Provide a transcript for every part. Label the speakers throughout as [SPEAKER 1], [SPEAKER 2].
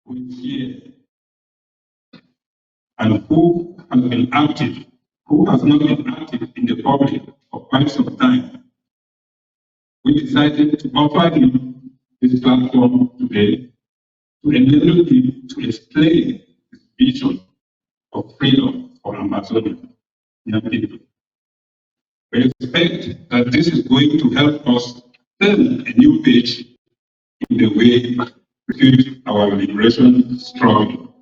[SPEAKER 1] with fear, and who has been active, who has not been active in the public for quite some time, we decided to offer him this platform today to enable him to explain his vision of freedom for Amazonian young people. We expect that this is going to help us turn a new page in the way we fuel our liberation struggle.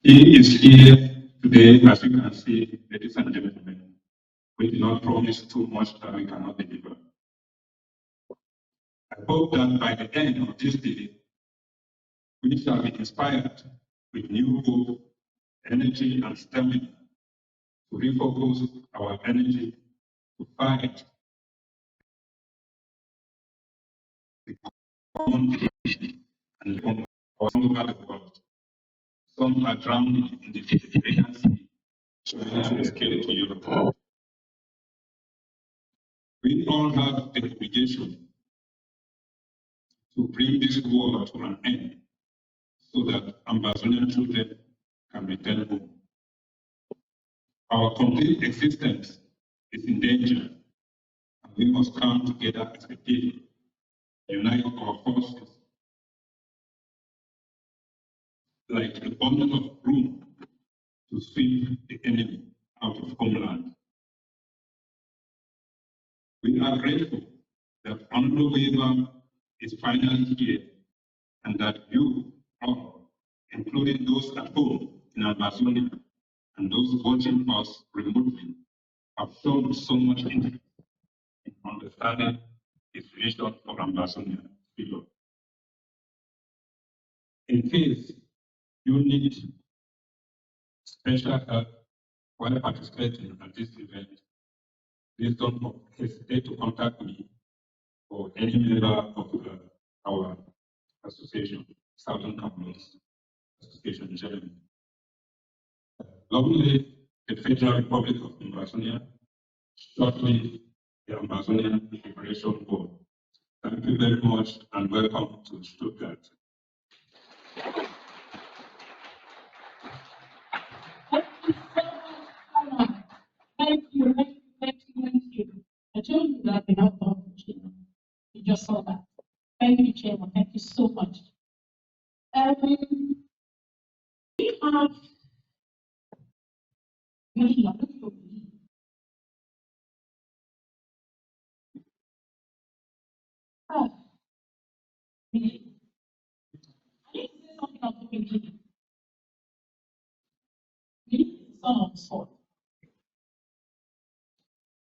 [SPEAKER 1] He is here today, as you can see, ladies and gentlemen. We do not promise too much that we cannot deliver. I hope that by the end of this day, we shall be inspired with new hope, energy, and stamina to refocus our energy to fight the common and all over the world. Some are drowning in the Mediterranean Sea, trying to escape to Europe. We all have the obligation to bring this war to an end so that Amazonian children can return home. Our complete existence is in danger, and we must come together as a people, unite our forces like a bundle of broom to sweep the enemy out of homeland. We are grateful that Honorable Wirba is finally here and that you all, including those at home in Amazonia and those watching us remotely, have shown so much interest in understanding his vision for Amazonia. In case you need special help while participating at this event, please don't hesitate to contact me or any member of our association, Southern Companies Association in Germany. Long live the Federal Republic of Amazonia, shortly the Amazonian Liberation War. Thank you very much and welcome to Sturgaat.
[SPEAKER 2] Thank you. I told you that we have Chairman. You just saw that. Thank you, Chairman. Thank you so much. We have really. I need to say something about the really, son of the sword.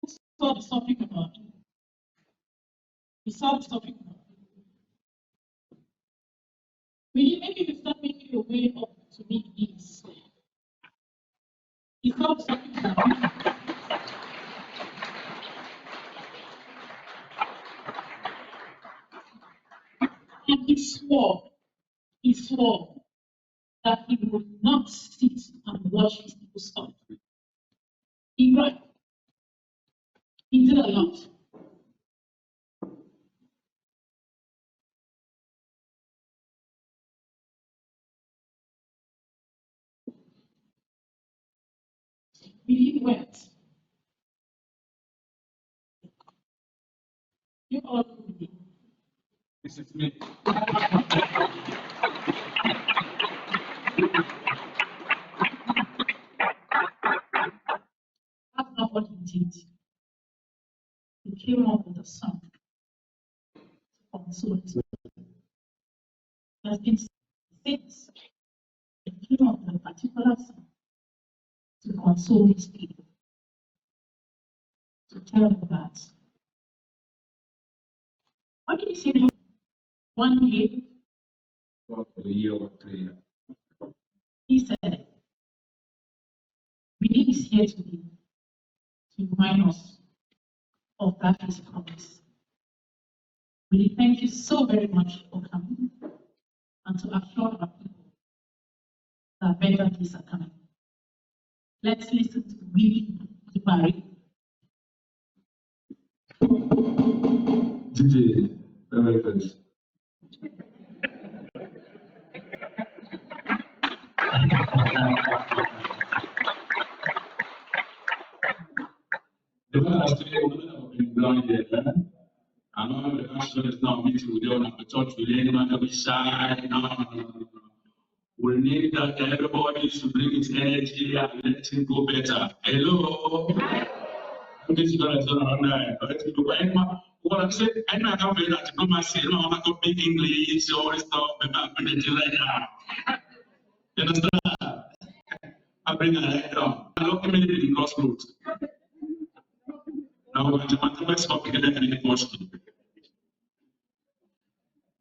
[SPEAKER 2] Who saw the topic about it? We saw the topic about it. Really, maybe you start making your way up to meet these. You saw the topic about it. And he swore that he would not sit and watch his people stop. He ran. He did a lot. He went. You all know me.
[SPEAKER 1] This is me.
[SPEAKER 2] That's not what he did. He came up with a song to console his people. There's been things. He came up with a particular song to console his people. To tell them that. What did he say? 1 year?
[SPEAKER 1] About a year or 3 years.
[SPEAKER 2] He said, we is here today to remind us of that his promise. We thank you so very much for coming and to assure our people that better days are coming. Let's listen to Wirba.
[SPEAKER 3] DJ,
[SPEAKER 1] Very good. The one that's today, we've been blinded, I know the pastor is not meeting with you on the church, we ain't going to be shy. No. We need that everybody to bring his energy and let him go better. Hello? This is what I said on that. What I'm saying, I know I can't feel that. Come and say, no, I'm not going to speak English, all this stuff, but I'm going to do like that. You understand? I bring a head down. I look immediately in crossroads. Now, I'm going to stop getting any question.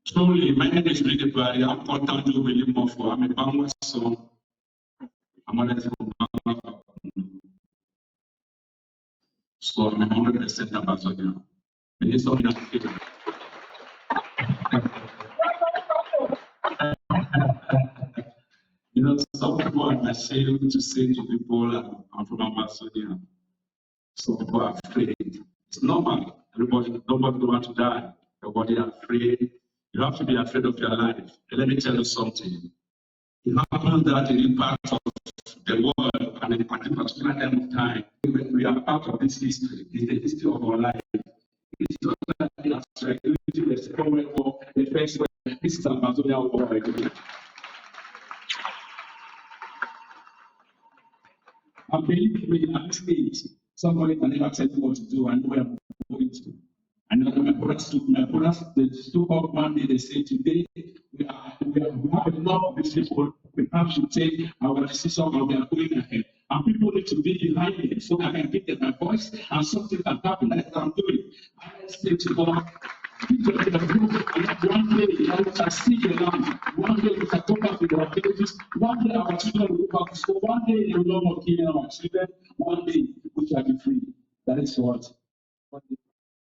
[SPEAKER 1] Truly, my name is Ricky Barry. I'm content to believe more for. I'm a Bangla son. I'm a Bangla. So I'm 100% ambassador. Minister of Education. You know, some people are ashamed to say to people, I'm from Ambassador. Some people are afraid. It's normal. Nobody wants to die. Nobody is afraid. You have to be afraid of your life. And let me tell you something. It happens that in part of the world and in a particular time of time, we are part of this history. It's the history of our life. It's not like the Second World War, the First World War. This is Amazonia War. And believe me, at this age, somebody can never tell me what to do and where I'm going to. And then my brothers they stood up one day, they say, today we have enough of these people, we have to take our decision and we are going ahead. And people need to be behind me so I can give them my voice and something can happen like I'm doing. I say to God, one day I shall see the land. One day we shall go back to our villages. One day our children will go back to school. One day they will no more killing our children. One day we shall be free. That is what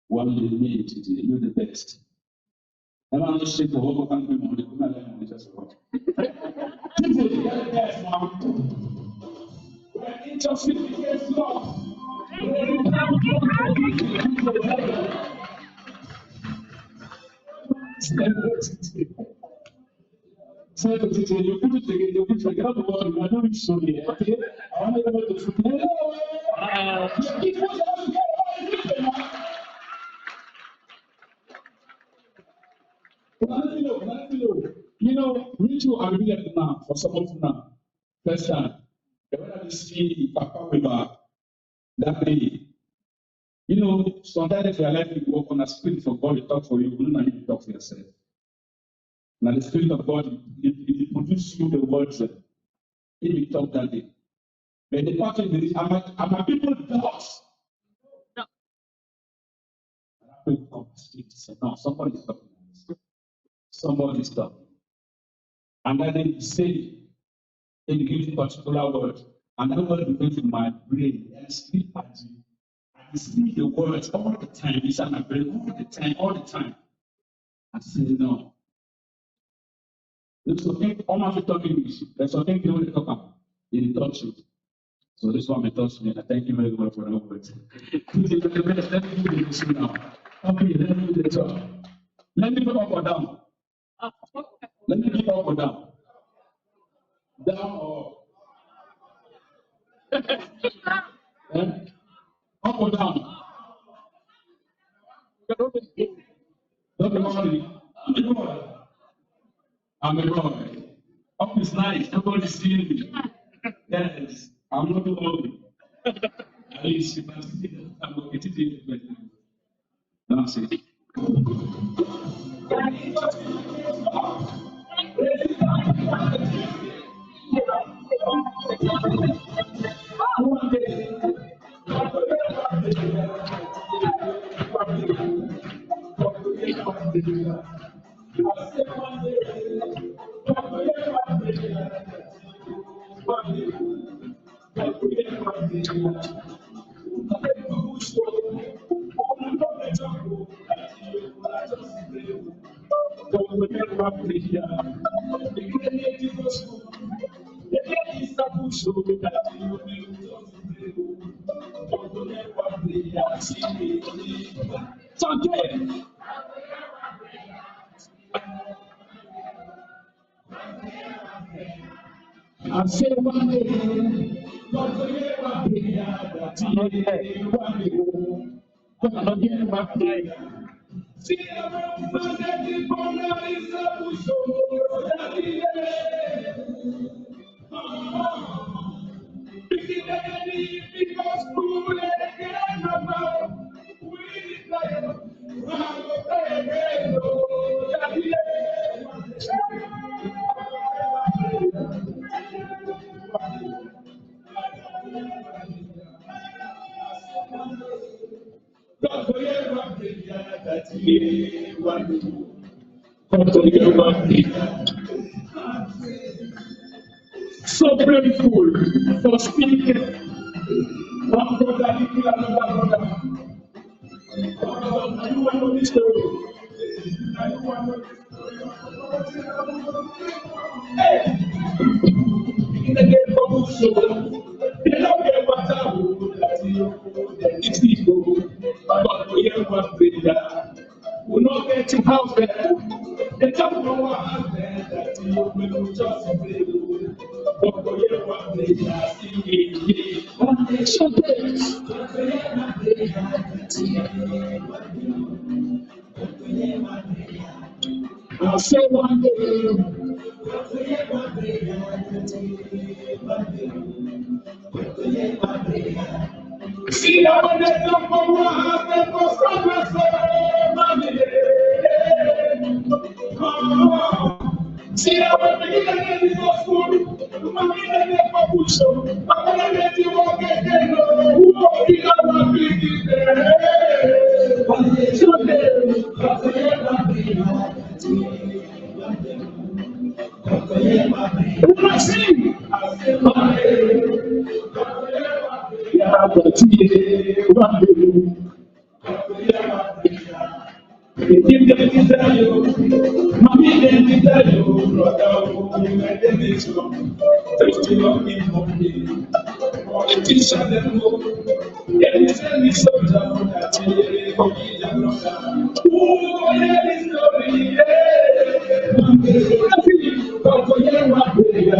[SPEAKER 1] one day made today. You're the best. I'm not shit for what can be money. I'm not just what. People, you're the best, man. We're interested in this law. So you put it together, you put it together, you are doing so here, okay? I want to go to football. You know, me too, I'm doing it now, for some of now. First time. When I see Papa Wrba that day, you know, sometimes your life you walk on a spirit for God to talk for you, you don't need to talk for yourself. Now the Spirit of God, it produces you the words that he talk that day. But the part of this, I'm a people dogs. No. And I will come to speak to say, no, somebody is talking. Somebody is talking. And then they say, they give a particular word. And that word begins in my brain and sleep at you. I see the words all the time. It's in my brain all the time. I say, no. There's something, almost talking English. There's something you don't talk about. They touch you. So this one may touch me. I thank you very much for that word. Let me do this now. Okay, let me do the job. Let me go up or down. Let me go up or down. Down or up or down. Don't be worried. I'm a boy. Up is nice. Nobody seeing me. Yes, I'm not old. At least you can see that I'm going to do it. That's it. I say one day, God will hear my prayer, that He will hear one day. God will hear my prayer. See, I'm a man that is born and is a bush, oh, that He is. Because food again, I'm we declare, that He is. God will hear my prayer, that He will do. God will hear my prayer. So grateful for speaking. One brother, he killed another brother. I don't know this story. I don't know this story. Hey! In the name of so, they don't get what I would like to it's people, but we have one prayer. We not get to house there. They don't know what happened that you will just play. But we have one prayer. So I'll say one day. See how when they come for one, they go from us, see how when we get in the school, mommy and the population, but when they walk again, who are we going to be there? But they should I sing, I say, yeah, but one day. Give them to tell you, mommy, then to tell you, brother, who made them is wrong. First you love me, mommy. Politician, them go. Every time we so down, that's it, for me, the brother. Oh, yeah, this story, yeah. I feel, but for you, my baby,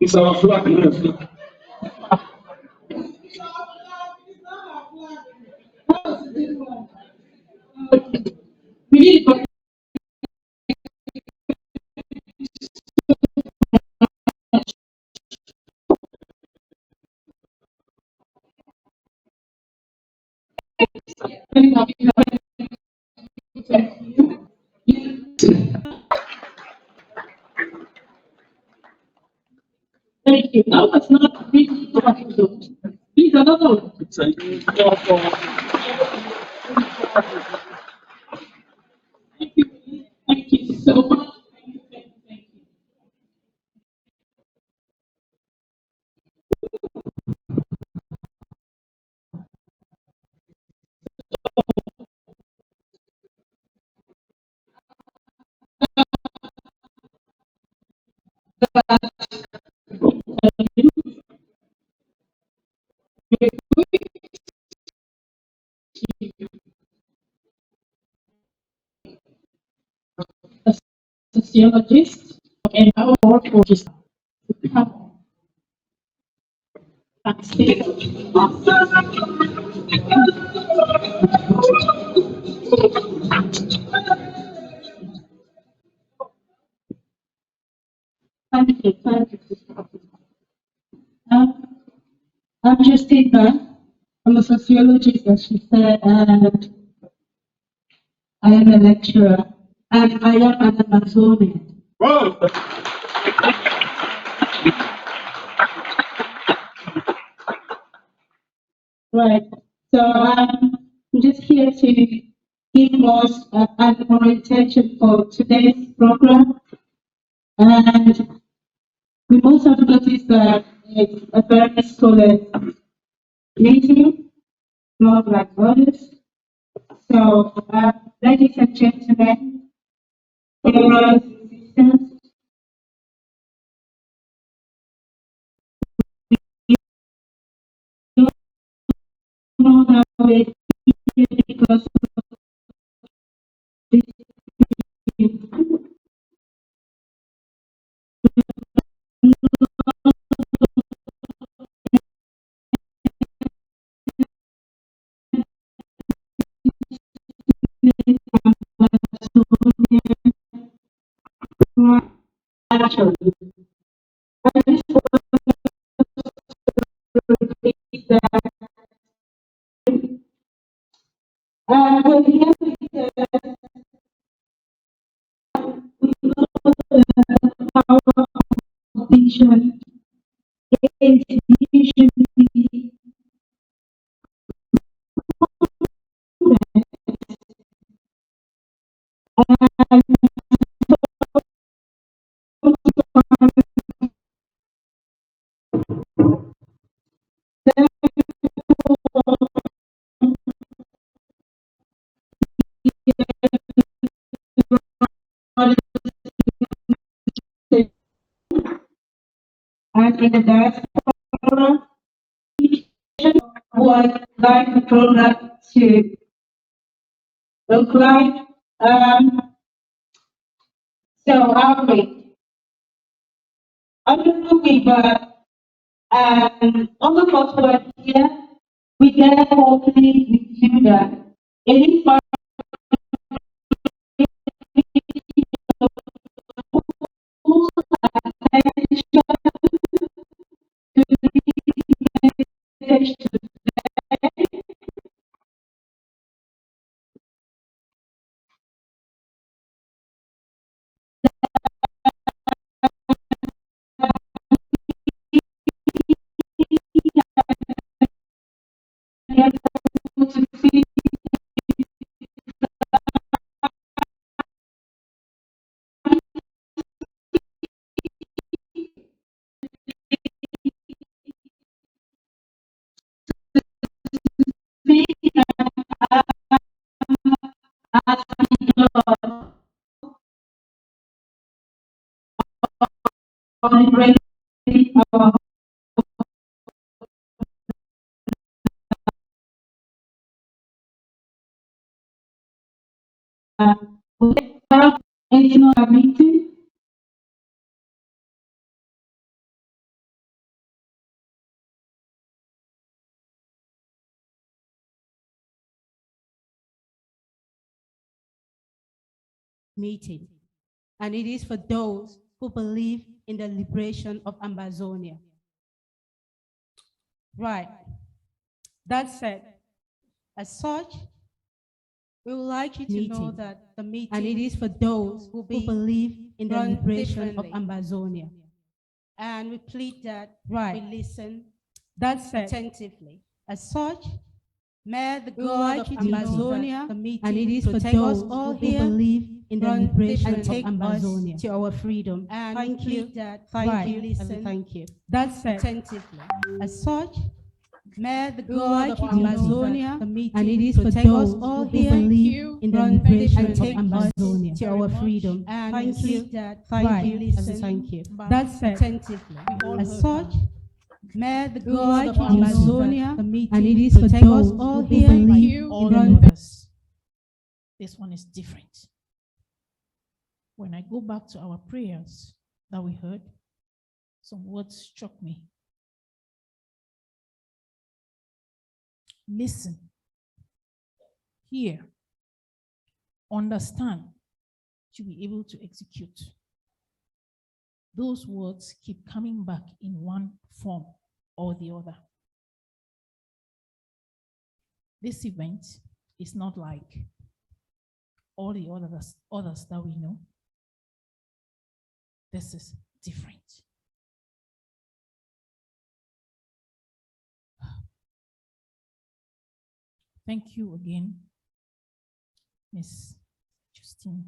[SPEAKER 1] It's our flag, not a flag.
[SPEAKER 2] We need to thank you. Now that's not really what you do. Please, another one. Thank you. Thank you so much. Thank you. Thank you. Thank you. A sociologist and our board register. Come on. Speak. Thank you. Thank you. I'm Justina. I'm a sociologist, as she said, and I am a lecturer, and I am an Amazonian.
[SPEAKER 1] Whoa!
[SPEAKER 2] Right. So I'm just here to give us an orientation for today's program, and we must have noticed that it's a very solid meeting, not like others. So, ladies and gentlemen, brothers and sisters, you know that we're here because of this meeting. Actually, I just want to repeat that we're here because we know the power of vision is usually and and in the diaspora, would like the program to look like. So I'll wait. Under the Wirba, on the first word here, we therefore plead with you that any part whose attention to the message to see as celebrating our internal meeting.
[SPEAKER 3] Meeting, and it is for those who believe in the liberation of Amazonia. Right. That said, as such, we would like you to know that the meeting, and it is for those who believe in the liberation of Amazonia. And we plead that we listen attentively. As such, may the God of Amazonia and it is for those who believe in the liberation of Amazonia to our freedom. And thank you. Thank you. Listen. Thank you. That's attentively. As such, may the God of Amazonia and it is for those who believe in the liberation of Amazonia to our freedom. And thank you. Thank you. Listen. Thank you. That's attentively. As such, may the God of Amazonia and it is for those who believe in the
[SPEAKER 4] others. This one is different. When I go back to our prayers that we heard, some words struck me. Listen, hear, understand, to be able to execute. Those words keep coming back in one form or the other. This event is not like all the others that we know. This is different. Thank you again, Miss Justine.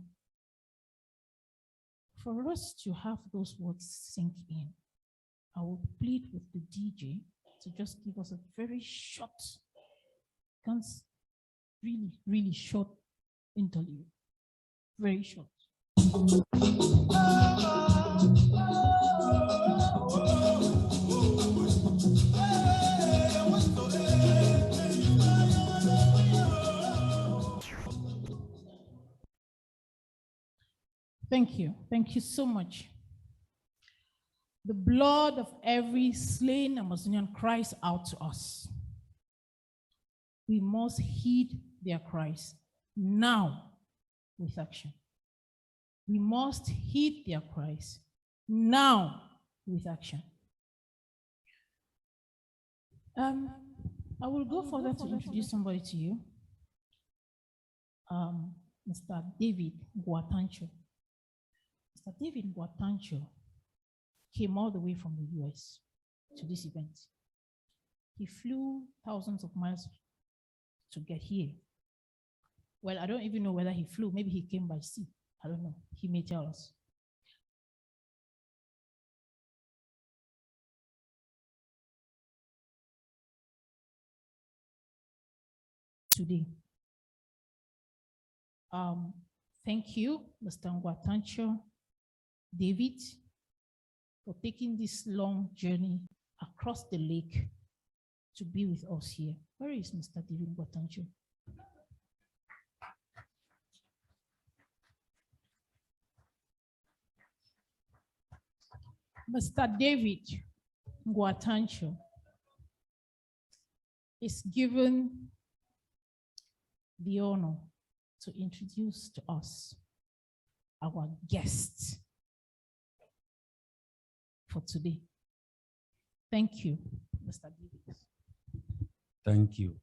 [SPEAKER 4] For us to have those words sink in, I will plead with the DJ to just give us a very short, really short interlude. Very short. Thank you. Thank you so much. The blood of every slain Amazonian cries out to us. We must heed their cries now with action. We must heed their cries now with action. I will go further to introduce somebody to you. Mr. David Guatancho. Mr. David Guatancho came all the way from the US to this event. He flew thousands of miles to get here. Well, I don't even know whether he flew. Maybe he came by sea. I don't know. He may tell us. Today. Thank you, Mr. Ngwatancho, David, for taking this long journey across the lake to be with us here. Where is Mr. David Ngwatancho? Mr. David Ngwatancho is given the honor to introduce to us our guest for today. Thank you, Mr. David.
[SPEAKER 5] Thank you.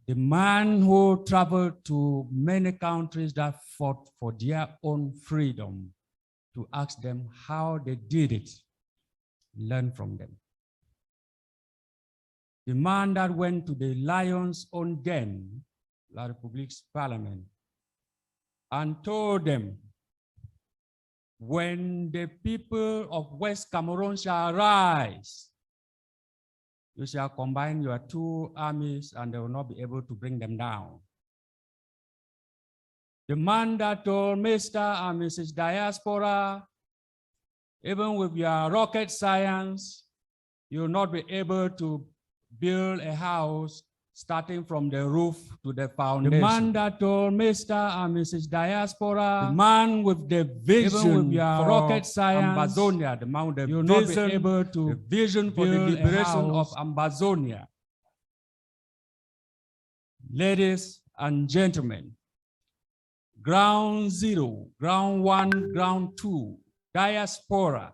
[SPEAKER 5] The man who traveled to many countries that fought for their own freedom, to ask them how they did it, learn from them. The man that went to the lion's own den, La République's parliament, and told them, when the people of West Cameroon shall rise, you shall combine your two armies and they will not be able to bring them down. The man that told Mr. and Mrs. Diaspora, even with your rocket science, you will not be able to build a house starting from the roof to the foundation. The man that told Mr. and Mrs. Diaspora, the man with the vision, even with your rocket science, Ambazonia, the man with the vision, not be able to the vision for the liberation of Ambazonia. Ladies and gentlemen, ground zero, ground one, ground two, diaspora,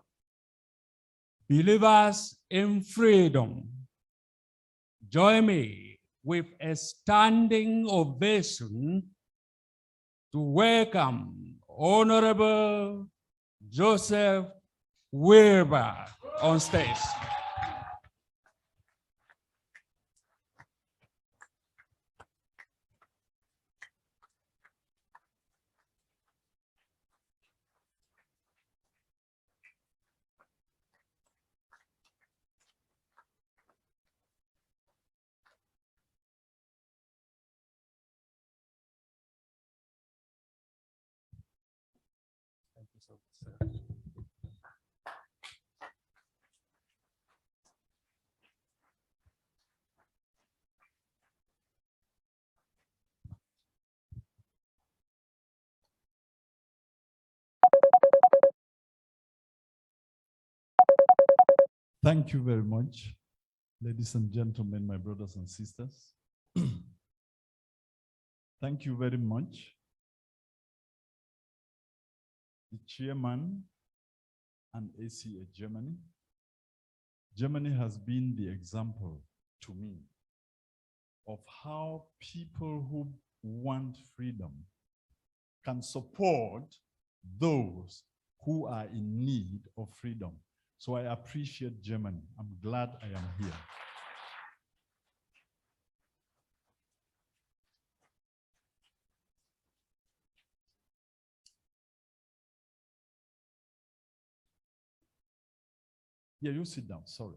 [SPEAKER 5] believers in freedom, join me with a standing ovation to welcome Honorable Joseph Wrba on stage. Thank you so much, sir.
[SPEAKER 6] Thank you very much, ladies and gentlemen, my brothers and sisters. Thank you very much, the chairman and ACA Germany. Germany has been the example to me of how people who want freedom can support those who are in need of freedom. So I appreciate Germany. I'm glad I am here. Yeah, you sit down. Sorry.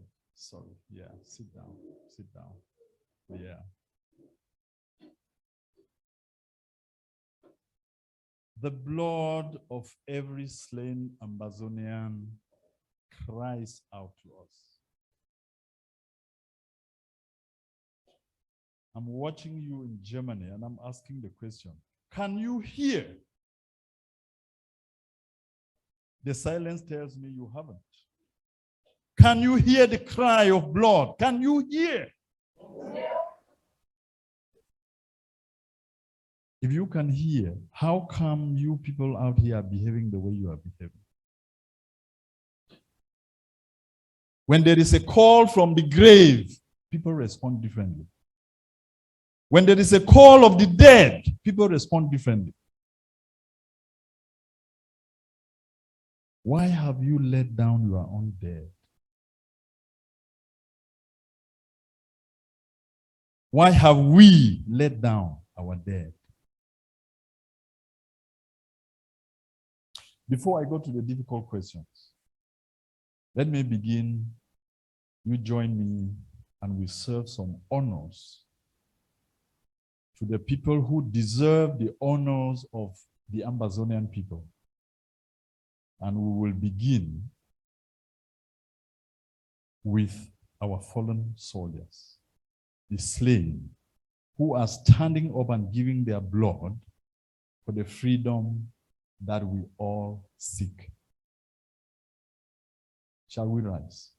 [SPEAKER 6] Yeah, sit down. Sit down. Yeah. The blood of every slain Ambazonian cries out to us. I'm watching you in Germany and I'm asking the question, can you hear? The silence tells me you haven't. Can you hear the cry of blood? Can you hear? If you can hear, how come you people out here are behaving the way you are behaving? When there is a call from the grave, people respond differently. When there is a call of the dead, people respond differently. Why have you let down your own dead? Why have we let down our dead? Before I go to the difficult questions, let me begin. You join me and we serve some honors to the people who deserve the honors of the Ambazonian people. And we will begin with our fallen soldiers, the slain, who are standing up and giving their blood for the freedom that we all seek. Shall we rise?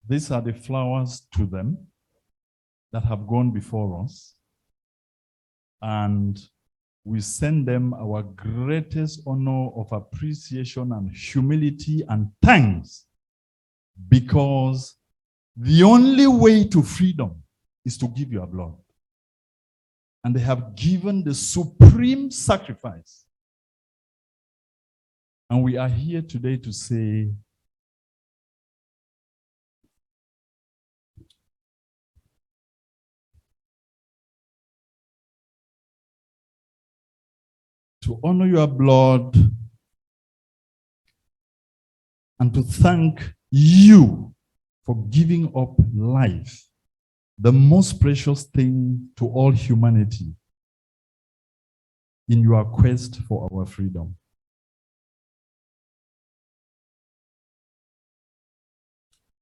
[SPEAKER 6] These are the flowers to them that have gone before us, and we send them our greatest honor of appreciation and humility and thanks, because the only way to freedom is to give your blood. And they have given the supreme sacrifice. And we are here today to say, to honor your blood and to thank you for giving up life, the most precious thing to all humanity, in your quest for our freedom.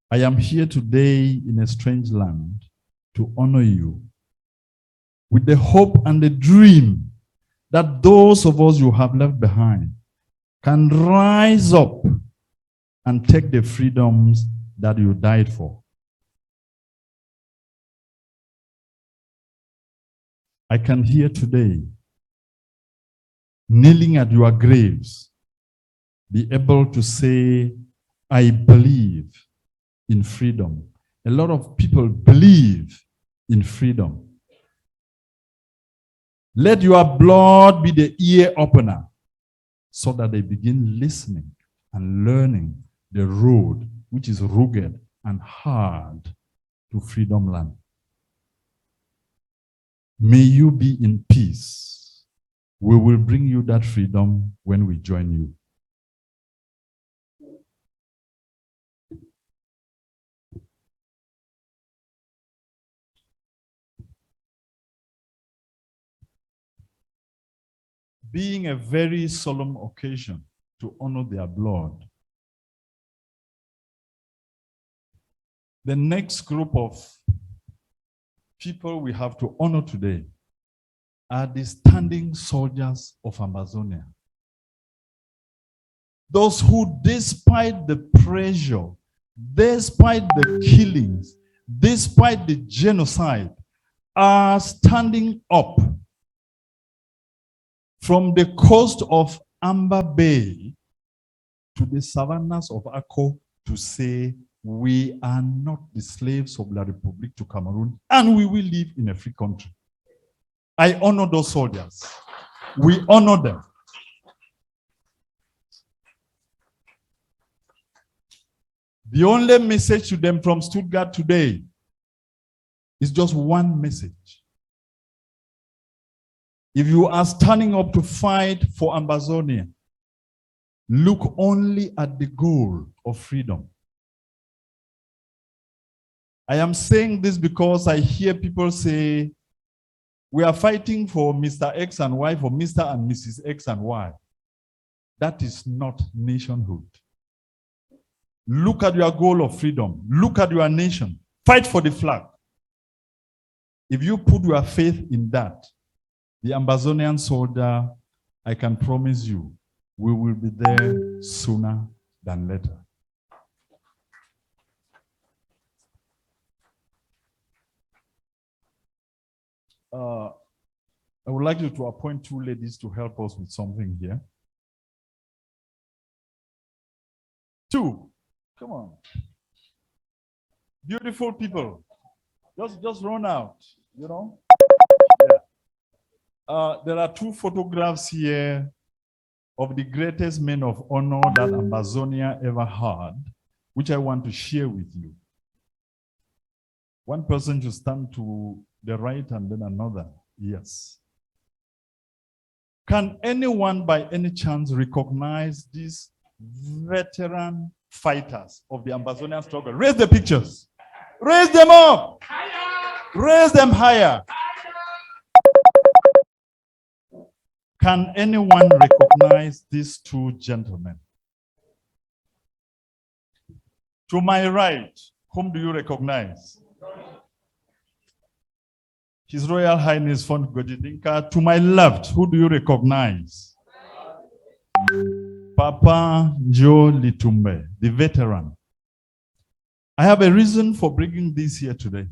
[SPEAKER 6] I am here today in a strange land to honor you with the hope and the dream that those of us you have left behind can rise up and take the freedoms that you died for. I can hear today, kneeling at your graves, be able to say, I believe in freedom. A lot of people believe in freedom. Let your blood be the ear opener so that they begin listening and learning the road which is rugged and hard to freedom land. May you be in peace. We will bring you that freedom when we join you. Being a very solemn occasion to honor their blood, the next group of people we have to honor today are the standing soldiers of Amazonia. Those who, despite the pressure, despite the killings, despite the genocide, are standing up from the coast of Amber Bay to the savannas of Akko to say, we are not the slaves of La République to Cameroon, and we will live in a free country. I honor those soldiers. We honor them. The only message to them from Sturgaat today is just one message. If you are standing up to fight for Amazonia, look only at the goal of freedom. I am saying this because I hear people say, we are fighting for Mr. X and Y, for Mr. and Mrs. X and Y. That is not nationhood. Look at your goal of freedom. Look at your nation. Fight for the flag. If you put your faith in that, the Ambazonian soldier, I can promise you, we will be there sooner than later. I would like you to appoint two ladies to help us with something here. Two, come on. Beautiful people, just run out, you know. Yeah. There are two photographs here of the greatest men of honor that Amazonia ever had, which I want to share with you. One person should stand to the right and then another. Yes. Can anyone by any chance recognize these veteran fighters of the Ambazonian struggle? Raise the pictures. Raise them up. Raise them higher. Can anyone recognize these two gentlemen? To my right, whom do you recognize? His Royal Highness von Gojidinka. To my left, who do you recognize? Papa Joe Litumbe, the veteran. I have a reason for bringing this here today.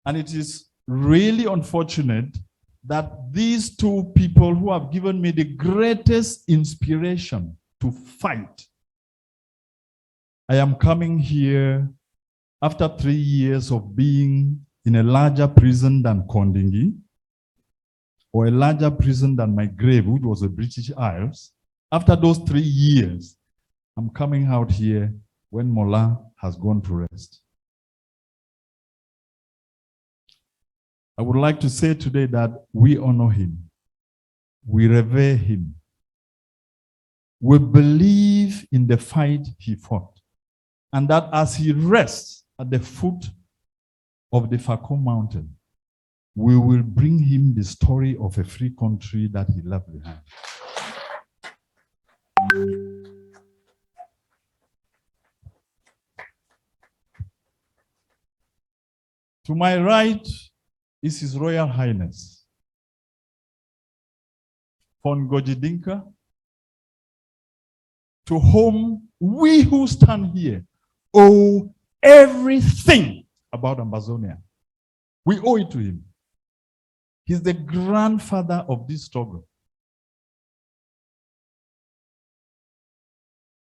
[SPEAKER 6] And it is really unfortunate that these two people who have given me the greatest inspiration to fight, I am coming here after 3 years of being in a larger prison than Kondingi, or a larger prison than my grave, which was the British Isles. After those 3 years, I'm coming out here when Mola has gone to rest. I would like to say today that we honor him. We revere him. We believe in the fight he fought. And that as he rests at the foot of the Fako mountain, we will bring him the story of a free country that he left behind. To my right is His Royal Highness von Gojidinka, to whom we who stand here owe everything about Ambazonia. We owe it to him. He's the grandfather of this struggle.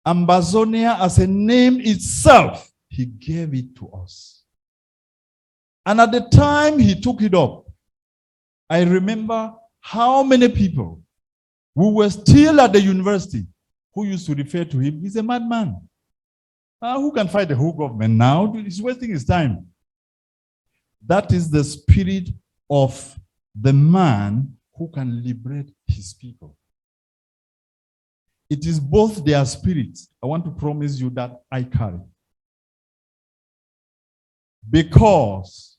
[SPEAKER 6] Ambazonia as a name itself, he gave it to us. And at the time he took it up, I remember how many people who were still at the university who used to refer to him, he's a madman. Who can fight the whole government now? He's wasting his time. That is the spirit of the man who can liberate his people. It is both their spirits, I want to promise you, that I carry. Because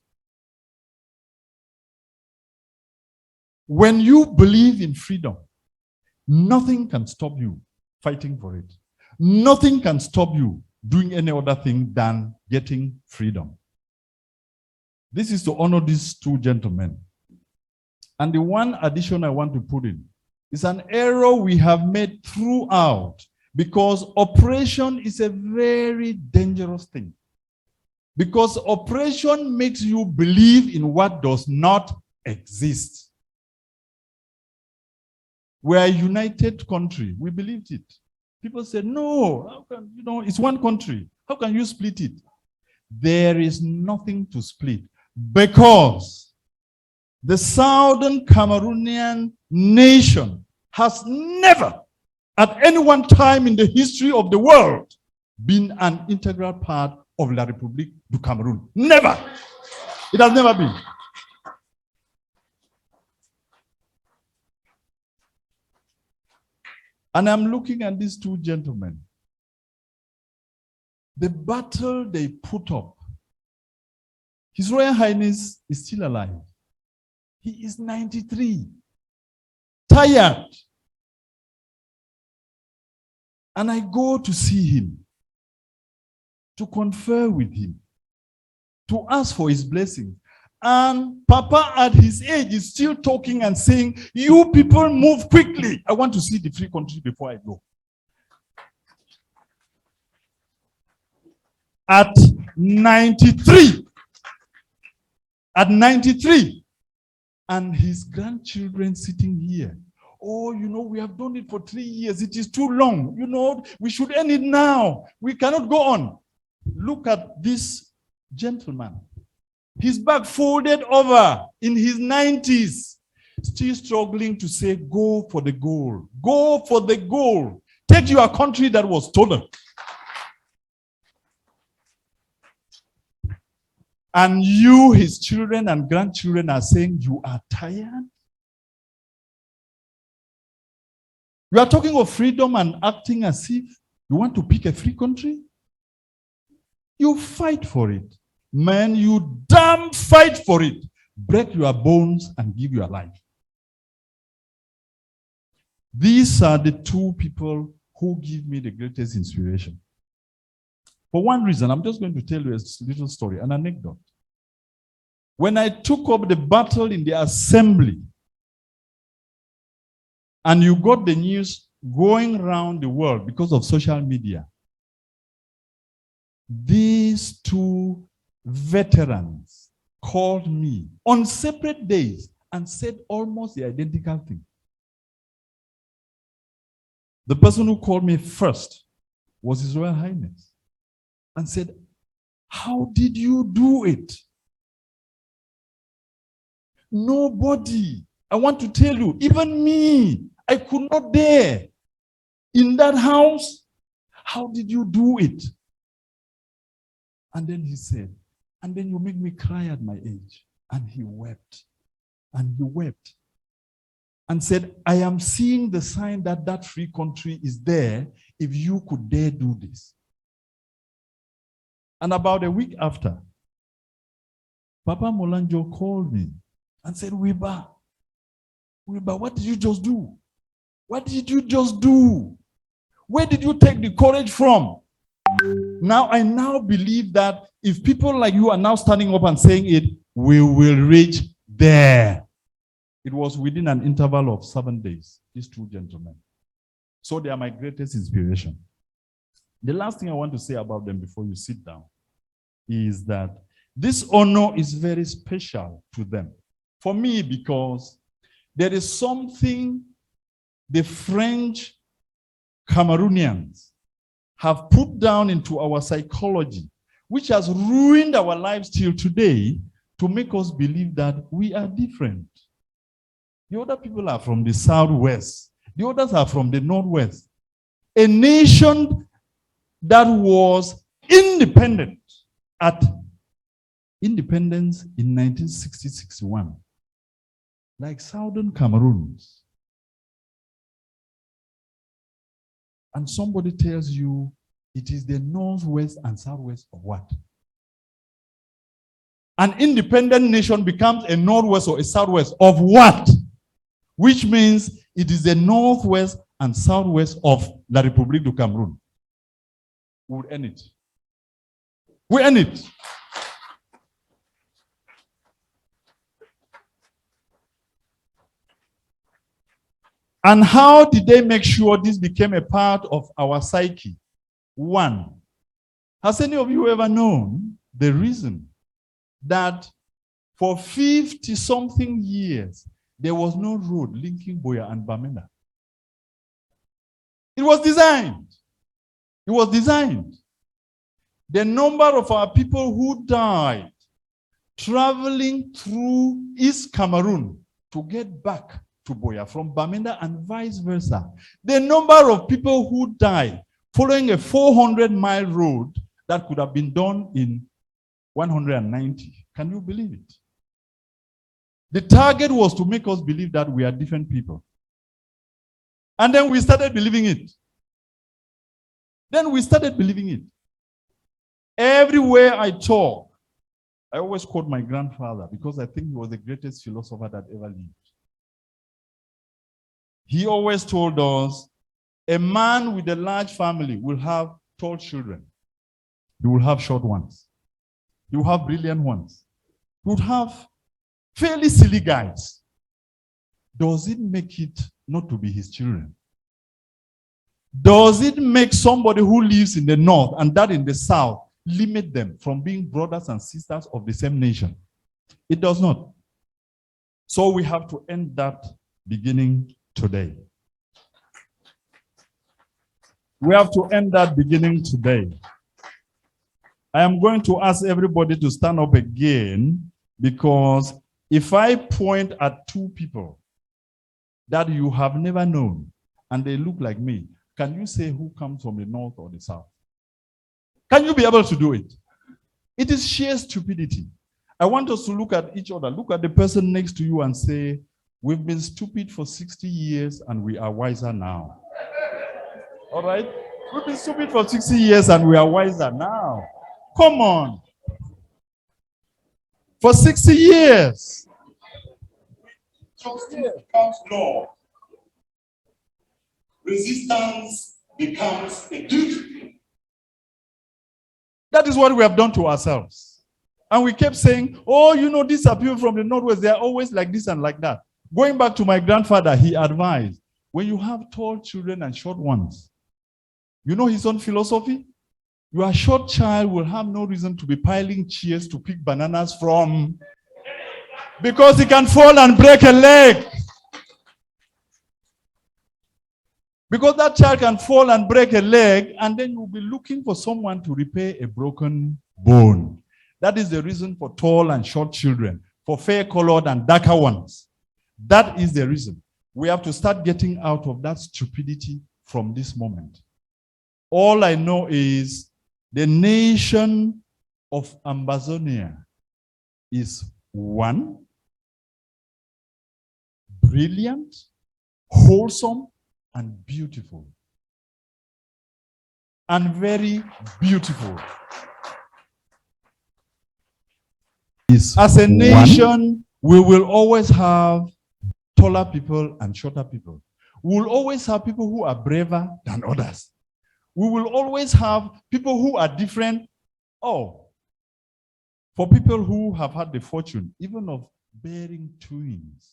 [SPEAKER 6] when you believe in freedom, nothing can stop you fighting for it. Nothing can stop you doing any other thing than getting freedom. This is to honor these two gentlemen. And the one addition I want to put in is an error we have made throughout, because oppression is a very dangerous thing. Because oppression makes you believe in what does not exist. We are a united country. We believed it. People said, no, how can, it's one country. How can you split it? There is nothing to split, because the Southern Cameroonian nation has never, at any one time in the history of the world, been an integral part of La République du Cameroon. Never. It has never been. And I'm looking at these two gentlemen. The battle they put up. His Royal Highness is still alive. He is 93. Tired. And I go to see him, to confer with him, to ask for his blessing. And Papa at his age is still talking and saying, you people move quickly. I want to see the free country before I go. At 93. At 93. And his grandchildren sitting here. Oh, we have done it for 3 years. It is too long. We should end it now. We cannot go on. Look at this gentleman. His back folded over in his 90s, still struggling to say, go for the goal. Go for the goal. Take your country that was stolen. And you, his children and grandchildren, are saying you are tired? You are talking of freedom and acting as if you want to pick a free country? You fight for it. Man, you damn fight for it. Break your bones and give your life. These are the two people who give me the greatest inspiration. For one reason, I'm just going to tell you a little story, an anecdote. When I took up the battle in the assembly, and you got the news going around the world because of social media, these two veterans called me on separate days and said almost the identical thing. The person who called me first was His Royal Highness and said, "How did you do it?" Nobody, I want to tell you, even me, I could not dare. In that house, how did you do it? And then he said, and then you make me cry at my age. And he wept. And he wept. And said, I am seeing the sign that that free country is there if you could dare do this. And about a week after, Papa Molanjo called me and said, Wrba, what did you just do? What did you just do? Where did you take the courage from? Now, I now believe that if people like you are now standing up and saying it, we will reach there. It was within an interval of 7 days, these two gentlemen. So they are my greatest inspiration. The last thing I want to say about them before you sit down is that this honor is very special to them. For me, because there is something the French Cameroonians have put down into our psychology, which has ruined our lives till today, to make us believe that we are different. The other people are from the southwest. The others are from the northwest. A nation that was independent at independence in 1960-61, like Southern Cameroons. And somebody tells you it is the northwest and southwest of what? An independent nation becomes a northwest or a southwest of what? Which means it is the northwest and southwest of La République du Cameroun. We would end it. We end it. And how did they make sure this became a part of our psyche? One, has any of you ever known the reason that for 50-something years, there was no road linking Boya and Bamenda? It was designed. It was designed. The number of our people who died traveling through East Cameroon to get back to Boya from Bamenda and vice versa. The number of people who died following a 400-mile road that could have been done in 190. Can you believe it? The target was to make us believe that we are different people. And then we started believing it. Everywhere I talk, I always quote my grandfather because I think he was the greatest philosopher that ever lived. He always told us, a man with a large family will have tall children. He will have short ones. He will have brilliant ones. He would have fairly silly guys. Does it make it not to be his children? Does it make somebody who lives in the north and that in the south limit them from being brothers and sisters of the same nation? It does not. So we have to end that beginning today. We have to end that beginning today. I am going to ask everybody to stand up again, because if I point at two people that you have never known and they look like me, can you say who comes from the north or the south? Can you be able to do it? It is sheer stupidity. I want us to look at each other. Look at the person next to you and say, we've been stupid for 60 years and we are wiser now. All right? We've been stupid for 60 years and we are wiser now. Come on. For 60 years.
[SPEAKER 7] Justice becomes law. Resistance becomes a duty.
[SPEAKER 6] That is what we have done to ourselves. And we kept saying, oh, you know, these are people from the Northwest. They are always like this and like that. Going back to my grandfather, he advised, when you have tall children and short ones, you know his own philosophy? Your short child will have no reason to be piling chairs to pick bananas from, because he can fall and break a leg. Because that child can fall and break a leg, and then you'll be looking for someone to repair a broken bone. That is the reason for tall and short children, for fair-colored and darker ones. That is the reason. We have to start getting out of that stupidity from this moment. All I know is the nation of Amazonia is one, brilliant, wholesome, and beautiful. And very beautiful. As a nation, we will always have taller people and shorter people. We will always have people who are braver than others. We will always have people who are different. Oh, for people who have had the fortune, even of bearing twins.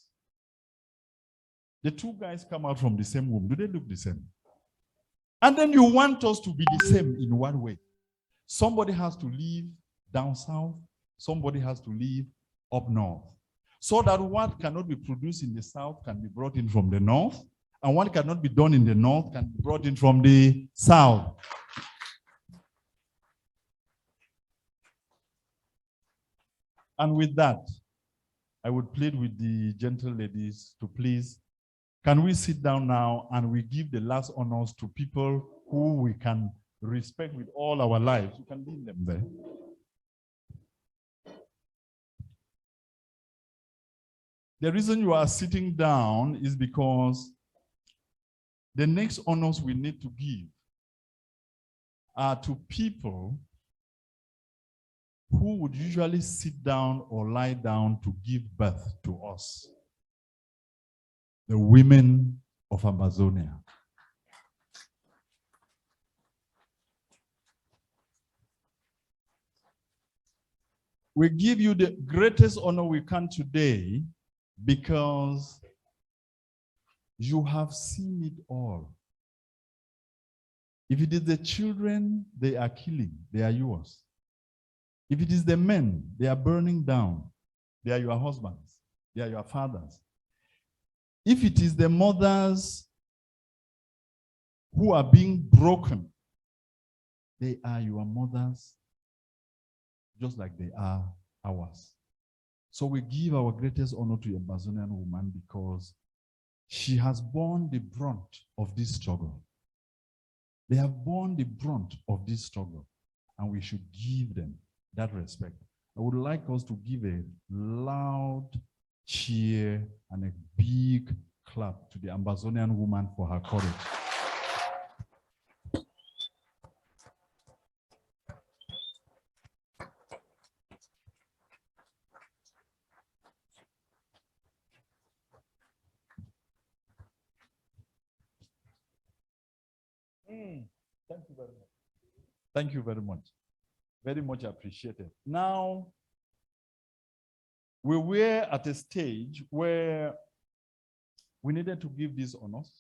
[SPEAKER 6] The two guys come out from the same womb. Do they look the same? And then you want us to be the same in one way. Somebody has to live down south. Somebody has to live up north. So that what cannot be produced in the south can be brought in from the north. And what cannot be done in the north can be brought in from the south. And with that, I would plead with the gentle ladies to please, can we sit down now and we give the last honors to people who we can respect with all our lives. You can leave them there. The reason you are sitting down is because the next honors we need to give are to people who would usually sit down or lie down to give birth to us. The women of Amazonia. We give you the greatest honor we can today because you have seen it all. If it is the children they are killing, they are yours. If it is the men they are burning down, they are your husbands, they are your fathers. If it is the mothers who are being broken, they are your mothers, just like they are ours. So we give our greatest honor to a Amazonian woman because she has borne the brunt of this struggle. They have borne the brunt of this struggle, and we should give them that respect. I would like us to give a loud cheer and a big clap to the Amazonian woman for her courage. Thank you very much. Thank you very much. Very much appreciated. Now, we were at a stage where we needed to give these honors.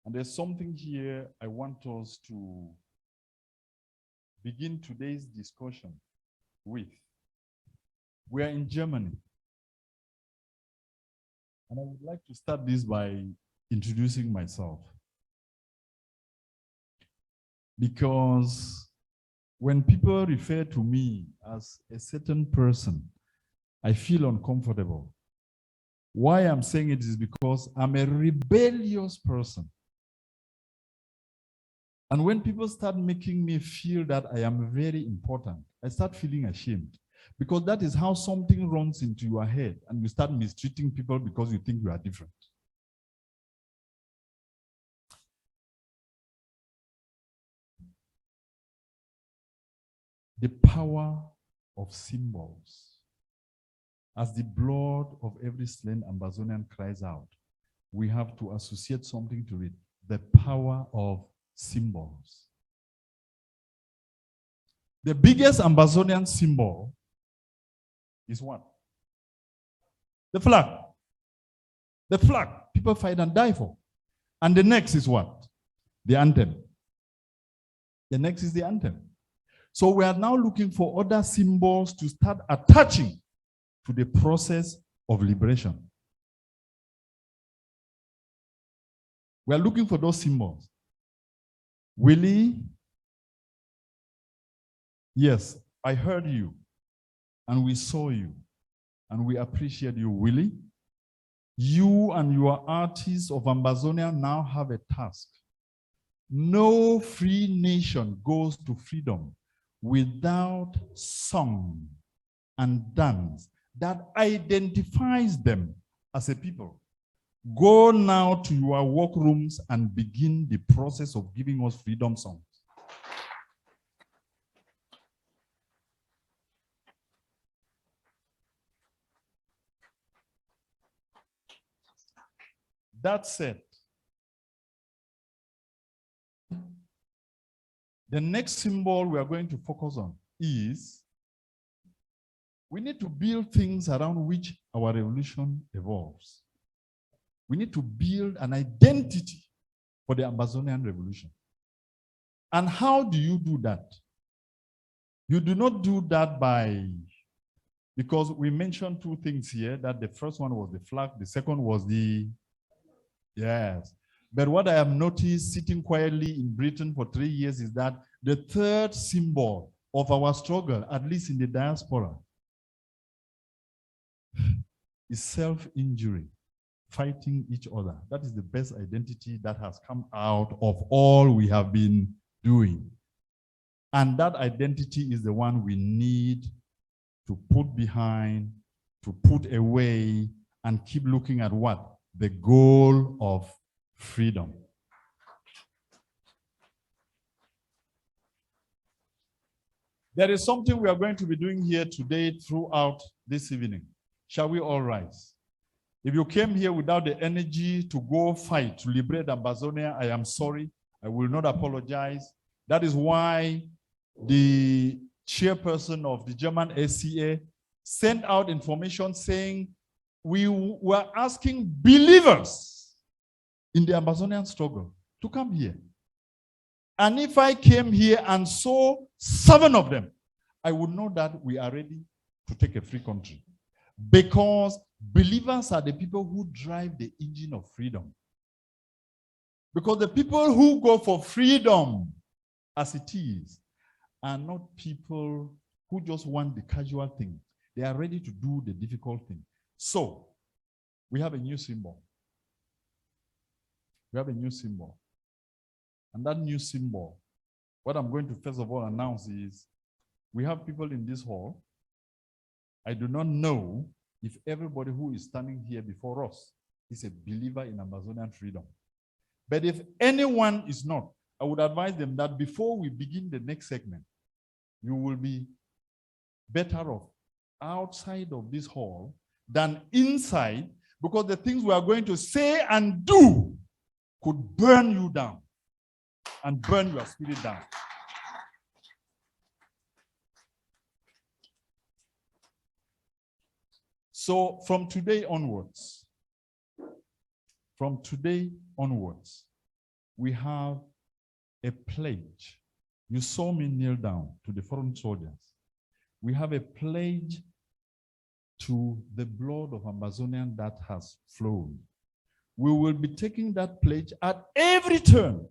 [SPEAKER 6] And there's something here I want us to begin today's discussion with. We are in Germany. And I would like to start this by introducing myself. Because when people refer to me as a certain person, I feel uncomfortable. Why I'm saying it is because I'm a rebellious person. And when people start making me feel that I am very important, I start feeling ashamed. Because that is how something runs into your head and you start mistreating people because you think you are different. The power of symbols. As the blood of every slain Amazonian cries out, we have to associate something to it. The power of symbols. The biggest Amazonian symbol is what? The flag. The flag people fight and die for. And the next is what? The anthem. The next is the anthem. So we are now looking for other symbols to start attaching to the process of liberation. We are looking for those symbols. Willie, yes, I heard you, and we saw you, and we appreciate you, Willie. You and your artists of Ambazonia now have a task. No free nation goes to freedom without song and dance that identifies them as a people. Go now to your workrooms and begin the process of giving us freedom songs. That said, the next symbol we are going to focus on is we need to build things around which our revolution evolves. We need to build an identity for the Amazonian revolution. And how do you do that? You do not do that because we mentioned two things here, that the first one was the flag, the second was yes. But what I have noticed sitting quietly in Britain for 3 years is that the third symbol of our struggle, at least in the diaspora, is self-injury, fighting each other. That is the best identity that has come out of all we have been doing. And that identity is the one we need to put behind, to put away, and keep looking at what? The goal of freedom. There is something we are going to be doing here today throughout this evening. Shall we all rise? If you came here without the energy to go fight, to liberate Ambazonia, I am sorry. I will not apologize. That is why the chairperson of the German SCA sent out information saying we were asking believers in the Amazonian struggle to come here. And if I came here and saw 7 of them, I would know that we are ready to take a free country. Because believers are the people who drive the engine of freedom. Because the people who go for freedom as it is are not people who just want the casual thing. They are ready to do the difficult thing. So, we have a new symbol. We have a new symbol. And that new symbol, what I'm going to first of all announce is, we have people in this hall. I do not know if everybody who is standing here before us is a believer in Amazonian freedom. But if anyone is not, I would advise them that before we begin the next segment, you will be better off outside of this hall than inside, because the things we are going to say and do could burn you down and burn your spirit down. So from today onwards, we have a pledge. You saw me kneel down to the foreign soldiers. We have a pledge to the blood of Amazonian that has flowed. We will be taking that pledge at every turn,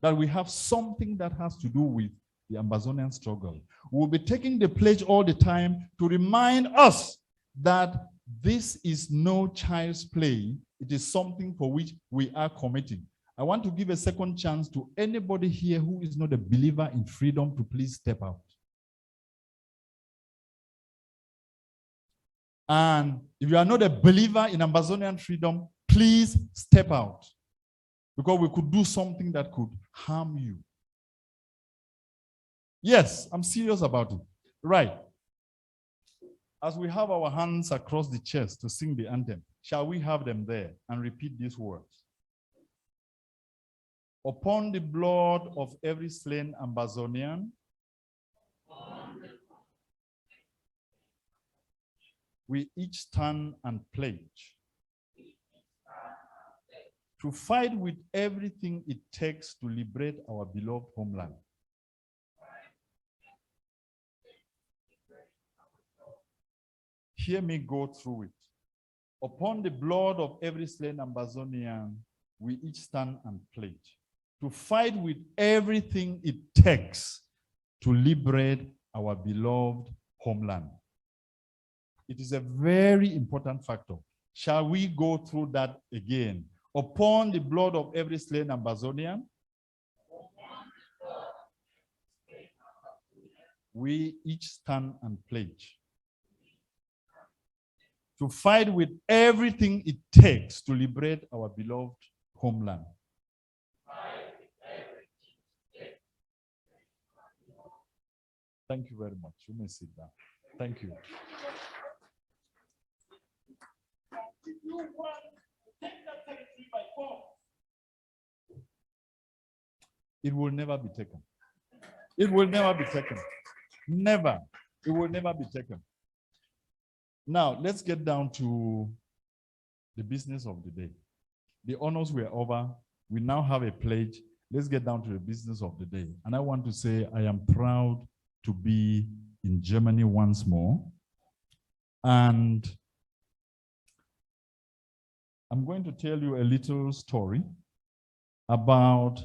[SPEAKER 6] that we have something that has to do with the Amazonian struggle. We'll be taking the pledge all the time to remind us that this is no child's play. It is something for which we are committing. I want to give a second chance to anybody here who is not a believer in freedom to please step out. And if you are not a believer in Ambazonian freedom, please step out, because we could do something that could harm you. Yes, I'm serious about it. Right. As we have our hands across the chest to sing the anthem, shall we have them there and repeat these words? Upon the blood of every slain Ambazonian, we each stand and pledge to fight with everything it takes to liberate our beloved homeland. Hear me go through it. Upon the blood of every slain Ambazonian, we each stand and pledge to fight with everything it takes to liberate our beloved homeland. It is a very important factor. Shall we go through that again? Upon the blood of every slain Ambazonian, we each stand and pledge to fight with everything it takes to liberate our beloved homeland. Thank you very much. You may sit down. Thank you. It will never be taken. It will never be taken. Never. It will never be taken. Now, let's get down to the business of the day. The honors were over. We now have a pledge. Let's get down to the business of the day. And I want to say I am proud to be in Germany once more. And I'm going to tell you a little story about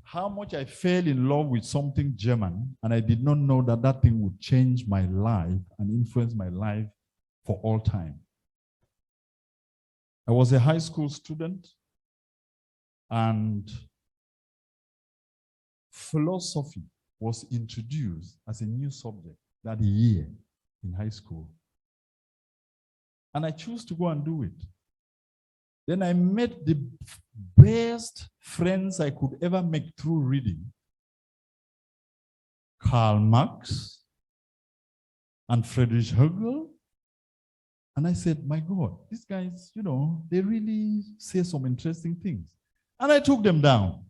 [SPEAKER 6] how much I fell in love with something German, and I did not know that that thing would change my life and influence my life for all time. I was a high school student, and philosophy was introduced as a new subject that year in high school. And I chose to go and do it. Then I met the best friends I could ever make through reading. Karl Marx and Friedrich Hegel. And I said, my God, these guys, you know, they really say some interesting things. And I took them down.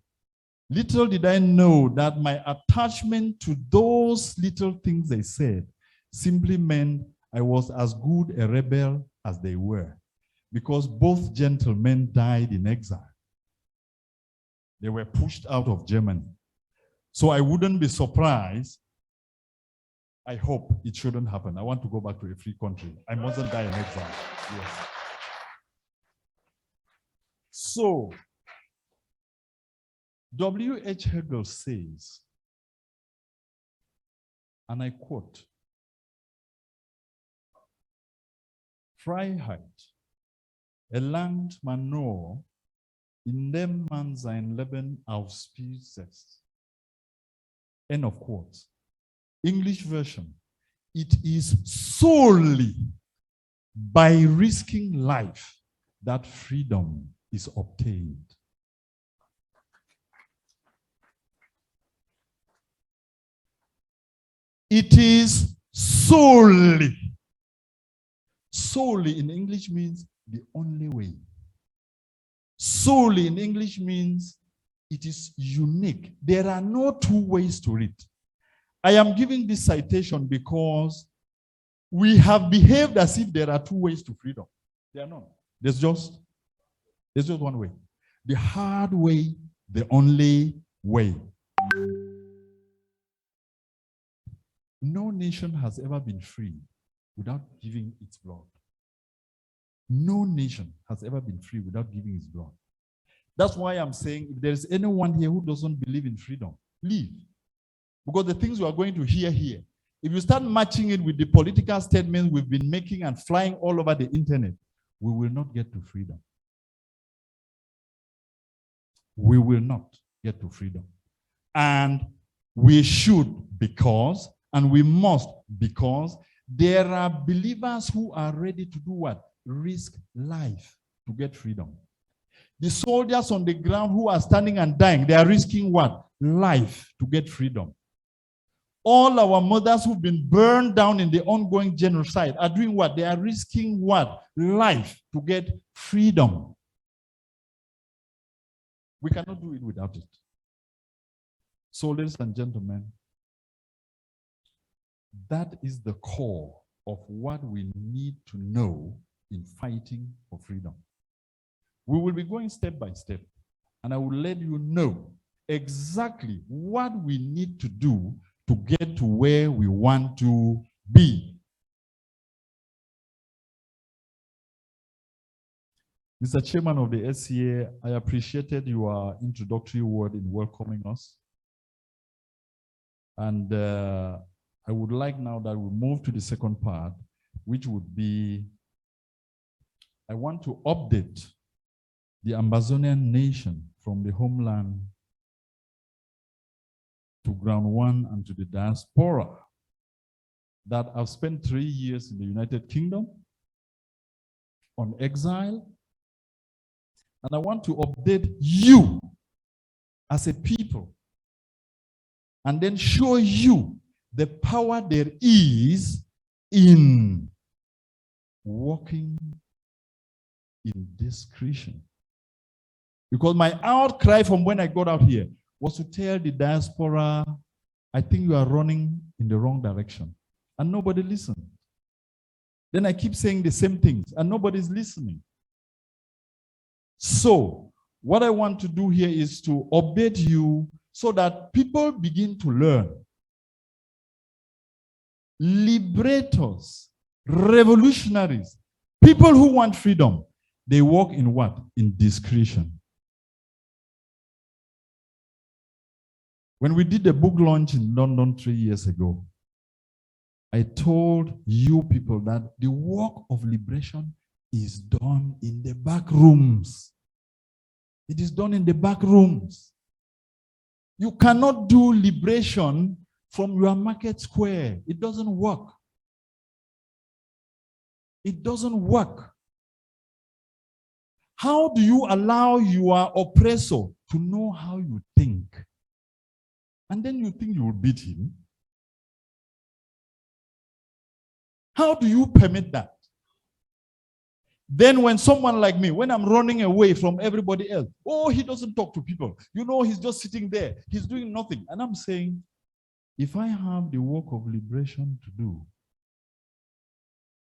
[SPEAKER 6] Little did I know that my attachment to those little things they said simply meant I was as good a rebel as they were, because both gentlemen died in exile. They were pushed out of Germany. So I wouldn't be surprised. I hope it shouldn't happen. I want to go back to a free country. I mustn't die in exile. Yes. So, W.H. Hegel says, and I quote, Freiheit erlangt man nur, indem man sein Leben aufs Spiel setzt. End of quote. English version, it is solely by risking life that freedom is obtained. It is solely. Solely in English means the only way. Solely in English means it is unique. There are no two ways to read. I am giving this citation because we have behaved as if there are two ways to freedom. There are none. There's just one way. The hard way, the only way. No nation has ever been free without giving its blood. No nation has ever been free without giving its blood. That's why I'm saying if there's anyone here who doesn't believe in freedom, leave. Because the things we are going to hear here, if you start matching it with the political statements we've been making and flying all over the internet, we will not get to freedom. We will not get to freedom. And we should, because, and we must, because There are believers who are ready to do what? Risk life to get freedom. The soldiers on the ground who are standing and dying, they are risking what? Life to get freedom. All our mothers who've been burned down in the ongoing genocide are doing what? They are risking what? Life to get freedom. We cannot do it without it. So, ladies and gentlemen, that is the core of what we need to know in fighting for freedom. We will be going step by step, and I will let you know exactly what we need to do to get to where we want to be. Mr. Chairman of the SCA, I appreciated your introductory word in welcoming us. And I would like now that we move to the second part, which would be, I want to update the Amazonian nation from the homeland to ground one and to the diaspora that I've spent 3 years in the United Kingdom on exile. And I want to update you as a people and then show you the power there is in walking in discretion. Because my outcry from when I got out here was to tell the diaspora, I think you are running in the wrong direction. And nobody listened. Then I keep saying the same things and nobody's listening. So what I want to do here is to update you so that people begin to learn. Liberators, revolutionaries, people who want freedom, they walk in what? In discretion. When we did the book launch in London 3 years ago, I told you people that the work of liberation is done in the back rooms. It is done in the back rooms. You cannot do liberation from your market square. It doesn't work. It doesn't work. How do you allow your oppressor to know how you think? And then you think you will beat him? How do you permit that? Then when someone like me, when I'm running away from everybody else, oh, he doesn't talk to people. You know, he's just sitting there. He's doing nothing. And I'm saying, if I have the work of liberation to do,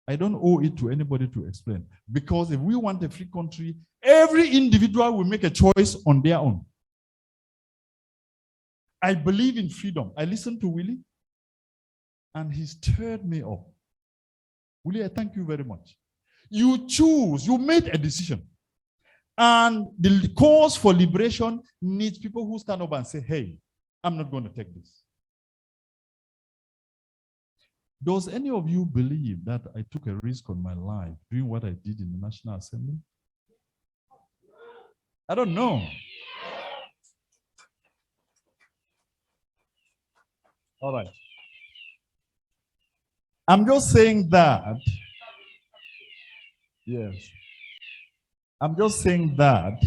[SPEAKER 6] I don't owe it to anybody to explain. Because if we want a free country, every individual will make a choice on their own. I believe in freedom. I listened to Willie, and he stirred me up. Willie, I thank you very much. You choose, you made a decision. And the cause for liberation needs people who stand up and say, hey, I'm not going to take this. Does any of you believe that I took a risk on my life doing what I did in the National Assembly? I don't know. All right. I'm just saying that. Yes. I'm just saying that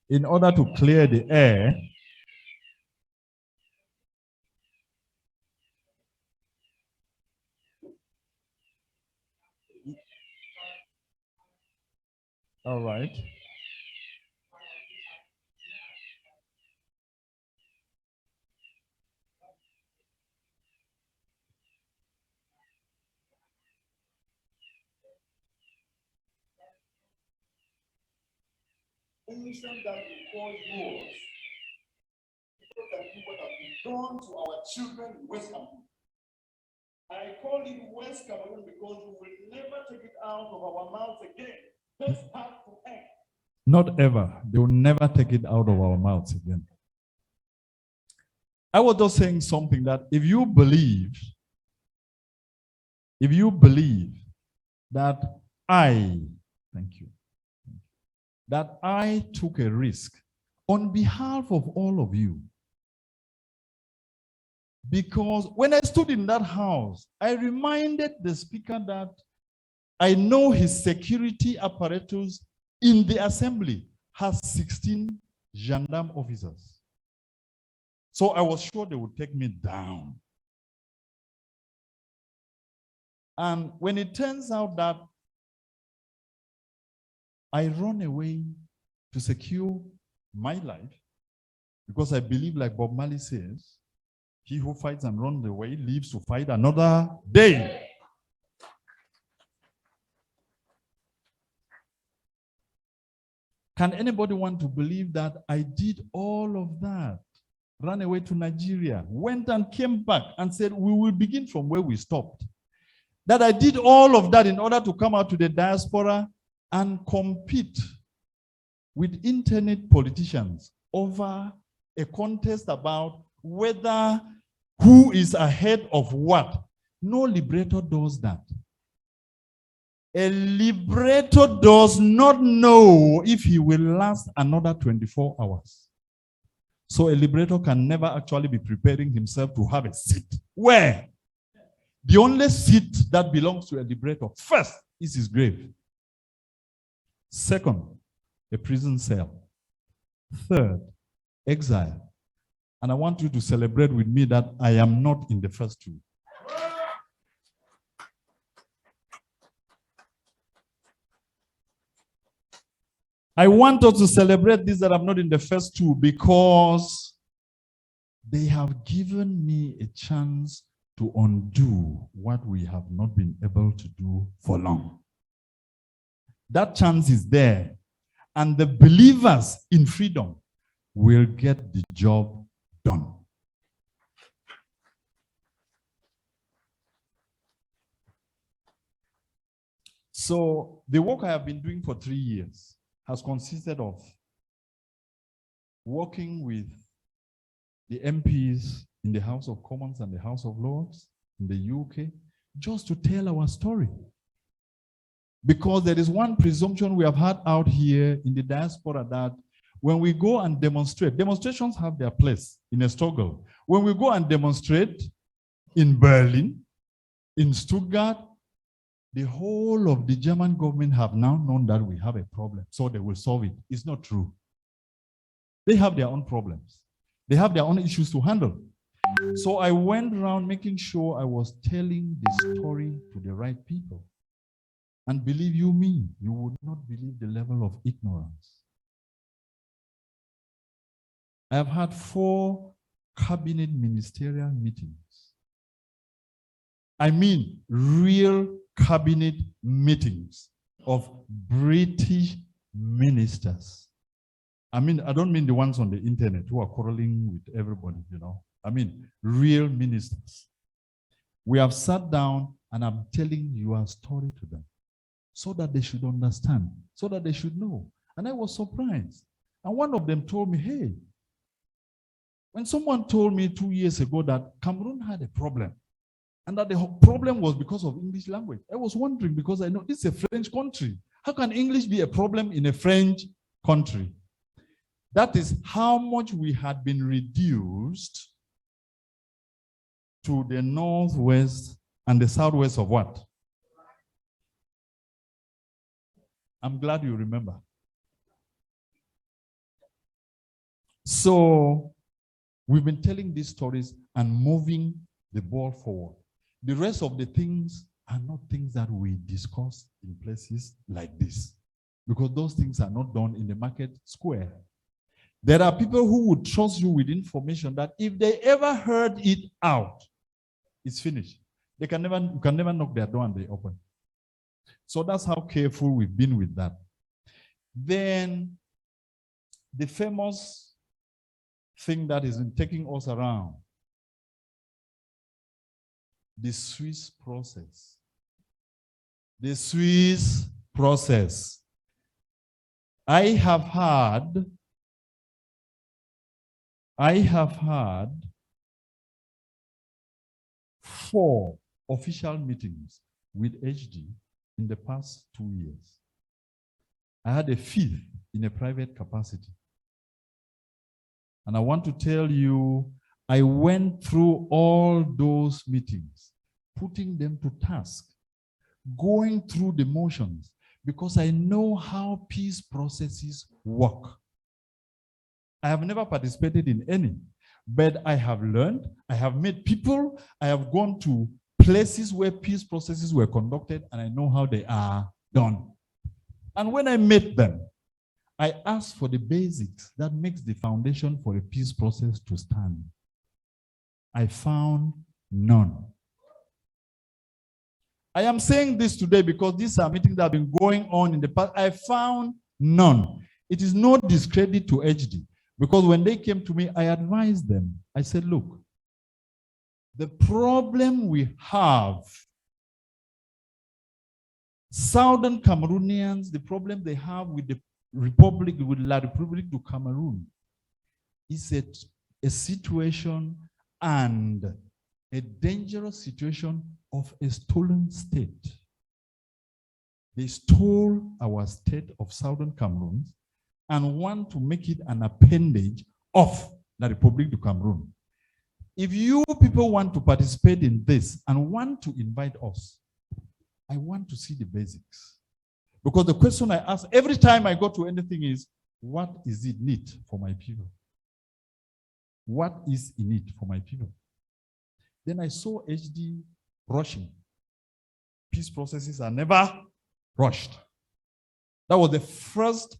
[SPEAKER 6] in order to clear the air, all right.
[SPEAKER 7] Nation that we call yours. People can do what have been done to our children in West Cameroon. I call it West Cameroon because we will never take it out of our mouths again. That's hard to end.
[SPEAKER 6] Not ever. They will never take it out of our mouths again. I was just saying something that if you believe that that I took a risk on behalf of all of you, Because when I stood in that house, I reminded the speaker that I know his security apparatus in the assembly has 16 gendarme officers. So I was sure they would take me down. And when it turns out that I run away to secure my life, because I believe, like Bob Marley says, he who fights and runs away lives to fight another day. Can anybody want to believe that I did all of that? Ran away to Nigeria, went and came back and said, we will begin from where we stopped. That I did all of that in order to come out to the diaspora and compete with internet politicians over a contest about whether who is ahead of what. No liberator does that. A liberator does not know if he will last another 24 hours. So a liberator can never actually be preparing himself to have a seat. Where? The only seat that belongs to a liberator, first, is his grave. Second, a prison cell. Third, exile. And I want you to celebrate with me that I am not in the first two. I want us to celebrate this, that I'm not in the first two, because they have given me a chance to undo what we have not been able to do for long. That chance is there, and the believers in freedom will get the job done. So the work I have been doing for 3 years has consisted of working with the MPs in the House of Commons and the House of Lords in the UK, just to tell our story. Because there is one presumption we have had out here in the diaspora, that when we go and demonstrate, demonstrations have their place in a struggle. When we go and demonstrate in Berlin, in Stuttgart, the whole of the German government have now known that we have a problem, so they will solve it. It's not true. They have their own problems. They have their own issues to handle. So I went around making sure I was telling the story to the right people. And believe you me, you would not believe the level of ignorance. I have had 4 cabinet ministerial meetings. I mean, real cabinet meetings of British ministers. I mean, I don't mean the ones on the internet who are quarreling with everybody, you know. I mean, real ministers. We have sat down and I'm telling your story to them so that they should understand, so that they should know. And I was surprised. And one of them told me, hey, when someone told me 2 years ago that Cameroon had a problem, and that the problem was because of English language, I was wondering, because I know this is a French country. How can English be a problem in a French country? That is how much we had been reduced to the northwest and the southwest of what? I'm glad you remember. So we've been telling these stories and moving the ball forward. The rest of the things are not things that we discuss in places like this, because those things are not done in the market square. There are people who would trust you with information that if they ever heard it out, it's finished. You can never knock their door and they open. So that's how careful we've been with that. Then the famous thing that is taking us around, the Swiss process. The Swiss process. I have had 4 official meetings with HD in the past 2 years. I had a 5th in a private capacity. And I want to tell you, I went through all those meetings, putting them to task, going through the motions, because I know how peace processes work. I have never participated in any, but I have learned, I have met people, I have gone to places where peace processes were conducted, and I know how they are done. And when I met them, I asked for the basics that makes the foundation for a peace process to stand. I found none. I am saying this today because these are meetings that have been going on in the past. I found none. It is no discredit to HD, because when they came to me, I advised them. I said, look, the problem we have, Southern Cameroonians, the problem they have with the Republic, with La République du Cameroon, is a situation and a dangerous situation of a stolen state. They stole our state of Southern Cameroon and want to make it an appendage of La République du Cameroon. If you people want to participate in this and want to invite us, I want to see the basics. Because the question I ask every time I go to anything is, what is it need for my people? What is in it for my people? Then I saw HD rushing. Peace processes are never rushed. That was the first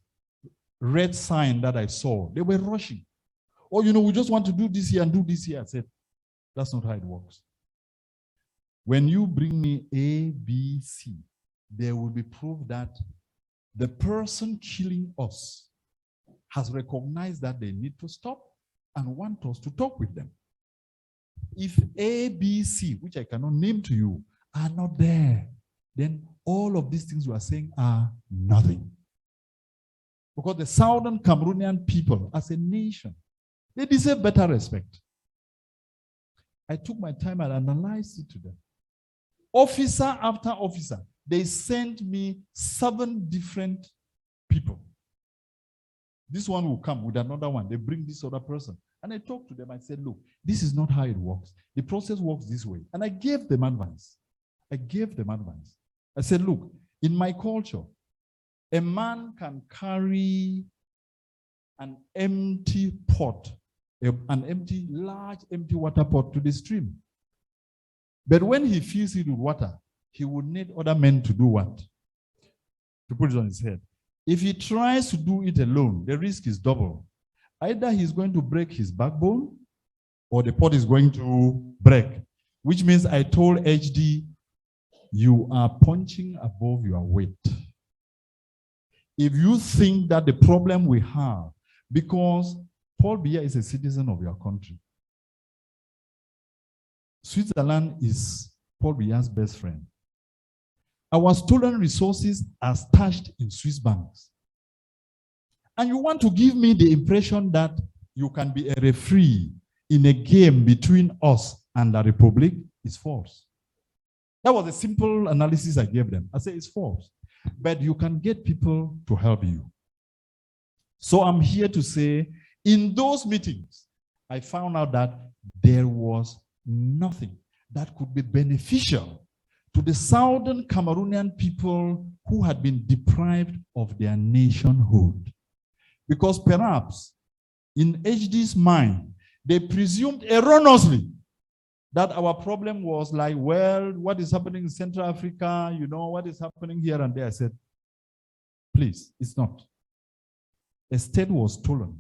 [SPEAKER 6] red sign that I saw. They were rushing. Oh, we just want to do this here and do this here. I said, that's not how it works. When you bring me A, B, C, there will be proof that the person killing us has recognized that they need to stop and want us to talk with them. If A, B, C, which I cannot name to you, are not there, then all of these things you are saying are nothing. Because the Southern Cameroonian people, as a nation, they deserve better respect. I took my time and analyzed it to them. Officer after officer, they sent me 7 different people. This one will come with another one. They bring this other person. And I talked to them. I said, look, this is not how it works. The process works this way. And I gave them advice. I said, look, in my culture, a man can carry an empty pot, large empty water pot to the stream. But when he fills it with water, he would need other men to do what? To put it on his head. If he tries to do it alone, the risk is double. Either he's going to break his backbone or the pot is going to break, which means I told HD, you are punching above your weight. If you think that the problem we have, because Paul Biya is a citizen of your country, Switzerland is Paul Biya's best friend. Our stolen resources are stashed in Swiss banks. And you want to give me the impression that you can be a referee in a game between us and the Republic is false. That was a simple analysis I gave them. I said it's false. But you can get people to help you. So I'm here to say, in those meetings, I found out that there was nothing that could be beneficial to the Southern Cameroonian people who had been deprived of their nationhood. Because perhaps in HD's mind, they presumed erroneously that our problem was like, well, what is happening in Central Africa, what is happening here and there. I said, please, it's not. A state was stolen.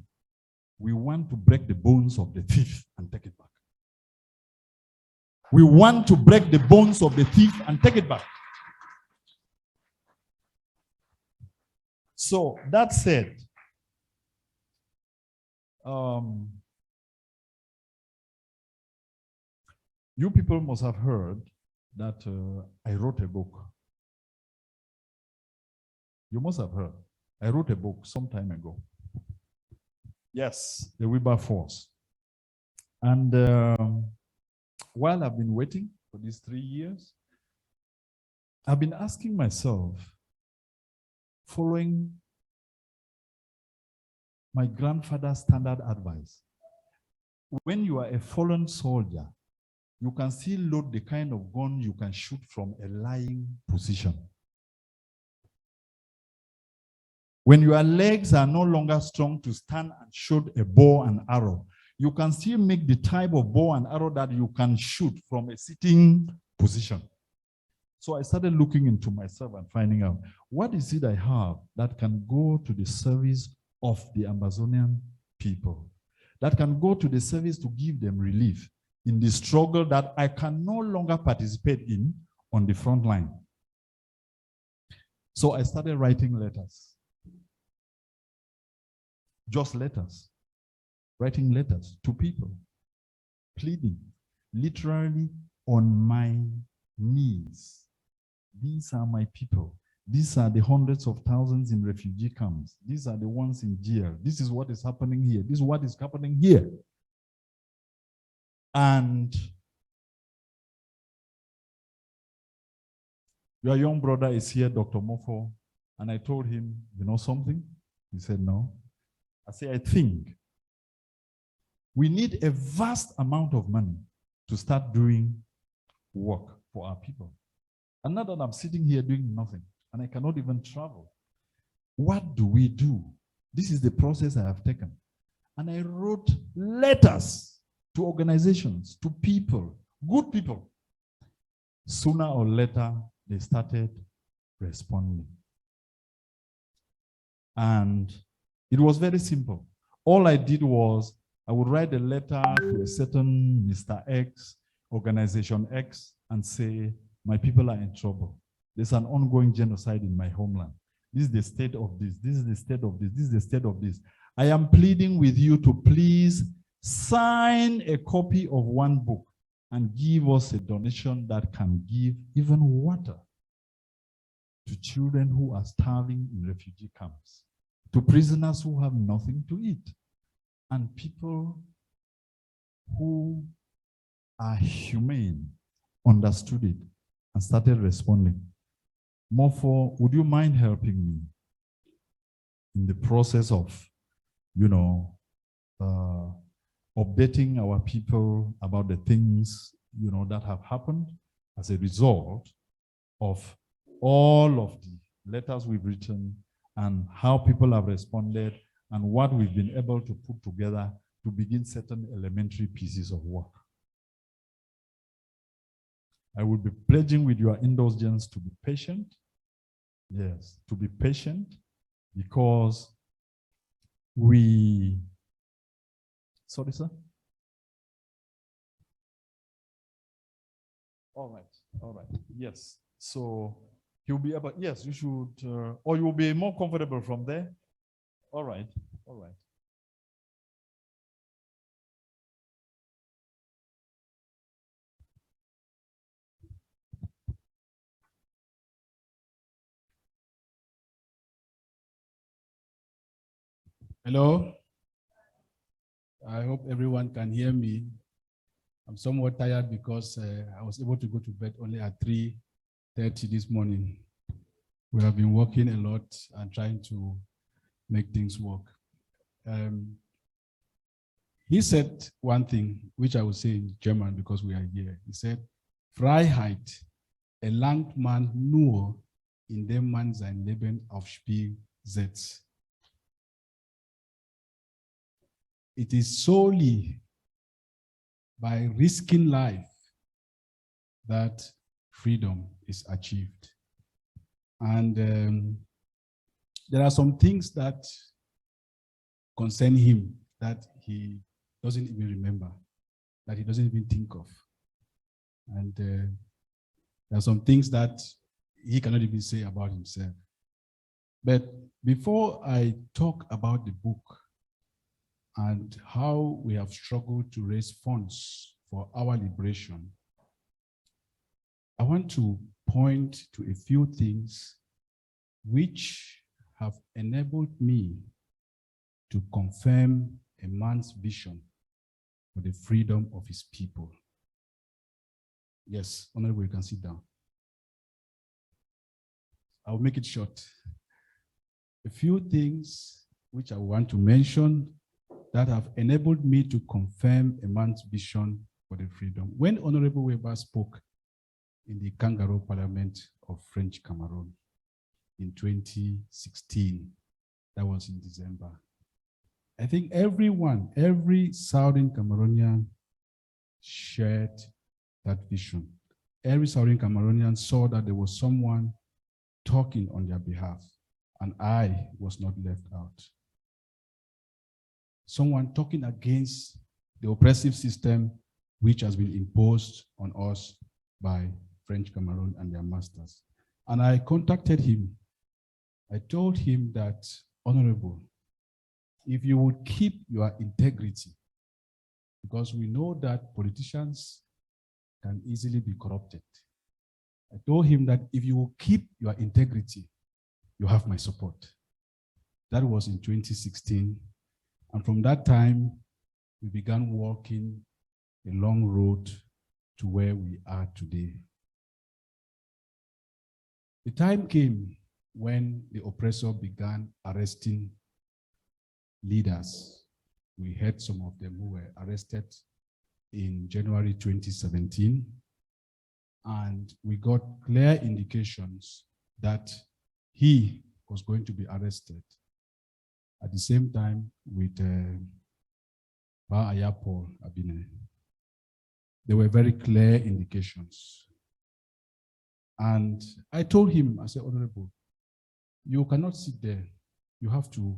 [SPEAKER 6] We want to break the bones of the thief and take it back. We want to break the bones of the thief and take it back. So that said, you people must have heard that I wrote a book. You must have heard. I wrote a book some time ago. Yes, the Wrba Force. And while I've been waiting for these 3 years, I've been asking myself, following my grandfather's standard advice, when you are a fallen soldier, you can still load the kind of gun you can shoot from a lying position. When your legs are no longer strong to stand and shoot a bow and arrow, you can still make the type of bow and arrow that you can shoot from a sitting position. So I started looking into myself and finding out, what is it I have that can go to the service of the Amazonian people, that can go to the service to give them relief in the struggle that I can no longer participate in on the front line. So I started writing letters. Just letters. Writing letters to people, pleading, literally on my knees. These are my people. These are the hundreds of thousands in refugee camps. These are the ones in jail. This is what is happening here. This is what is happening here. And your young brother is here, Dr. Mofo, and I told him, you know something? He said, no. I said, I think we need a vast amount of money to start doing work for our people. And now that I'm sitting here doing nothing, and I cannot even travel, what do we do? This is the process I have taken. And I wrote letters to organizations, to people, good people. Sooner or later, they started responding. And it was very simple. All I did was, I would write a letter to a certain Mr. X, organization X, and say, my people are in trouble. There's an ongoing genocide in my homeland. This is the state of this. This is the state of this. This is the state of this. I am pleading with you to please sign a copy of one book and give us a donation that can give even water to children who are starving in refugee camps, to prisoners who have nothing to eat, and people who are humane understood it and started responding. Mofo, would you mind helping me in the process of, updating our people about the things, that have happened as a result of all of the letters we've written and how people have responded and what we've been able to put together to begin certain elementary pieces of work. I will be pledging with your indulgence to be patient. Yes, to be patient, because sorry, sir? All right, yes. So you'll be able, yes, you should, or you'll be more comfortable from there. All right.
[SPEAKER 8] Hello. I hope everyone can hear me. I'm somewhat tired because I was able to go to bed only at 3:30 this morning. We have been working a lot and trying to make things work. He said one thing, which I will say in German because we are here. He said, Freiheit erlangt man nur, indem man sein Leben aufs Spiel setzt. It is solely by risking life that freedom is achieved. And there are some things that concern him that he doesn't even remember, that he doesn't even think of. And there are some things that he cannot even say about himself. But before I talk about the book and how we have struggled to raise funds for our liberation, I want to point to a few things which have enabled me to confirm a man's vision for the freedom of his people. Yes, Honorable, you can sit down. I'll make it short. A few things which I want to mention that have enabled me to confirm a man's vision for the freedom. When Honorable Wrba spoke in the Kangaroo Parliament of French Cameroon in 2016, that was in December, I think every Southern Cameroonian shared that vision. Every Southern Cameroonian saw that there was someone talking on their behalf, and I was not left out. Someone talking against the oppressive system which has been imposed on us by French Cameroon and their masters. And I contacted him. I told him that, Honorable, if you would keep your integrity, because we know that politicians can easily be corrupted. I told him that if you will keep your integrity, you have my support. That was in 2016. And from that time, we began walking a long road to where we are today. The time came when the oppressor began arresting leaders. We had some of them who were arrested in January 2017, and we got clear indications that he was going to be arrested at the same time with Paul Abine. There were very clear indications. And I told him, I said, Honorable, you cannot sit there. You have to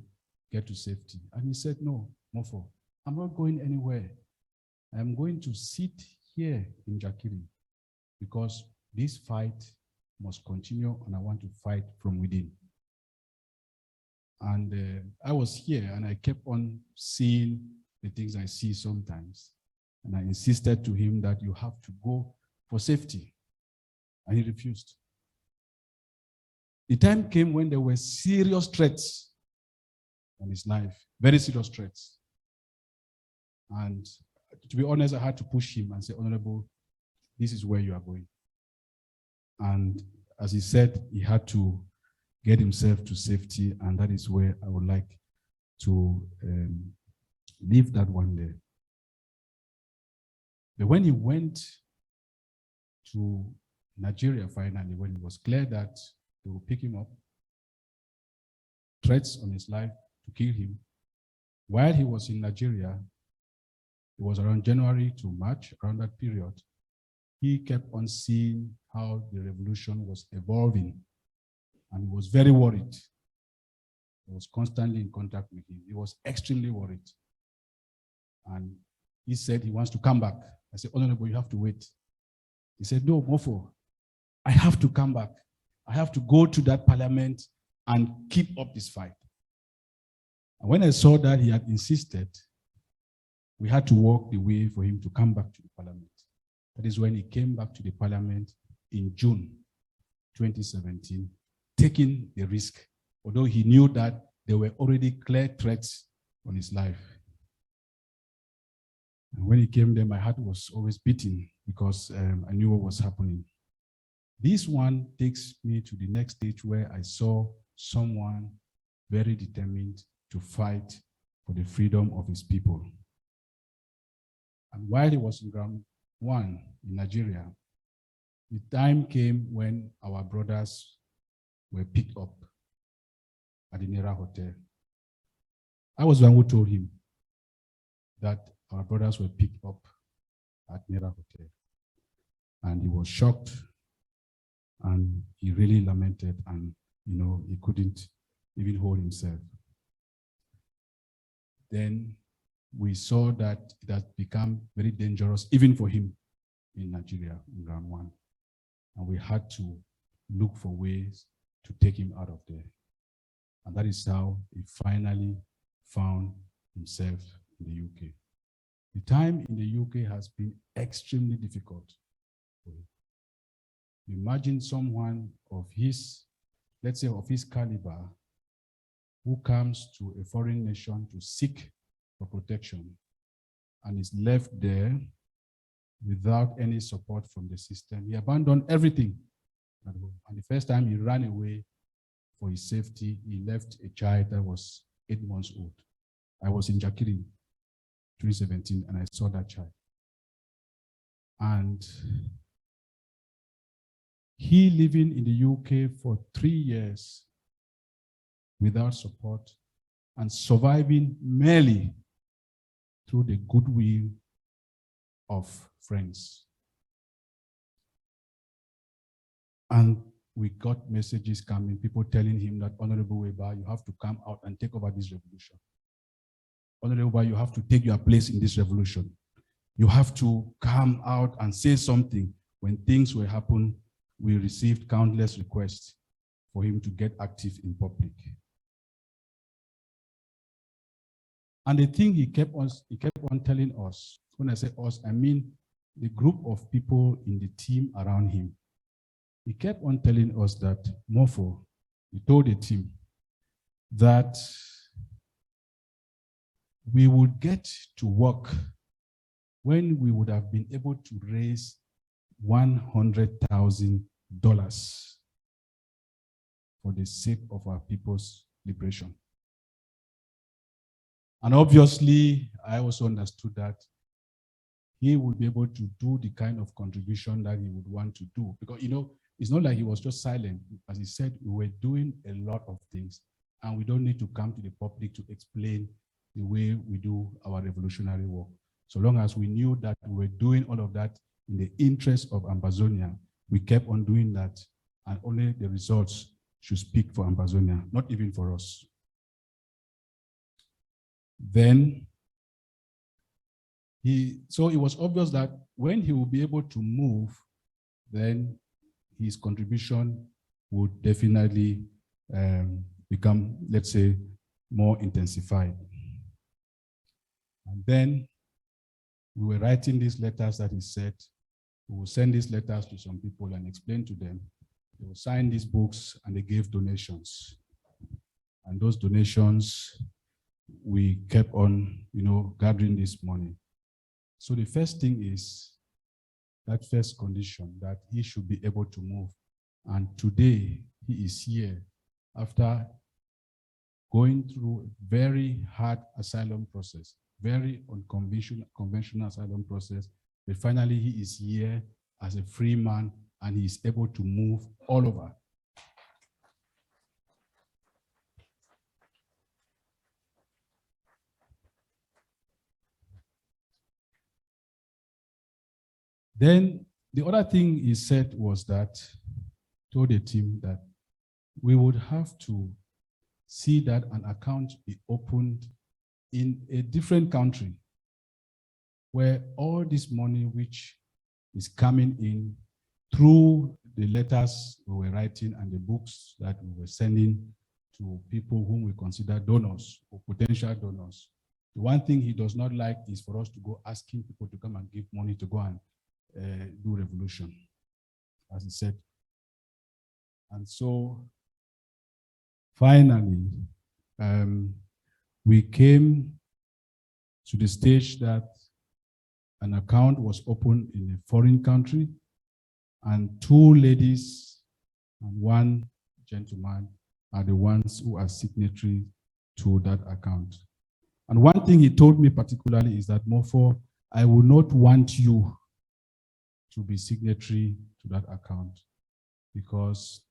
[SPEAKER 8] get to safety. And he said, no, Mofo, I'm not going anywhere. I'm going to sit here in Jakiri because this fight must continue and I want to fight from within. And I was here and I kept on seeing the things I see sometimes. And I insisted to him that you have to go for safety. And he refused. The time came when there were serious threats on his life, very serious threats. And to be honest, I had to push him and say, Honorable, this is where you are going. And as he said, he had to get himself to safety, and that is where I would like to leave that one there. But when he went to Nigeria finally, when it was clear that they will pick him up, threats on his life to kill him, while he was in Nigeria, it was around January to March, around that period, he kept on seeing how the revolution was evolving, and he was very worried. I was constantly in contact with him. He was extremely worried. And he said he wants to come back. I said, Honorable, you have to wait. He said, no, Mofo, I have to come back. I have to go to that parliament and keep up this fight. And when I saw that he had insisted, we had to walk the way for him to come back to the parliament. That is when he came back to the parliament in June 2017, taking the risk, although he knew that there were already clear threats on his life. And when he came there, my heart was always beating because I knew what was happening. This one takes me to the next stage where I saw someone very determined to fight for the freedom of his people. And while he was in ground one in Nigeria, the time came when our brothers were picked up at the Nera Hotel. I was the one who told him that our brothers were picked up at Nera Hotel. And he was shocked and he really lamented, and he couldn't even hold himself. Then we saw that it had become very dangerous, even for him in Nigeria, in ground one. And we had to look for ways to take him out of there. And that is how he finally found himself in the UK. The time in the UK has been extremely difficult for him. Imagine someone of his, let's say of his caliber, who comes to a foreign nation to seek for protection and is left there without any support from the system. He abandoned everything at home. And the first time he ran away for his safety, he left a child that was 8 months old. I was in Jakiri 2017, and I saw that child. And he living in the UK for 3 years without support and surviving merely through the goodwill of friends. And we got messages coming, people telling him that, Honorable Wrba, you have to come out and take over this revolution. Honorable Wrba, you have to take your place in this revolution. You have to come out and say something. When things will happen, we received countless requests for him to get active in public. And the thing he kept on telling us, when I say us, I mean the group of people in the team around him. He kept on telling us that, Mofo, he told the team that we would get to work when we would have been able to raise $100,000 for the sake of our people's liberation. And obviously, I also understood that he would be able to do the kind of contribution that he would want to do. Because, you know, it's not like he was just silent. As he said, we were doing a lot of things, and we don't need to come to the public to explain the way we do our revolutionary work. So long as we knew that we were doing all of that in the interest of Ambazonia, we kept on doing that, and only the results should speak for Ambazonia, not even for us. Then, so it was obvious that when he would be able to move, then his contribution would definitely become, let's say, more intensified. And then we were writing these letters that he said, we will send these letters to some people and explain to them. They will sign these books and they gave donations. And those donations, we kept on, gathering this money. So the first thing is that first condition, that he should be able to move. And today he is here after going through a very hard asylum process, very unconventional asylum process, but finally he is here as a free man and he is able to move all over. Then the other thing he said was that, told the team that we would have to see that an account be opened in a different country where all this money which is coming in through the letters we were writing and the books that we were sending to people whom we consider donors or potential donors. The one thing he does not like is for us to go asking people to come and give money to go and do revolution, as he said. And so finally, we came to the stage that an account was opened in a foreign country, and 2 ladies and 1 gentleman are the ones who are signatory to that account. And one thing he told me particularly is that, Mofo, I will not want you to be signatory to that account, because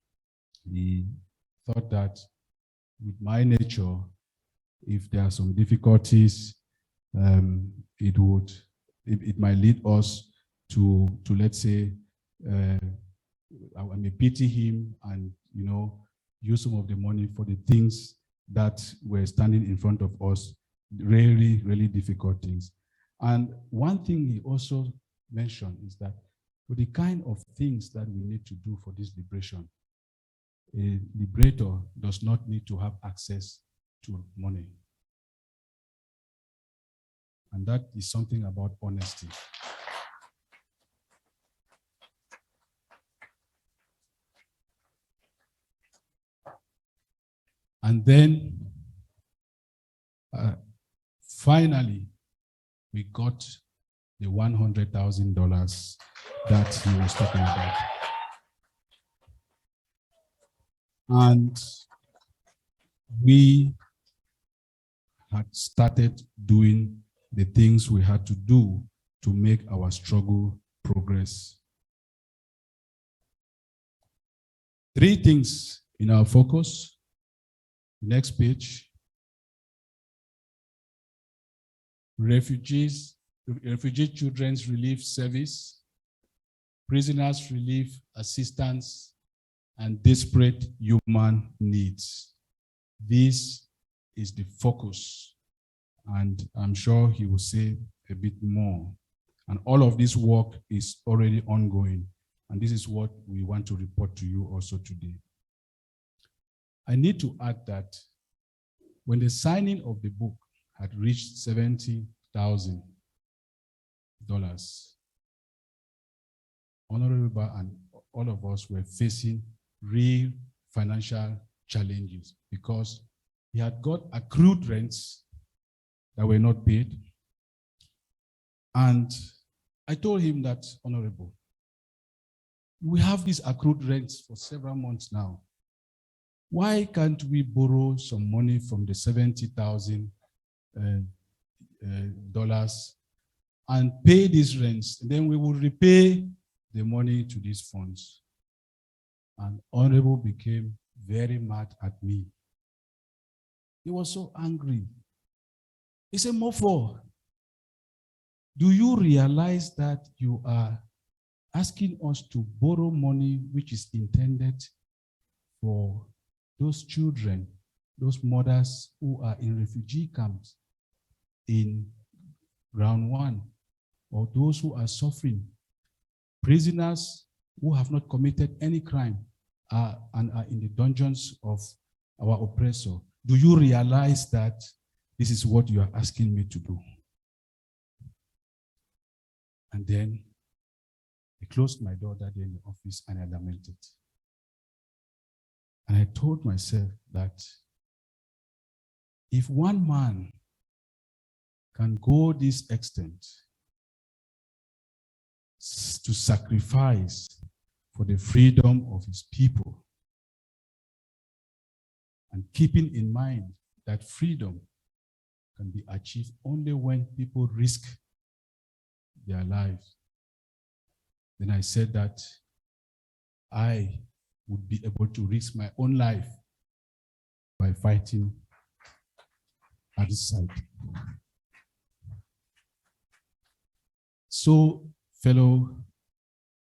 [SPEAKER 8] he thought that with my nature, if there are some difficulties, it might lead us to let's say, I may pity him and use some of the money for the things that were standing in front of us, really, really difficult things. And one thing he also mentioned is that for the kind of things that we need to do for this liberation, a liberator does not need to have access to money. And that is something about honesty. And then, finally, we got the $100,000 that he was talking about. And we had started doing the things we had to do to make our struggle progress. 3 things in our focus. Next page. Refugee Children's Relief Service, prisoners relief assistance, and desperate human needs. This is the focus, and I'm sure he will say a bit more. And all of this work is already ongoing, and this is what we want to report to you also today. I need to add that when the signing of the book had reached $70,000, Honorable Wrba and all of us were facing real financial challenges because he had got accrued rents that were not paid. And I told him that, Honorable, we have these accrued rents for several months now. Why can't we borrow some money from the $70,000 and pay these rents? And then we will repay the money to these funds. And Honorable became very mad at me. He was so angry. He said, Mofo, do you realize that you are asking us to borrow money which is intended for those children, those mothers who are in refugee camps in round 1, or those who are suffering, prisoners who have not committed any crime and are in the dungeons of our oppressor? Do you realize that this is what you are asking me to do? And then I closed my door that day in the office and I lamented. And I told myself that if one man can go this extent to sacrifice for the freedom of his people, and keeping in mind that freedom can be achieved only when people risk their lives, then I said that I would be able to risk my own life by fighting at his side. So, fellow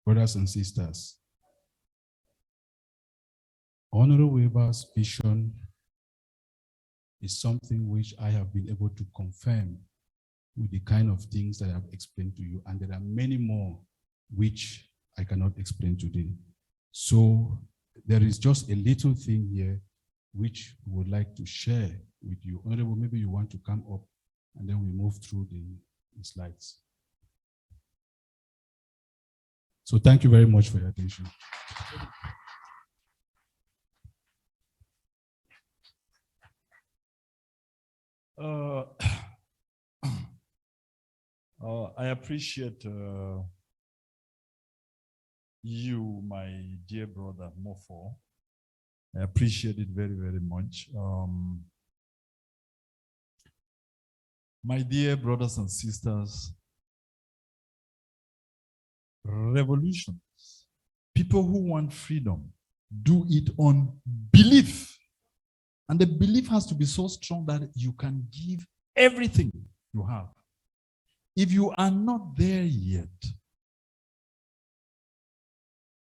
[SPEAKER 8] brothers and sisters, Honorable Wrba's vision is something which I have been able to confirm with the kind of things that I've explained to you, and there are many more which I cannot explain today. So there is just a little thing here which we would like to share with you. Honorable, maybe you want to come up and then we move through the slides. So thank you very much for your attention.
[SPEAKER 6] I appreciate you, my dear brother Mofo. I appreciate it very, very much. My dear brothers and sisters, revolutions, people who want freedom, do it on belief. And the belief has to be so strong that you can give everything you have. If you are not there yet,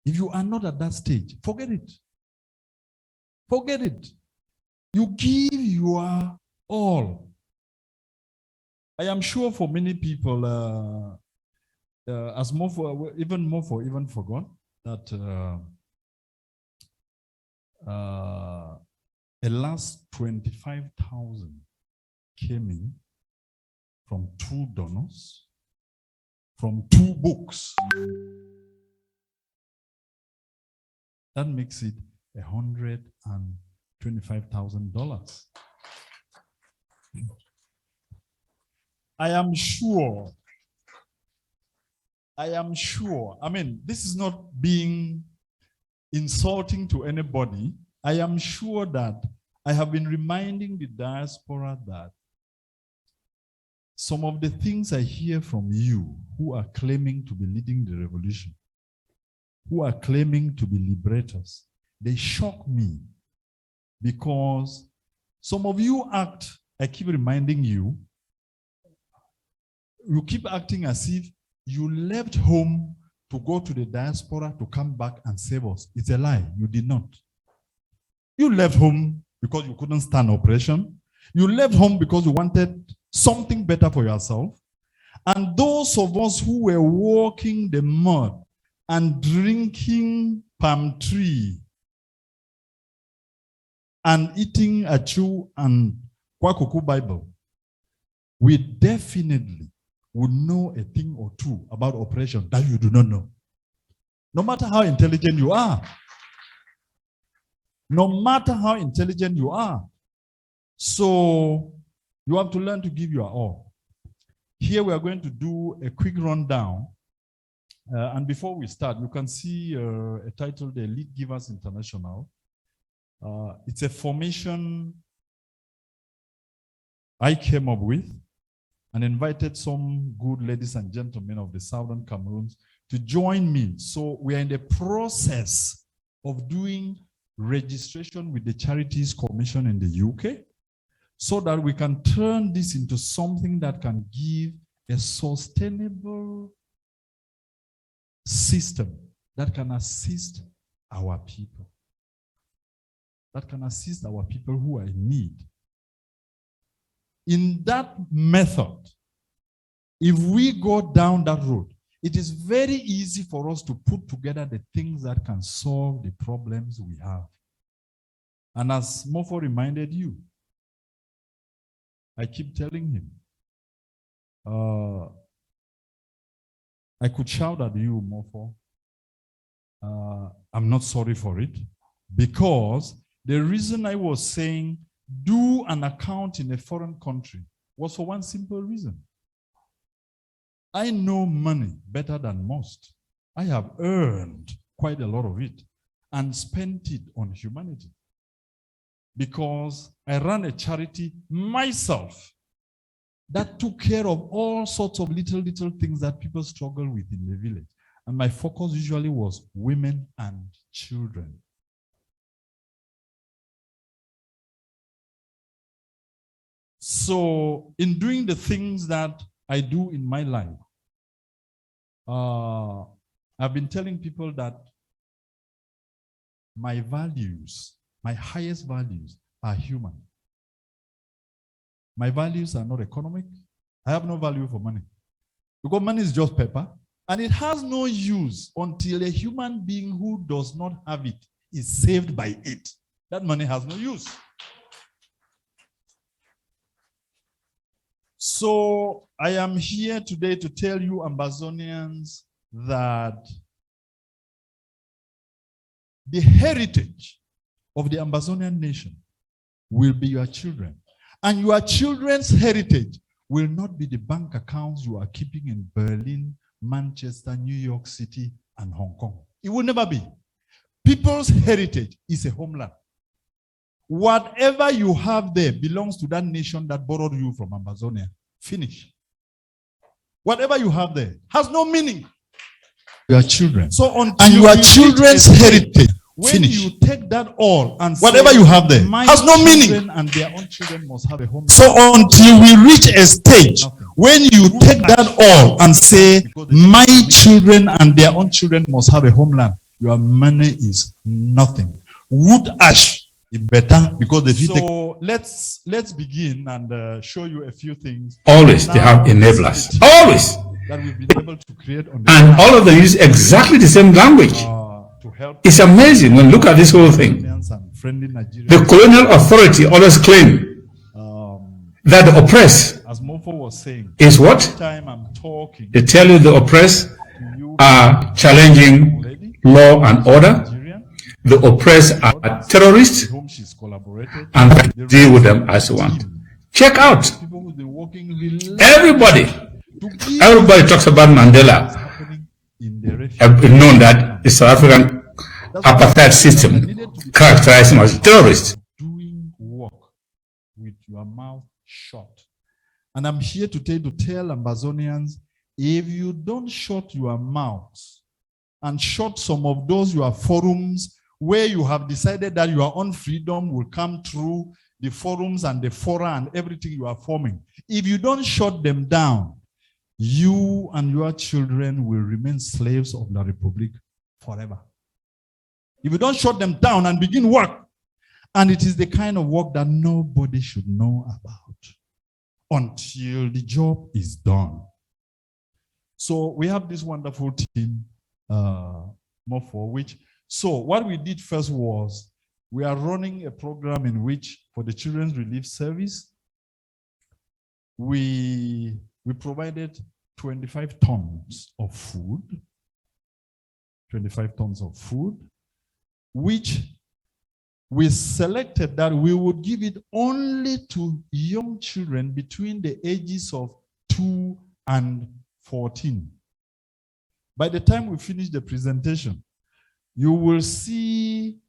[SPEAKER 6] if you are not at that stage, forget it. Forget it. You give your all. I am sure for many people, as Mofo, even Mofo even forgot that the last 25,000 came in from 2 donors, from 2 books. That makes it $125,000. I am sure, I mean, this is not being insulting to anybody. I am sure that I have been reminding the diaspora that some of the things I hear from you who are claiming to be leading the revolution, who are claiming to be liberators, they shock me because some of you act, I keep reminding you, you keep acting as if you left home to go to the diaspora to come back and save us. It's a lie. You did not. You left home because you couldn't stand oppression. You left home because you wanted something better for yourself. And those of us who were walking the mud and drinking palm tree and eating achu and kwakuku Bible, we definitely would know a thing or two about oppression that you do not know. No matter how intelligent you are. No matter how intelligent you are. So you have to learn to give your all. Here we are going to do a quick rundown. And before we start, you can see a title there, Lead Givers International. It's a formation I came up with and invited some good ladies and gentlemen of the Southern Cameroons to join me. So we are in the process of doing registration with the Charities Commission in the UK so that we can turn this into something that can give a sustainable system that can assist our people. That can assist our people who are in need. In that method, if we go down that road, it is very easy for us to put together the things that can solve the problems we have. And as Mofo reminded you, I keep telling him, I could shout at you, Mofo. I'm not sorry for it, because the reason I was saying do an account in a foreign country was for one simple reason. I know money better than most. I have earned quite a lot of it and spent it on humanity, because I ran a charity myself that took care of all sorts of little things that people struggle with in the village. And my focus usually was women and children. So in doing the things that I do in my life, I've been telling people that my values, my highest values, are human. My values are not economic. I have no value for money, because money is just paper, and it has no use until a human being who does not have it is saved by it. That money has no use. So I am here today to tell you, Ambazonians, that the heritage of the Ambazonian nation will be your children. And your children's heritage will not be the bank accounts you are keeping in Berlin, Manchester, New York City, and Hong Kong. It will never be. People's heritage is a homeland. Whatever you have there belongs to that nation that borrowed you from Amazonia. Finish. Whatever you have there has no meaning. Your children. So and your children's heritage. When you take that all and whatever you have there has no meaning, and their own children must have a home. So until we reach a stage when you take that all and say my children and their own children must have a homeland, your money is nothing. Wood ash is better, because if you so let's begin and show you a few things.
[SPEAKER 9] Always they have enablers. Always.
[SPEAKER 6] That we've been able to create on the
[SPEAKER 9] and all of them use exactly the same language. It's amazing when you look at this whole thing. The colonial authority always claim that the oppressed is what? They tell you the oppressed are challenging law and order. The oppressed are terrorists, and deal with them as you want. Check out. Everybody talks about Mandela. I've known that the South African apartheid system characterized him as a terrorist.
[SPEAKER 6] Doing work with your mouth shut And I'm here today to tell Ambazonians, if you don't shut your mouths and shut some of those your forums where you have decided that your own freedom will come through the forums and the fora and everything you are forming, if you don't shut them down, you and your children will remain slaves of the Republic forever. If you don't shut them down and begin work, and it is the kind of work that nobody should know about until the job is done. So we have this wonderful team, more for which. So what we did first was, we are running a program in which, for the Children's Relief Service, we provided 25 tons of food, 25 tons of food, which we selected that we would give it only to young children between the ages of 2 and 14. By the time we finish the presentation, you will see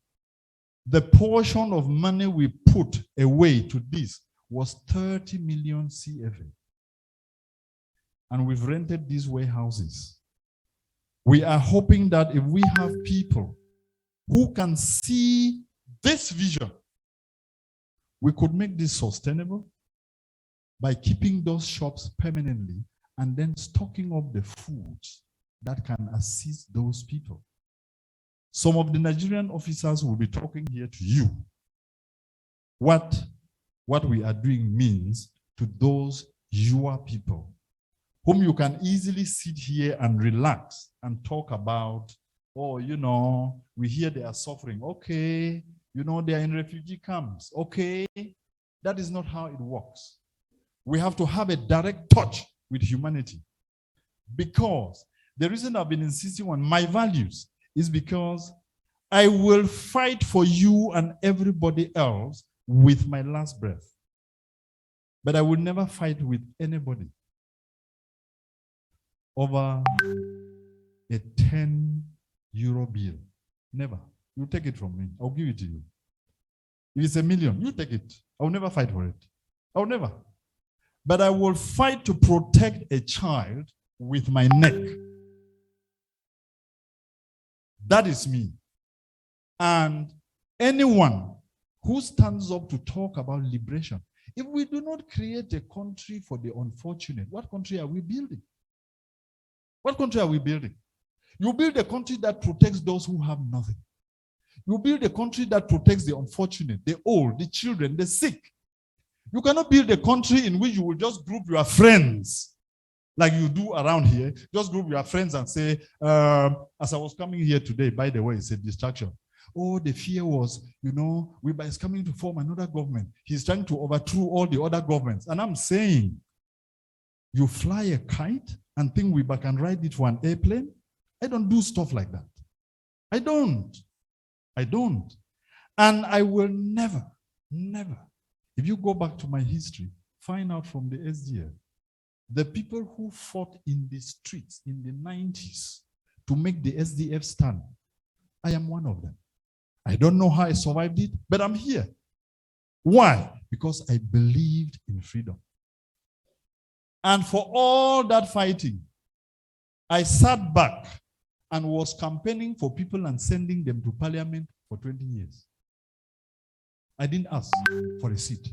[SPEAKER 6] the portion of money we put away to this was 30 million CFA. And we've rented these warehouses. We are hoping that if we have people who can see this vision, we could make this sustainable by keeping those shops permanently and then stocking up the foods that can assist those people. Some of the Nigerian officers will be talking here to you. What we are doing means to those your people, whom you can easily sit here and relax and talk about, oh, you know, we hear they are suffering. Okay, you know, they are in refugee camps. Okay, that is not how it works. We have to have a direct touch with humanity. Because the reason I've been insisting on my values is because I will fight for you and everybody else with my last breath. But I will never fight with anybody over a 10 euro bill. Never. You take it from me. I'll give it to you. If it's $1 million, you take it. I'll never fight for it. I'll never. But I will fight to protect a child with my neck. That is me. And anyone who stands up to talk about liberation, if we do not create a country for the unfortunate, what country are we building? What country are we building? You build a country that protects those who have nothing. You build a country that protects the unfortunate, the old, the children, the sick. You cannot build a country in which you will just group your friends like you do around here. Just group your friends and say, as I was coming here today, by the way, it's a distraction. Oh, the fear was, you know, Wrba is coming to form another government. He's trying to overthrow all the other governments. And I'm saying, you fly a kite and think Wrba can ride it for an airplane? I don't do stuff like that. I don't. And I will never, if you go back to my history, find out from the SDF, the people who fought in the streets in the 90s to make the SDF stand, I am one of them. I don't know how I survived it, but I'm here. Why? Because I believed in freedom. And for all that fighting, I sat back and was campaigning for people and sending them to parliament for 20 years. I didn't ask for a seat.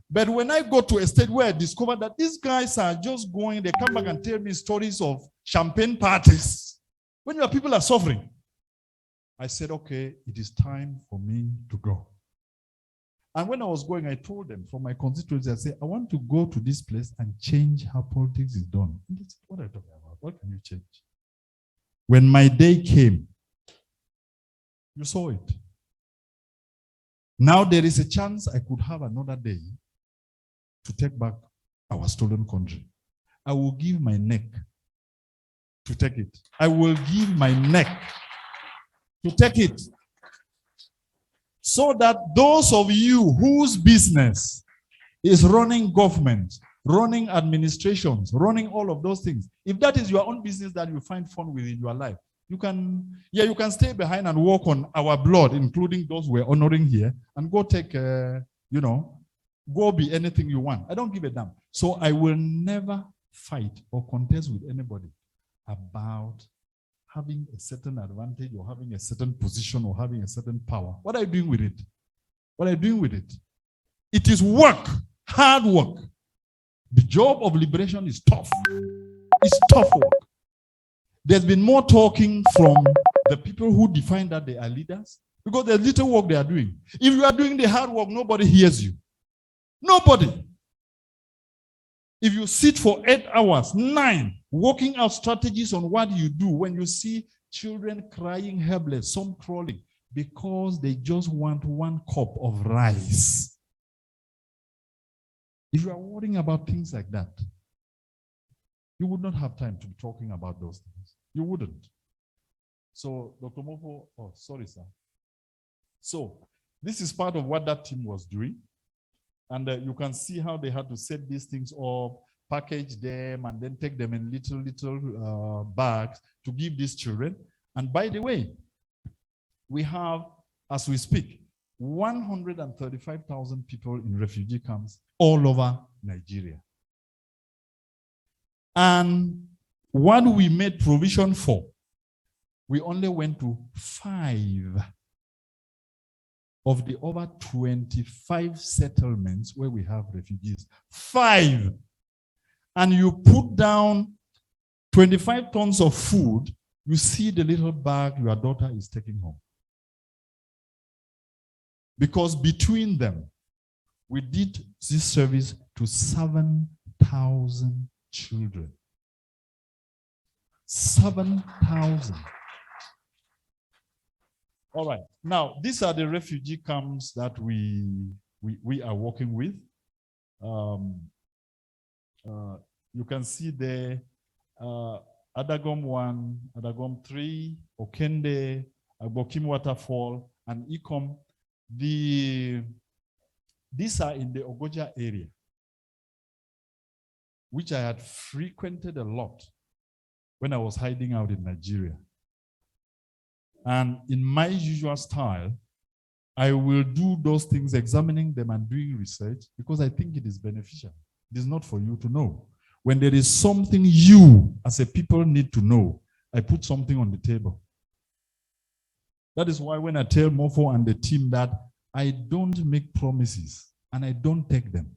[SPEAKER 6] But when I got to a state where I discovered that these guys are just going, they come back and tell me stories of champagne parties when your people are suffering, I said, okay, it is time for me to go. And when I was going, I told them from my constituency, I said, I want to go to this place and change how politics is done. And they said, what are you talking about? What can you change? When my day came, you saw it. Now there is a chance I could have another day to take back our stolen country. I will give my neck to take it. I will give my neck to take it. So that those of you whose business is running government, running administrations, running all of those things, if that is your own business that you find fun with in your life, you can stay behind and work on our blood, including those we're honoring here, and go take, Go be anything you want. I don't give a damn. So I will never fight or contest with anybody about having a certain advantage or having a certain position or having a certain power. What are you doing with it? What are you doing with it? It is work, hard work. The job of liberation is tough. It's tough work. There's been more talking from the people who define that they are leaders because there's little work they are doing. If you are doing the hard work, nobody hears you. Nobody. If you sit for 8 hours, 9, working out strategies on what you do when you see children crying helpless, some crawling, because they just want 1 cup of rice. If you are worrying about things like that, you would not have time to be talking about those things. You wouldn't. So, Dr. Mofo, oh, sorry, sir. So, this is part of what that team was doing. And you can see how they had to set these things up, package them, and then take them in little bags to give these children. And by the way, we have, as we speak, 135,000 people in refugee camps all over Nigeria. And what we made provision for, we only went to 5 of the over 25 settlements where we have refugees. 5. And you put down 25 tons of food, you see the little bag your daughter is taking home. Because between them, we did this service to 7,000 children. 7,000. All right. Now, these are the refugee camps that we are working with. You can see there, Adagom 1, Adagom 3, Okende, Agbokim Waterfall, and Ikom. These are in the Ogoja area, which I had frequented a lot when I was hiding out in Nigeria. And in my usual style, I will do those things, examining them and doing research, because I think it is beneficial. It is not for you to know. When there is something you, as a people, need to know, I put something on the table. That is why when I tell Mofo and the team that I don't make promises and I don't take them.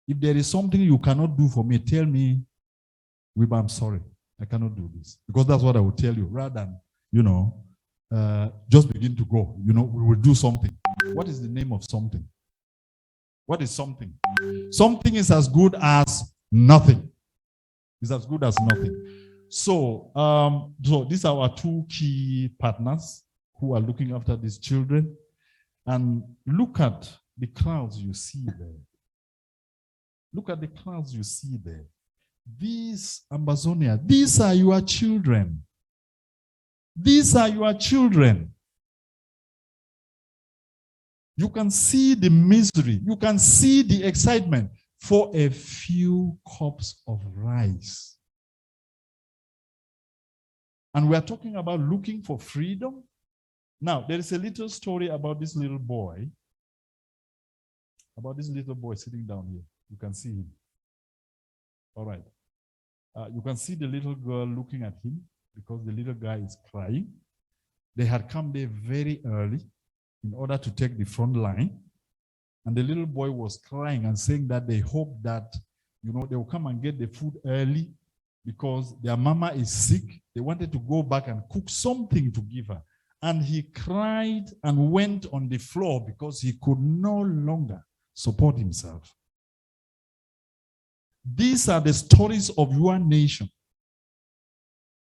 [SPEAKER 6] If there is something you cannot do for me, tell me, Wrba, I'm sorry, I cannot do this. Because that's what I will tell you, rather than, just begin to go. We will do something. What is the name of something? What is something? Something is as good as nothing. It's as good as nothing. So, so these are our 2 key partners who are looking after these children. And look at the crowds you see there. Look at the crowds you see there. These Ambazonia, these are your children. These are your children. You can see the misery. You can see the excitement for a few cups of rice. And we are talking about looking for freedom. Now, there is a little story about this little boy. About this little boy sitting down here. You can see him. All right. You can see the little girl looking at him because the little guy is crying. They had come there very early in order to take the front line. And the little boy was crying and saying that they hope that, they will come and get the food early because their mama is sick. They wanted to go back and cook something to give her. And he cried and went on the floor because he could no longer support himself. These are the stories of your nation.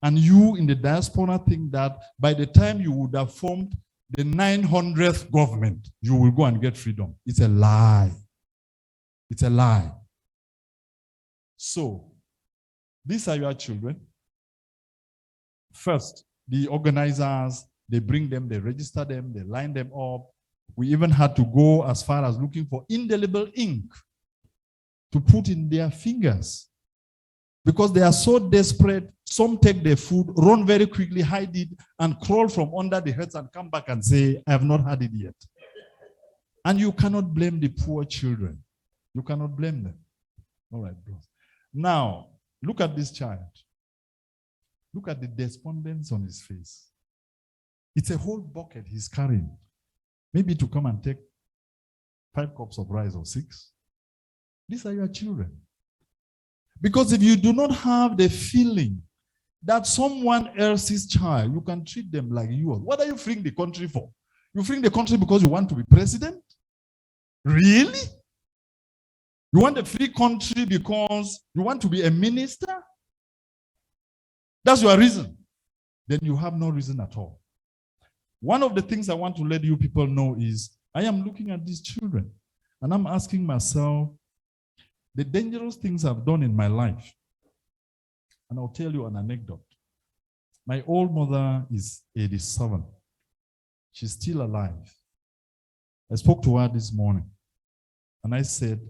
[SPEAKER 6] And you in the diaspora think that by the time you would have formed the 900th government, you will go and get freedom. It's a lie. It's a lie. So, these are your children. First, the organizers, they bring them, they register them, they line them up. We even had to go as far as looking for indelible ink to put in their fingers. Because they are so desperate, some take their food, run very quickly, hide it, and crawl from under the heads and come back and say, I have not had it yet. And you cannot blame the poor children. You cannot blame them. All right, bros. Now, look at this child. Look at the despondence on his face. It's a whole bucket he's carrying. Maybe to come and take 5 cups of rice or 6. These are your children. Because if you do not have the feeling that someone else's child, you can treat them like yours. What are you freeing the country for? You freeing the country because you want to be president? Really? You want a free country because you want to be a minister? That's your reason. Then you have no reason at all. One of the things I want to let you people know is I am looking at these children and I'm asking myself the dangerous things I've done in my life. And I'll tell you an anecdote. My old mother is 87. She's still alive. I spoke to her this morning and I said,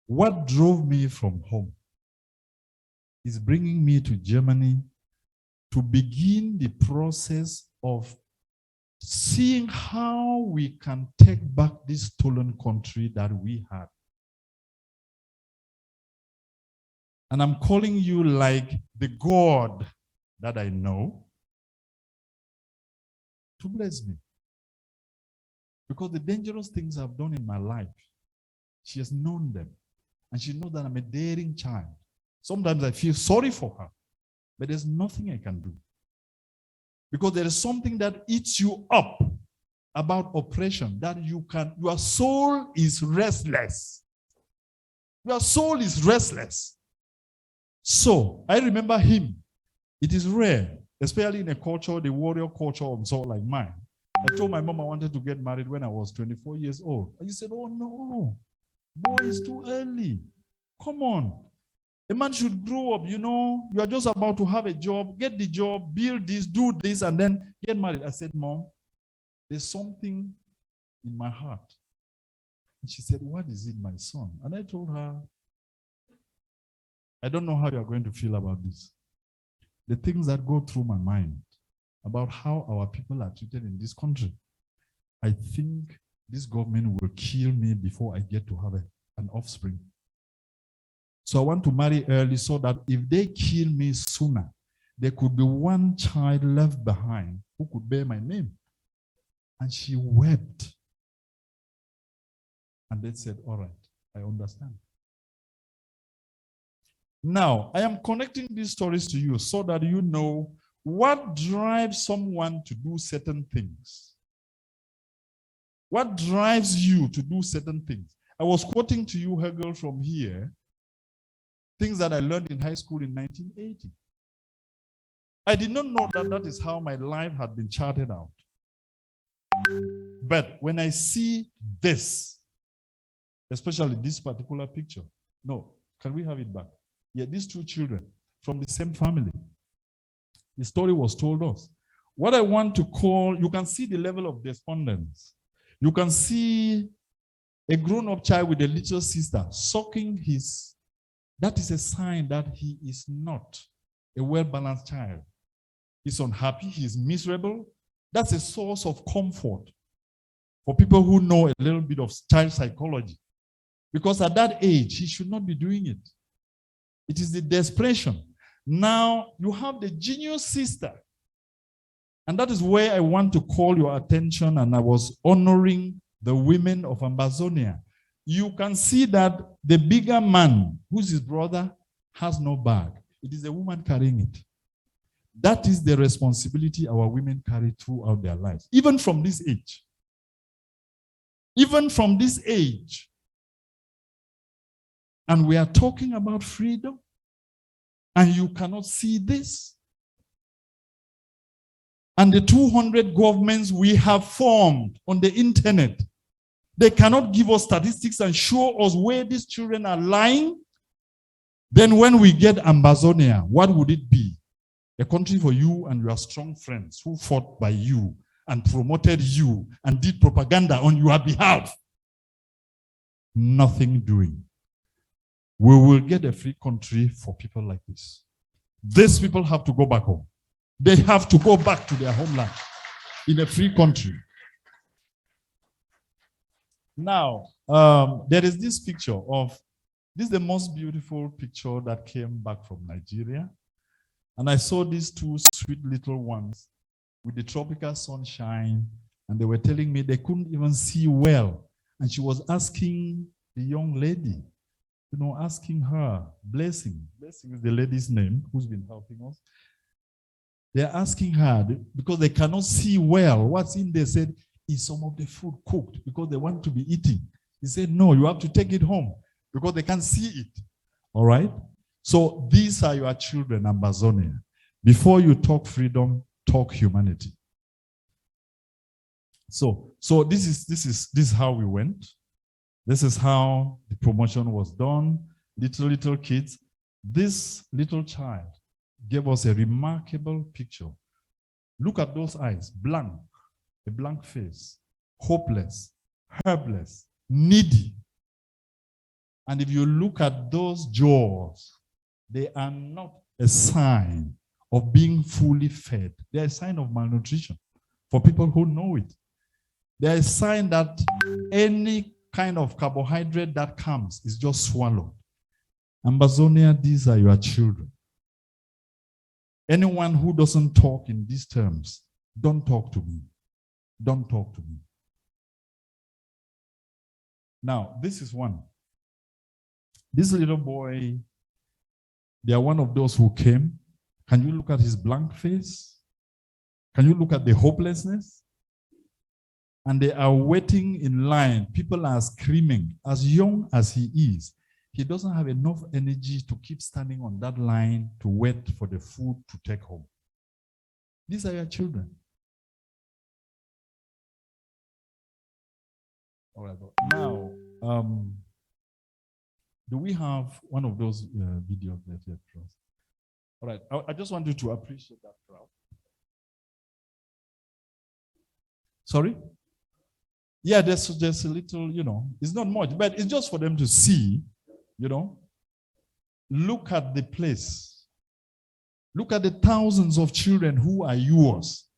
[SPEAKER 6] what drove me from home is bringing me to Germany to begin the process of seeing how we can take back this stolen country that we had. And I'm calling you like the God that I know to bless me. Because the dangerous things I've done in my life, she has known them. And she knows that I'm a daring child. Sometimes I feel sorry for her, but there's nothing I can do. Because there is something that eats you up about oppression, that your soul is restless. Your soul is restless. So, I remember him. It is rare, especially in a culture, the warrior culture of sort like mine. I told my mom I wanted to get married when I was 24 years old. And she said, oh no, boy, it's too early. Come on. A man should grow up, you know. You are just about to have a job, get the job, build this, do this, and then get married. I said, Mom, there's something in my heart. And she said, what is it, my son? And I told her, I don't know how you are going to feel about this. The things that go through my mind about how our people are treated in this country. I think this government will kill me before I get to have an offspring. So I want to marry early so that if they kill me sooner, there could be one child left behind who could bear my name. And she wept. And they said, all right, I understand. Now, I am connecting these stories to you so that you know what drives someone to do certain things. What drives you to do certain things? I was quoting to you, Hegel, from here, things that I learned in high school in 1980. I did not know that that is how my life had been charted out. But when I see this, especially this particular picture, no, can we have it back? Yeah, these 2 children from the same family. The story was told us. What I want to call, you can see the level of despondence. You can see a grown-up child with a little sister sucking his. That is a sign that he is not a well-balanced child. He's unhappy, he's miserable. That's a source of comfort for people who know a little bit of child psychology. Because at that age, he should not be doing it. It is the desperation. Now, you have the genius sister. And that is where I want to call your attention, and I was honoring the women of Ambazonia. You can see that the bigger man, who's his brother, has no bag. It is a woman carrying it. That is the responsibility our women carry throughout their lives, even from this age. Even from this age. And we are talking about freedom, and you cannot see this. And the 200 governments we have formed on the internet, they cannot give us statistics and show us where these children are lying. Then when we get Ambazonia, what would it be? A country for you and your strong friends who fought by you and promoted you and did propaganda on your behalf. Nothing doing. We will get a free country for people like this. These people have to go back home. They have to go back to their homeland in a free country. Now, there is this picture of, this is the most beautiful picture that came back from Nigeria. And I saw these two sweet little ones with the tropical sunshine, and they were telling me they couldn't even see well. And she was asking the young lady, asking her, Blessing is the lady's name who's been helping us. They're asking her, because they cannot see well what's in there, said, is some of the food cooked? Because they want to be eating. He said, no, you have to take it home because they can't see it. All right? So these are your children, Ambazonia. Before you talk freedom, talk humanity. So this is how we went. This is how the promotion was done. Little kids. This little child gave us a remarkable picture. Look at those eyes, blank, a blank face, hopeless, helpless, needy. And if you look at those jaws, they are not a sign of being fully fed. They're a sign of malnutrition for people who know it. They're a sign that any kind of carbohydrate that comes is just swallowed. Ambazonia, these are your children. Anyone who doesn't talk in these terms, don't talk to me. Don't talk to me. Now, this is one. This little boy, they are one of those who came. Can you look at his blank face? Can you look at the hopelessness? And they are waiting in line. People are screaming. As young as he is, he doesn't have enough energy to keep standing on that line to wait for the food to take home. These are your children. All right. Now, do we have one of those videos that you have? All right. I just want you to appreciate that crowd. Sorry? Yeah, there's a little, it's not much, but it's just for them to see, Look at the place. Look at the thousands of children who are yours.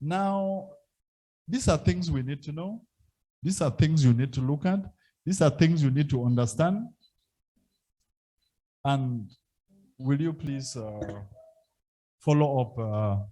[SPEAKER 6] Now, these are things we need to know. These are things you need to look at. These are things you need to understand. And will you please follow up?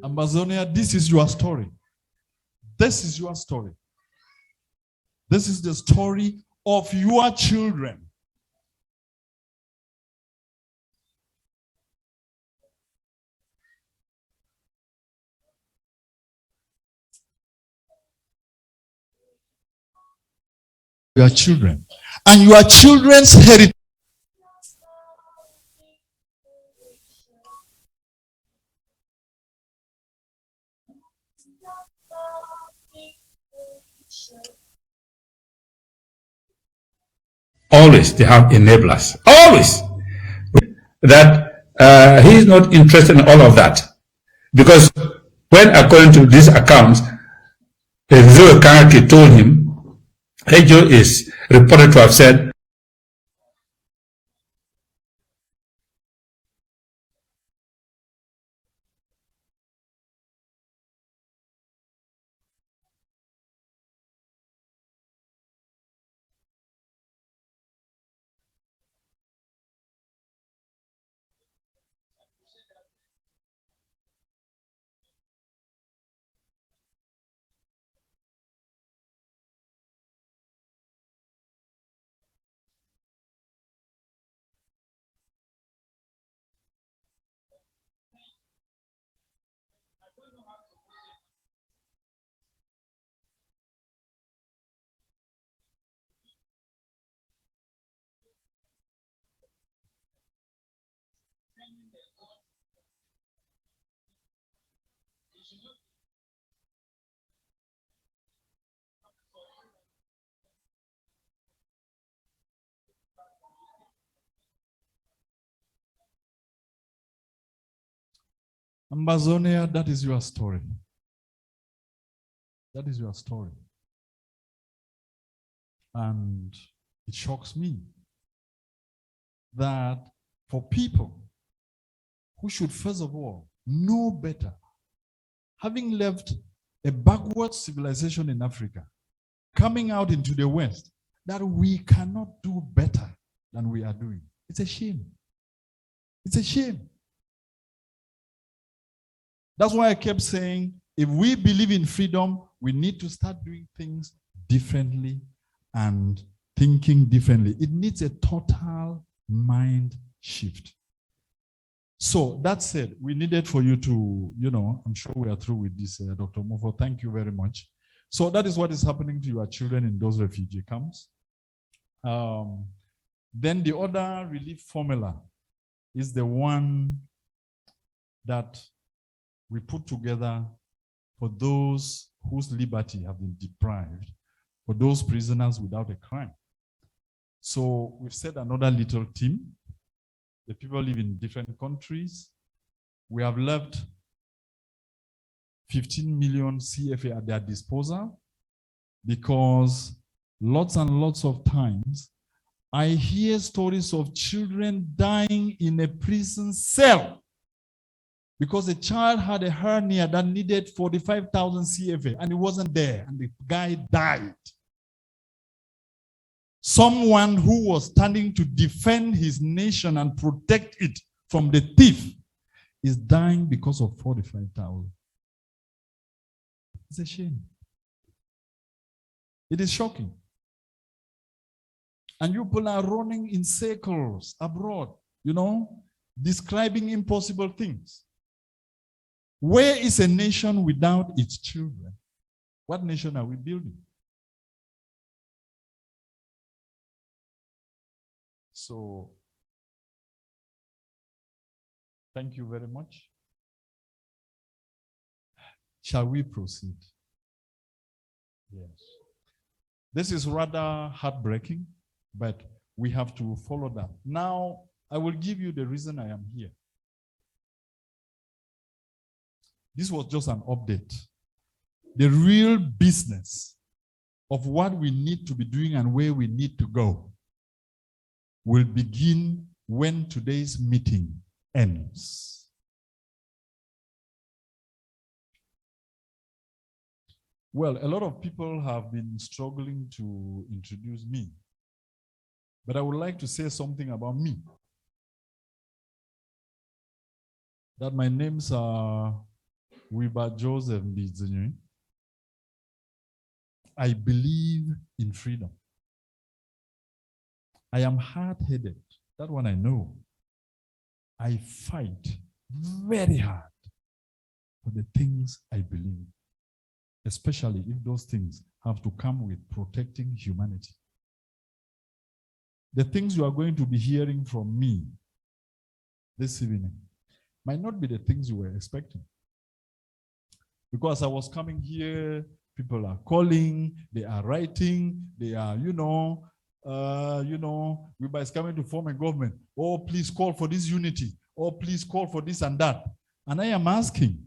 [SPEAKER 6] Amazonia, this is your story. This is your story. This is the story of your children. Your children. And your children's heritage.
[SPEAKER 9] Always they have enablers. Always. That he is not interested in all of that. Because when, according to these accounts, Zul Kanaki told him, Hejo is reported to have said,
[SPEAKER 6] Amazonia, that is your story. That is your story. And it shocks me that for people who should first of all know better, having left a backward civilization in Africa, coming out into the West, that we cannot do better than we are doing. It's a shame. It's a shame. That's why I kept saying, if we believe in freedom, we need to start doing things differently and thinking differently. It needs a total mind shift. So that said, we needed for you to, I'm sure we are through with this, Dr. Mofo. Thank you very much. So that is what is happening to your children in those refugee camps. Then the other relief formula is the one that we put together for those whose liberty have been deprived, for those prisoners without a crime. So we've set another little team. The people live in different countries. We have left 15 million CFA at their disposal because lots and lots of times I hear stories of children dying in a prison cell because a child had a hernia that needed 45,000 CFA and it wasn't there and the guy died. Someone who was standing to defend his nation and protect it from the thief is dying because of 45,000. It's a shame. It is shocking. And you people are running in circles abroad, describing impossible things. Where is a nation without its children? What nation are we building? So, thank you very much. Shall we proceed? Yes. This is rather heartbreaking, but we have to follow that. Now, I will give you the reason I am here. This was just an update. The real business of what we need to be doing and where we need to go will begin when today's meeting ends. Well, a lot of people have been struggling to introduce me, but I would like to say something about me. That my names are Wrba Joseph Mbizinu. I believe in freedom. I am hard-headed. That one I know. I fight very hard for the things I believe, especially if those things have to come with protecting humanity. The things you are going to be hearing from me this evening might not be the things you were expecting. Because I was coming here People are calling, they are writing, they are, Wirba is coming to form a government. Oh, please call for this unity. Oh, please call for this and that. And I am asking,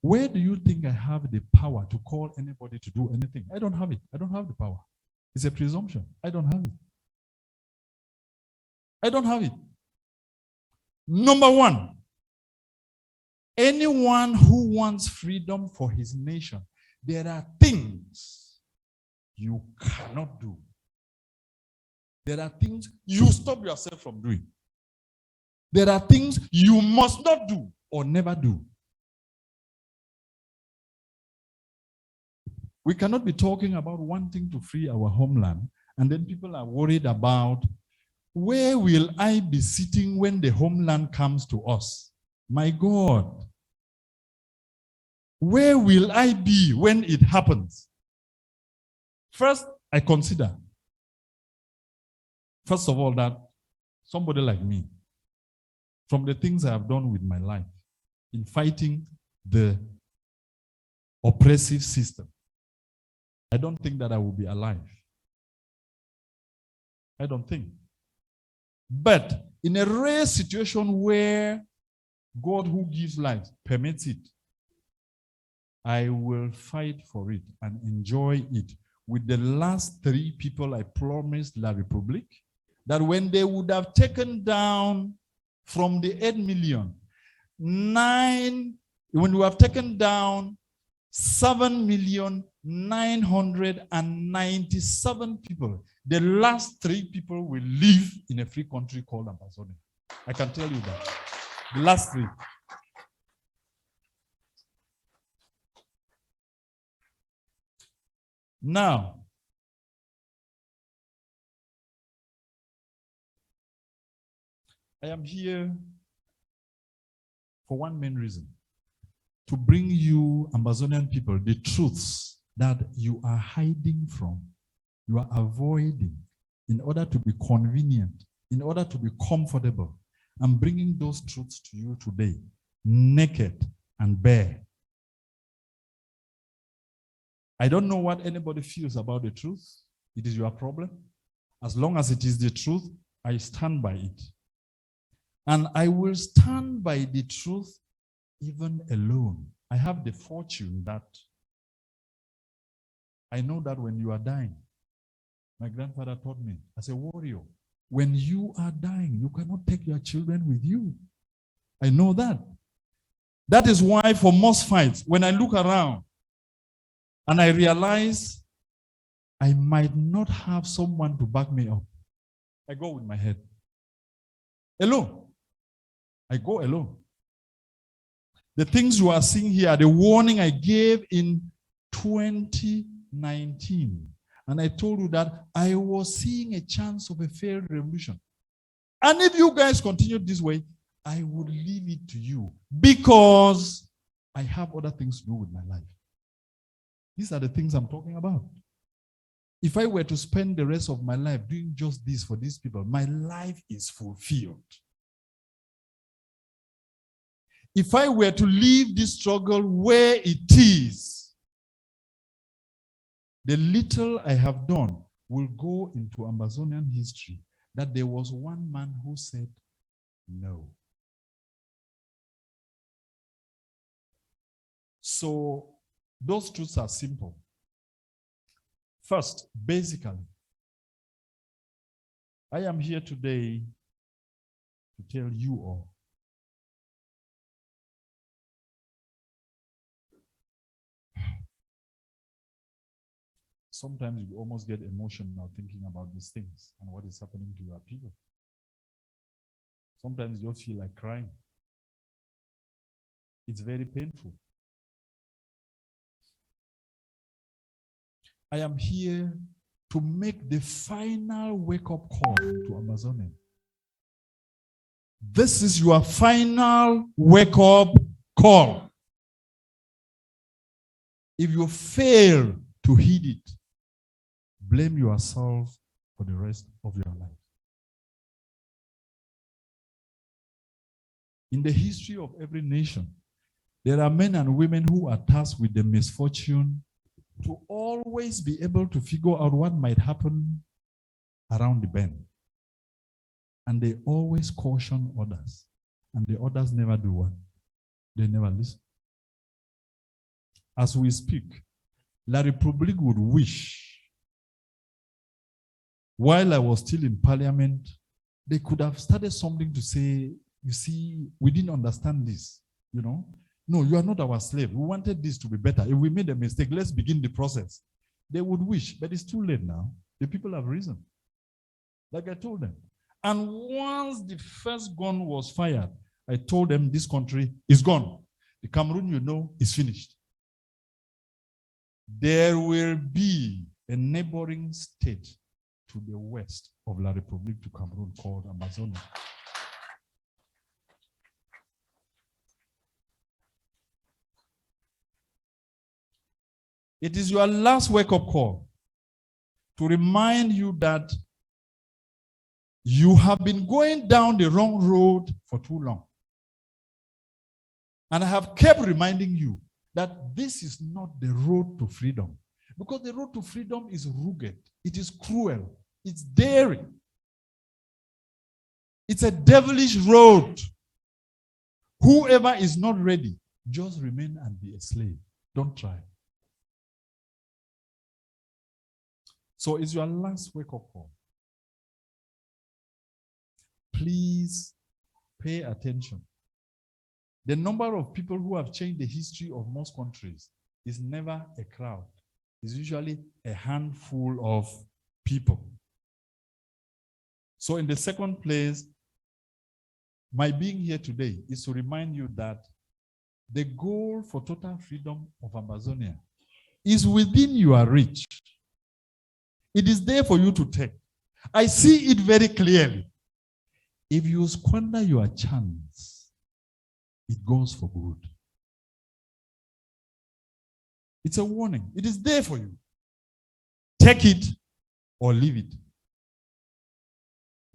[SPEAKER 6] where do you think I have the power to call anybody to do anything? I don't have it. I don't have the power. It's a presumption. I don't have it. I don't have it. Number one, anyone who wants freedom for his nation, there are things you cannot do. There are things you stop yourself from doing. There are things you must not do or never do. We cannot be talking about wanting to free our homeland, and then people are worried about where will I be sitting when the homeland comes to us? My God. Where will I be when it happens? First, I consider, first of all, that somebody like me, from the things I have done with my life in fighting the oppressive system, I don't think that I will be alive. I don't think. But in a rare situation where God who gives life permits it, I will fight for it and enjoy it with the last 3 people I promised La République, that when they would have taken down from the 8 million, when we have taken down 7,997,000 people, the last 3 people will live in a free country called Amazonia. I can tell you that. The last 3. Now, I am here for one main reason: to bring you, Amazonian people, the truths that you are hiding from, you are avoiding, in order to be convenient, in order to be comfortable. I'm bringing those truths to you today, naked and bare. I don't know what anybody feels about the truth. It is your problem. As long as it is the truth, I stand by it. And I will stand by the truth even alone. I have the fortune that I know that when you are dying, my grandfather taught me as a warrior, when you are dying, you cannot take your children with you. I know that. That is why for most fights, when I look around and I realize I might not have someone to back me up, I go with my head. Alone. I go alone. The things you are seeing here, the warning I gave in 2019. And I told you that I was seeing a chance of a failed revolution. And if you guys continue this way, I would leave it to you because I have other things to do with my life. These are the things I'm talking about. If I were to spend the rest of my life doing just this for these people, my life is fulfilled. If I were to leave this struggle where it is, the little I have done will go into Amazonian history, that there was one man who said no. So those truths are simple. First, basically, I am here today to tell you all sometimes you almost get emotional thinking about these things and what is happening to your people. Sometimes you feel like crying. It's very painful. I am here to make the final wake-up call to Amazonia. This is your final wake-up call. If you fail to heed it, blame yourself for the rest of your life. In the history of every nation, there are men and women who are tasked with the misfortune to always be able to figure out what might happen around the bend. And they always caution others. And the others never do what? They never listen. As we speak, La République would wish, while I was still in parliament, they could have started something to say, you see, we didn't understand this, you know. No, you are not our slave. We wanted this to be better. If we made a mistake, let's begin the process. They would wish, but it's too late now. The people have risen. Like I told them. And once the first gun was fired, I told them this country is gone. The Cameroon, you know, is finished. There will be a neighboring state to the west of La République to Cameroon called Amazonia. It is your last wake-up call to remind you that you have been going down the wrong road for too long. And I have kept reminding you that this is not the road to freedom. Because the road to freedom is rugged, it is cruel, it's daring. It's a devilish road. Whoever is not ready, just remain and be a slave. Don't try. So it's your last wake-up call. Please pay attention. The number of people who have changed the history of most countries is never a crowd. It's usually a handful of people. So in the second place, my being here today is to remind you that the goal for total freedom of Amazonia is within your reach. It is there for you to take. I see it very clearly. If you squander your chance, it goes for good. It's a warning. It is there for you. Take it or leave it.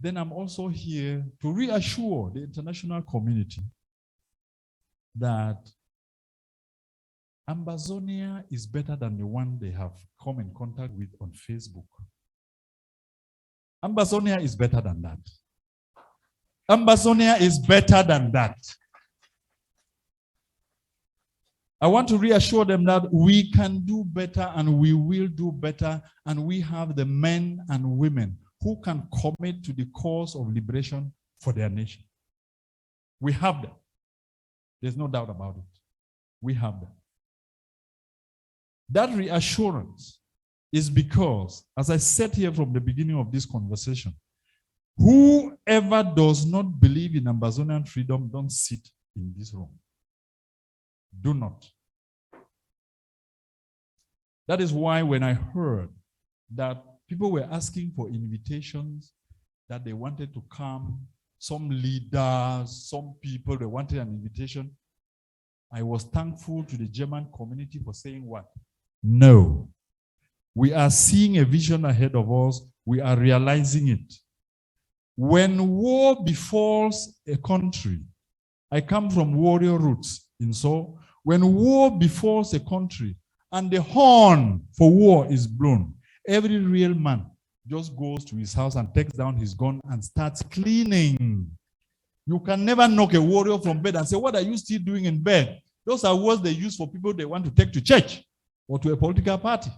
[SPEAKER 6] Then I'm also here to reassure the international community that Amazonia is better than the one they have come in contact with on Facebook. Amazonia is better than that. Amazonia is better than that. I want to reassure them that we can do better and we will do better, and we have the men and women who can commit to the cause of liberation for their nation. We have them. There's no doubt about it. We have them. That reassurance is because, as I said here from the beginning of this conversation, whoever does not believe in Amazonian freedom, don't sit in this room. Do not. That is why when I heard that people were asking for invitations, that they wanted to come, some leaders, some people, they wanted an invitation, I was thankful to the German community for saying what? No. We are seeing a vision ahead of us. We are realizing it. When war befalls a country, I come from warrior roots in so. When war befalls a country and the horn for war is blown, every real man just goes to his house and takes down his gun and starts cleaning. You can never knock a warrior from bed and say, what are you still doing in bed? Those are words they use for people they want to take to church or to a political party.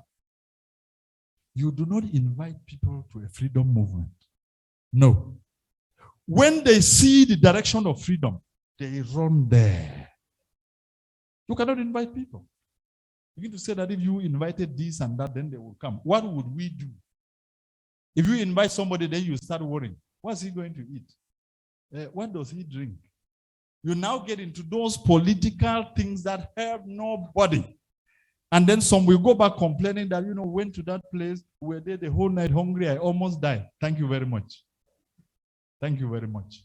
[SPEAKER 6] You do not invite people to a freedom movement. No. When they see the direction of freedom, they run there. You cannot invite people. You need to say that if you invited this and that, then they will come. What would we do? If you invite somebody, then you start worrying. What's he going to eat? What does he drink? You now get into those political things that help nobody. And then some will go back complaining that, went to that place, we were there the whole night hungry, I almost died. Thank you very much. Thank you very much.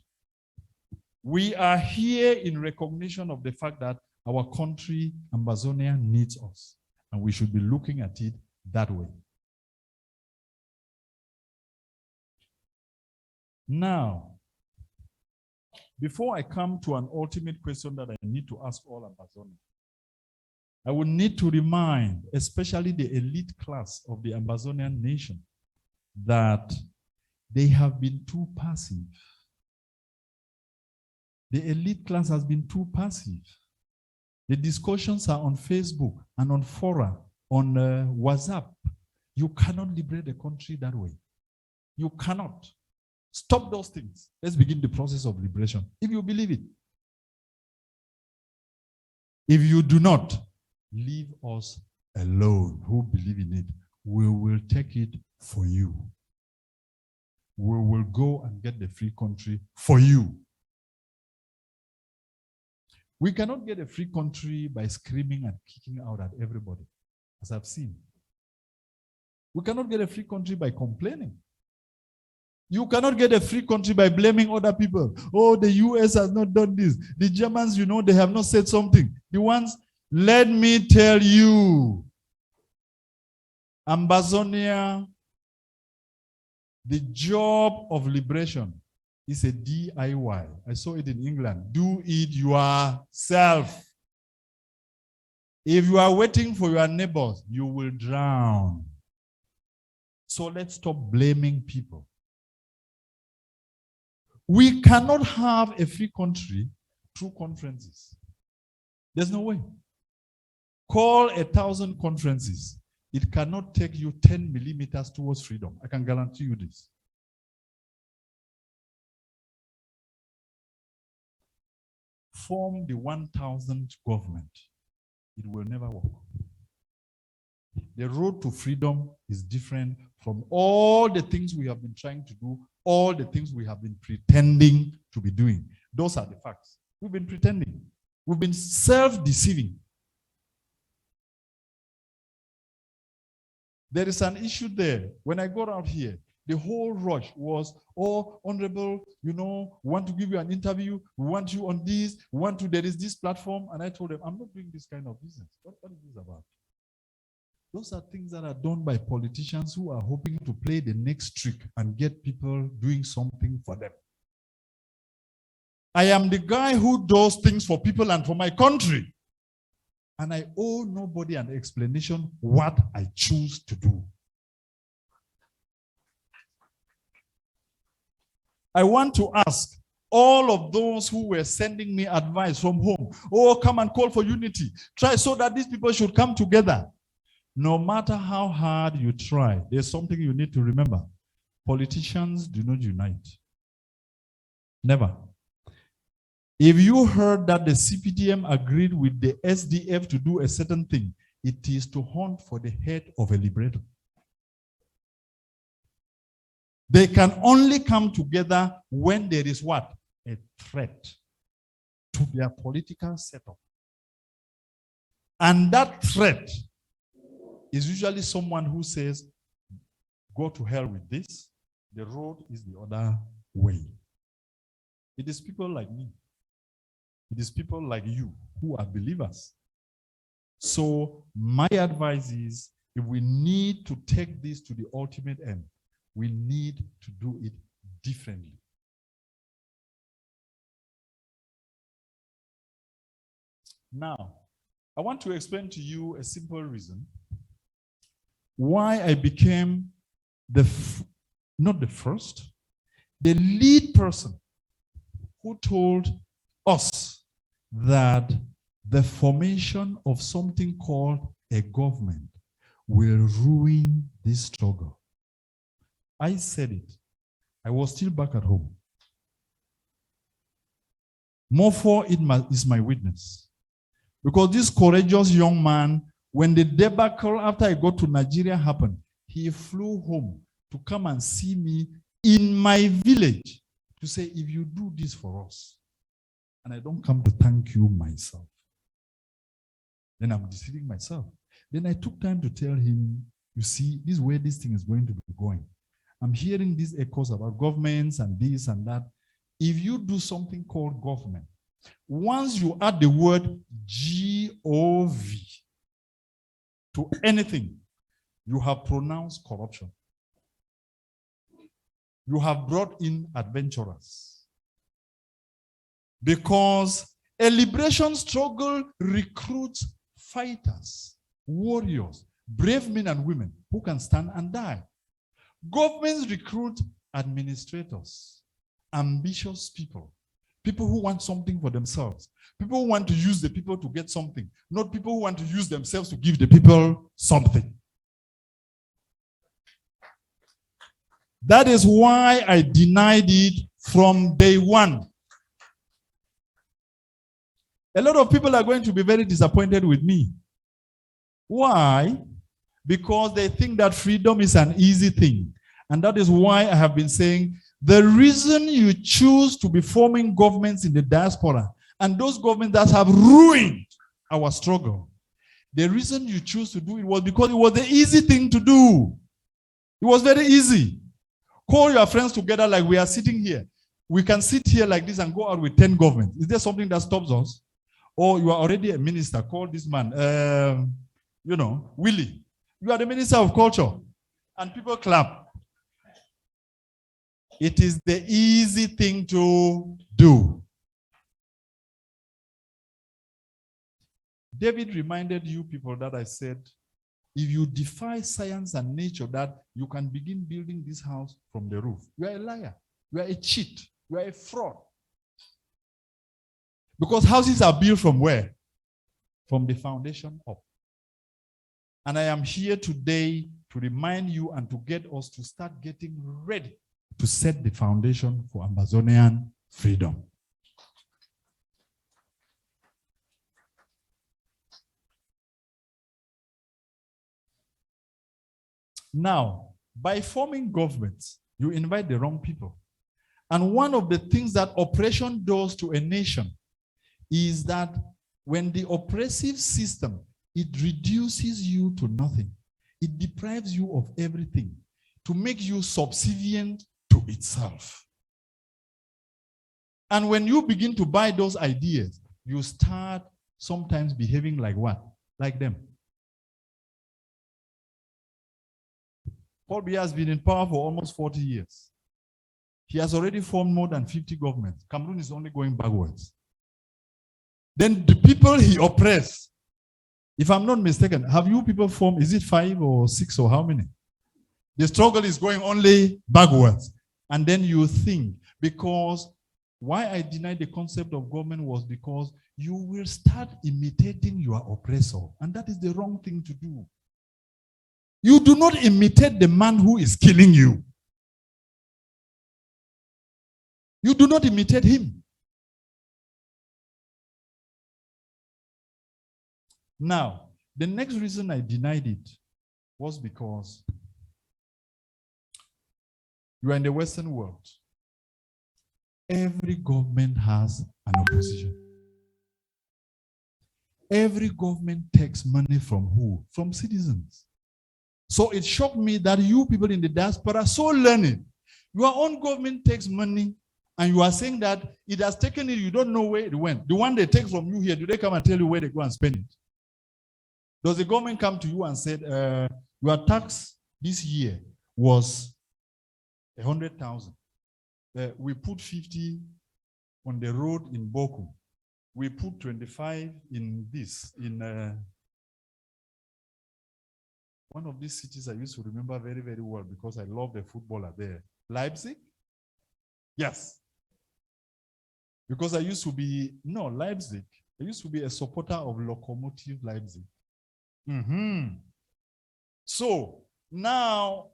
[SPEAKER 6] We are here in recognition of the fact that our country, Amazonia, needs us. And we should be looking at it that way. Now, before I come to an ultimate question that I need to ask all Amazonians, I will need to remind, especially the elite class of the Amazonian nation, that they have been too passive. The elite class has been too passive. The discussions are on Facebook and on fora, on WhatsApp. You cannot liberate the country that way. You cannot. Stop those things. Let's begin the process of liberation, if you believe it. If you do not, leave us alone who believe in it. We will take it for you. We will go and get the free country for you. We cannot get a free country by screaming and kicking out at everybody, as I've seen. We cannot get a free country by complaining. You cannot get a free country by blaming other people. Oh, the US has not done this. The Germans, you know, they have not said something. The ones, let me tell you, Ambazonia, the job of liberation is a DIY. I saw it in England. Do it yourself. If you are waiting for your neighbors, you will drown. So let's stop blaming people. We cannot have a free country through conferences. There's no way. Call 1,000 conferences. It cannot take you 10 millimeters towards freedom. I can guarantee you this. Form the 1,000th government. It will never work. The road to freedom is different from all the things we have been trying to do, all the things we have been pretending to be doing. Those are the facts. We've been pretending. We've been self-deceiving. There is an issue there. When I got out here, the whole rush was, oh, honorable, you know, we want to give you an interview. We want you on this. We want to, there is this platform. And I told them, I'm not doing this kind of business. What is this about? Those are things that are done by politicians who are hoping to play the next trick and get people doing something for them. I am the guy who does things for people and for my country. And I owe nobody an explanation what I choose to do. I want to ask all of those who were sending me advice from home, oh, come and call for unity. Try so that these people should come together. No matter how hard you try, there's something you need to remember. Politicians do not unite. Never. If you heard that the CPDM agreed with the SDF to do a certain thing, it is to hunt for the head of a liberator. They can only come together when there is what? A threat to their political setup. And that threat is usually someone who says, go to hell with this. The road is the other way. It is people like me. It is people like you who are believers. So my advice is, if we need to take this to the ultimate end, we need to do it differently. Now, I want to explain to you a simple reason why I became not the first, the lead person who told us that the formation of something called a government will ruin this struggle. I said it. I was still back at home. Mofo is my witness. Because this courageous young man, when the debacle after I got to Nigeria happened, he flew home to come and see me in my village to say, if you do this for us, and I don't come to thank you myself, then I'm deceiving myself. Then I took time to tell him, you see, this is where this thing is going to be going. I'm hearing these echoes about governments and this and that. If you do something called government, once you add the word G-O-V to anything, you have pronounced corruption. You have brought in adventurers. Because a liberation struggle recruits fighters, warriors, brave men and women who can stand and die. Governments recruit administrators, ambitious people, people who want something for themselves, people who want to use the people to get something, not people who want to use themselves to give the people something. That is why I denied it from day one. A lot of people are going to be very disappointed with me. Why? Because they think that freedom is an easy thing. And that is why I have been saying the reason you choose to be forming governments in the diaspora and those governments that have ruined our struggle, the reason you choose to do it was because it was the easy thing to do. It was very easy. Call your friends together like we are sitting here. We can sit here like this and go out with 10 governments. Is there something that stops us? Or you are already a minister, call this man, Willie. You are the minister of culture. And people clap. It is the easy thing to do. David reminded you people that I said, if you defy science and nature, that you can begin building this house from the roof. You are a liar. You are a cheat. You are a fraud. Because houses are built from where? From the foundation up. And I am here today to remind you and to get us to start getting ready to set the foundation for Amazonian freedom. Now, by forming governments, you invite the wrong people. And one of the things that oppression does to a nation is that when the oppressive system, it reduces you to nothing. It deprives you of everything to make you subservient to itself. And when you begin to buy those ideas, you start sometimes behaving like what? Like them. Paul Biya has been in power for almost 40 years. He has already formed more than 50 governments. Cameroon is only going backwards. Then the people he oppressed, if I'm not mistaken, have you people formed, is it 5 or 6 or how many? The struggle is going only backwards. And then you think, because why I denied the concept of government was because you will start imitating your oppressor. And that is the wrong thing to do. You do not imitate the man who is killing you. You do not imitate him. Now, the next reason I denied it was because you are in the Western world. Every government has an opposition. Every government takes money from who? From citizens. So it shocked me that you people in the diaspora are so learned. Your own government takes money and you are saying that it has taken it, you don't know where it went. The one they take from you here, do they come and tell you where they go and spend it? Does the government come to you and said, your tax this year was 100,000. We put 50 on the road in Boku. We put 25 in this, in one of these cities I used to remember very, very well because I love the footballer there. Leipzig? Yes. Because I used to be, no, Leipzig. I used to be a supporter of Lokomotive Leipzig. So now,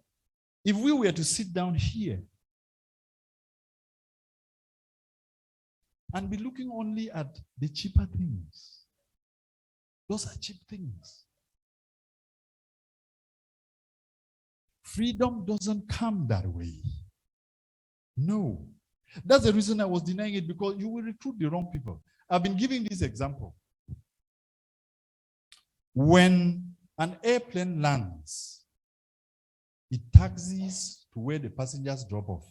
[SPEAKER 6] if we were to sit down here and be looking only at the cheaper things, those are cheap things. Freedom doesn't come that way. No. That's the reason I was denying it, because you will recruit the wrong people. I've been giving this example. When an airplane lands, it taxis to where the passengers drop off.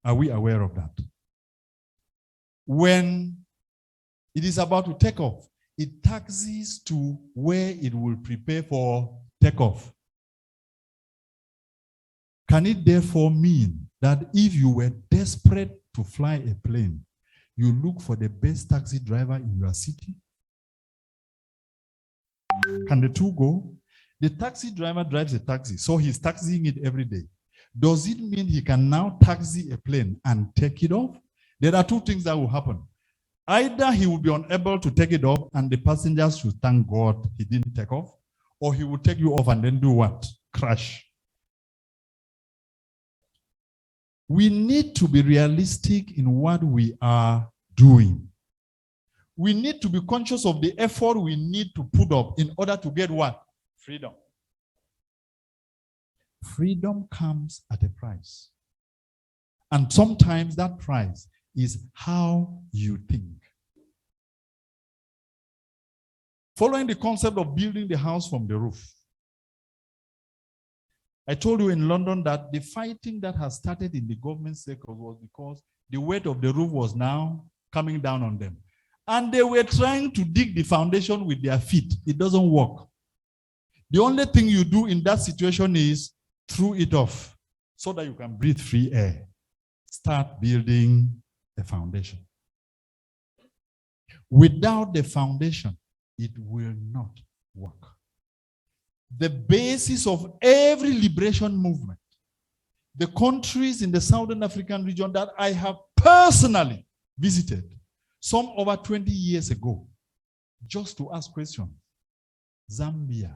[SPEAKER 6] Are we aware of that? When it is about to take off, it taxis to where it will prepare for takeoff. Can it therefore mean that if you were desperate to fly a plane, you look for the best taxi driver in your city? Can the two go? The taxi driver drives a taxi, so he's taxiing it every day. Does it mean he can now taxi a plane and take it off? There are two things that will happen. Either he will be unable to take it off and the passengers should thank God he didn't take off, or he will take you off and then do what? Crash. We need to be realistic in what we are doing. We need to be conscious of the effort we need to put up in order to get what? Freedom. Freedom comes at a price. And sometimes that price is how you think. Following the concept of building the house from the roof. I told you in London that the fighting that has started in the government circle was because the weight of the roof was now coming down on them. And they were trying to dig the foundation with their feet. It doesn't work. The only thing you do in that situation is throw it off so that you can breathe free air. Start building a foundation. Without the foundation, it will not work. The basis of every liberation movement, the countries in the Southern African region that I have personally visited, some over 20 years ago, just to ask questions. Zambia,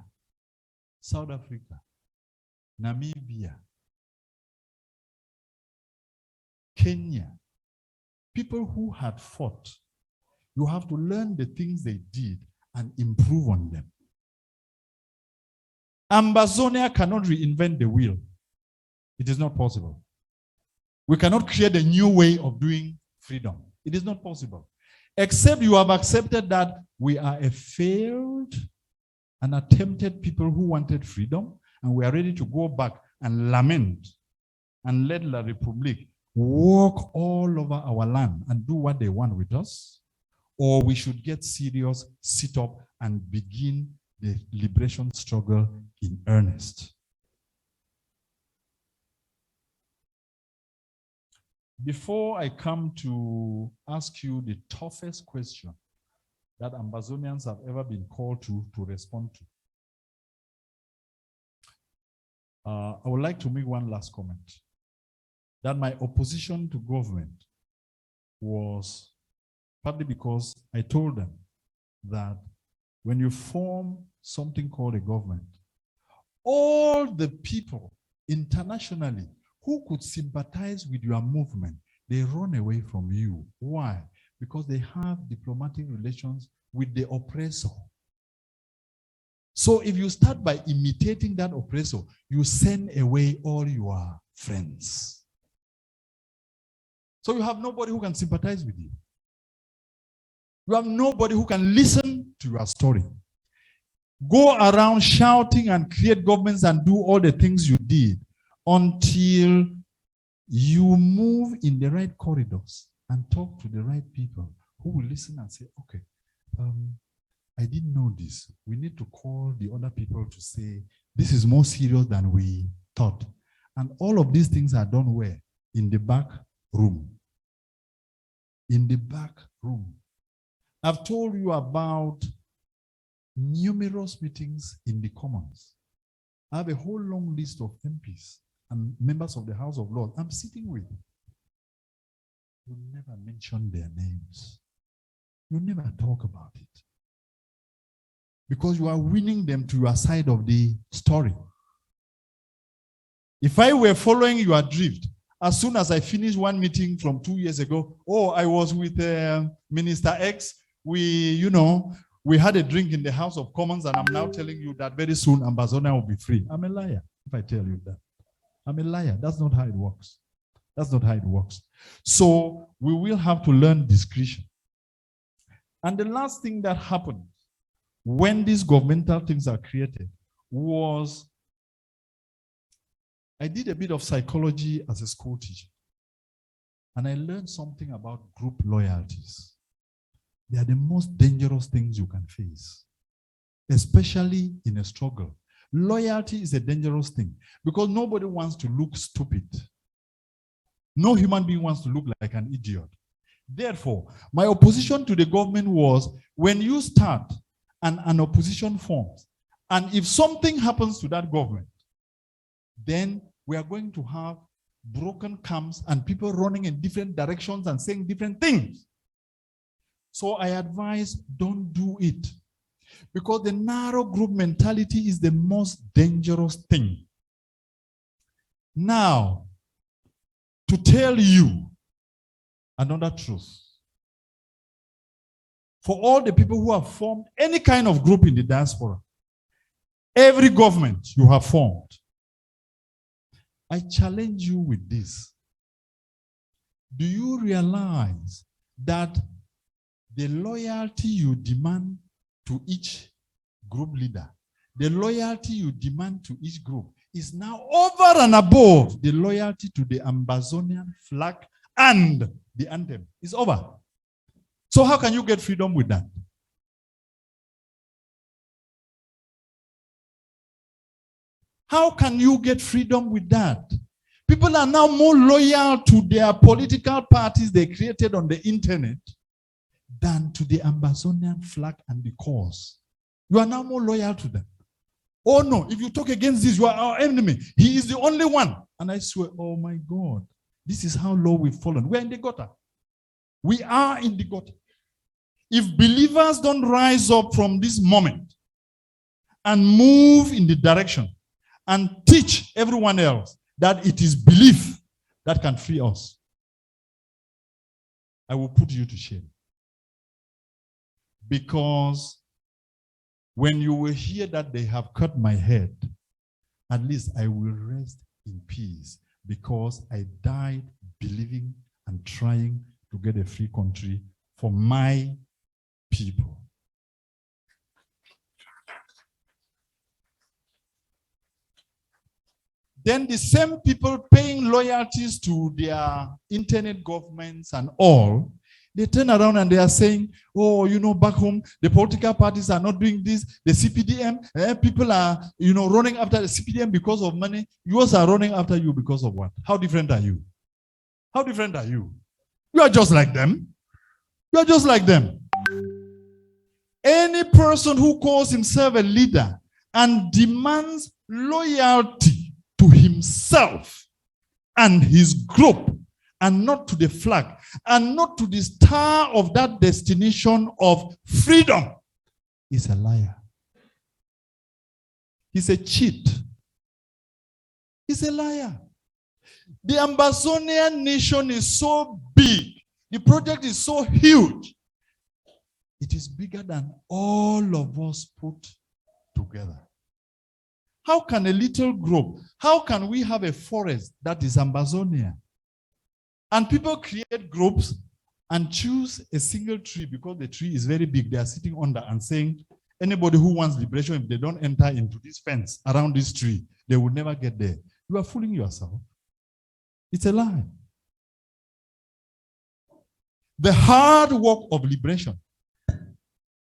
[SPEAKER 6] South Africa, Namibia, Kenya, people who had fought, you have to learn the things they did and improve on them. Ambazonia cannot reinvent the wheel. It is not possible. We cannot create a new way of doing freedom. It is not possible. Except you have accepted that we are a failed and attempted people who wanted freedom, and we are ready to go back and lament and let La République walk all over our land and do what they want with us, or we should get serious, sit up, and begin the liberation struggle in earnest. Before I come to ask you the toughest question that Ambazonians have ever been called to respond to, I would like to make one last comment. That my opposition to government was partly because I told them that when you form something called a government, all the people internationally who could sympathize with your movement, they run away from you. Why? Because they have diplomatic relations with the oppressor. So if you start by imitating that oppressor, you send away all your friends. So you have nobody who can sympathize with you. You have nobody who can listen to your story. Go around shouting and create governments and do all the things you did until you move in the right corridors and talk to the right people who will listen and say, okay, I didn't know this. We need to call the other people to say, this is more serious than we thought. And all of these things are done where? In the back room. In the back room. I've told you about numerous meetings in the Commons. I have a whole long list of MPs and members of the House of Lords I'm sitting with. You never mention their names. You never talk about it. Because you are winning them to your side of the story. If I were following your drift, as soon as I finished one meeting from 2 years ago, oh, I was with Minister X, we had a drink in the House of Commons, and I'm now telling you that very soon Ambazonia will be free. I'm a liar if I tell you that. I'm a liar. That's not how it works. That's not how it works. So we will have to learn discretion. And the last thing that happened when these governmental things are created was I did a bit of psychology as a school teacher. And I learned something about group loyalties. They are the most dangerous things you can face, especially in a struggle. Loyalty is a dangerous thing because nobody wants to look stupid. No human being wants to look like an idiot. Therefore, my opposition to the government was when you start and an opposition forms. And if something happens to that government, then we are going to have broken camps and people running in different directions and saying different things. So I advise, don't do it. Because the narrow group mentality is the most dangerous thing. Now, to tell you another truth. For all the people who have formed any kind of group in the diaspora, every government you have formed, I challenge you with this. Do you realize that the loyalty you demand to each group leader, the loyalty you demand to each group is now over and above the loyalty to the Ambazonian flag and the anthem? It's over. So how can you get freedom with that? How can you get freedom with that? People are now more loyal to their political parties they created on the internet than to the Ambazonian flag and the cause. You are now more loyal to them. Oh no, if you talk against this, you are our enemy. He is the only one. And I swear, oh my God, this is how low we've fallen. We're in the gutter. We are in the gutter. If believers don't rise up from this moment and move in the direction and teach everyone else that it is belief that can free us, I will put you to shame. Because when you will hear that they have cut my head, at least I will rest in peace, because I died believing and trying to get a free country for my people. Then the same people paying loyalties to their internet governments and all, they turn around and they are saying, oh, you know, back home, the political parties are not doing this. The CPDM, people are, you know, running after the CPDM because of money. Yours are running after you because of what? How different are you? How different are you? You are just like them. You are just like them. Any person who calls himself a leader and demands loyalty to himself and his group, and not to the flag, and not to the star of that destination of freedom, is a liar. He's a cheat. He's a liar. The Ambazonian nation is so big. The project is so huge. It is bigger than all of us put together. How can a little group, how can we have a forest that is Ambazonia? And people create groups and choose a single tree because the tree is very big. They are sitting under and saying, anybody who wants liberation, if they don't enter into this fence around this tree, they will never get there. You are fooling yourself. It's a lie. The hard work of liberation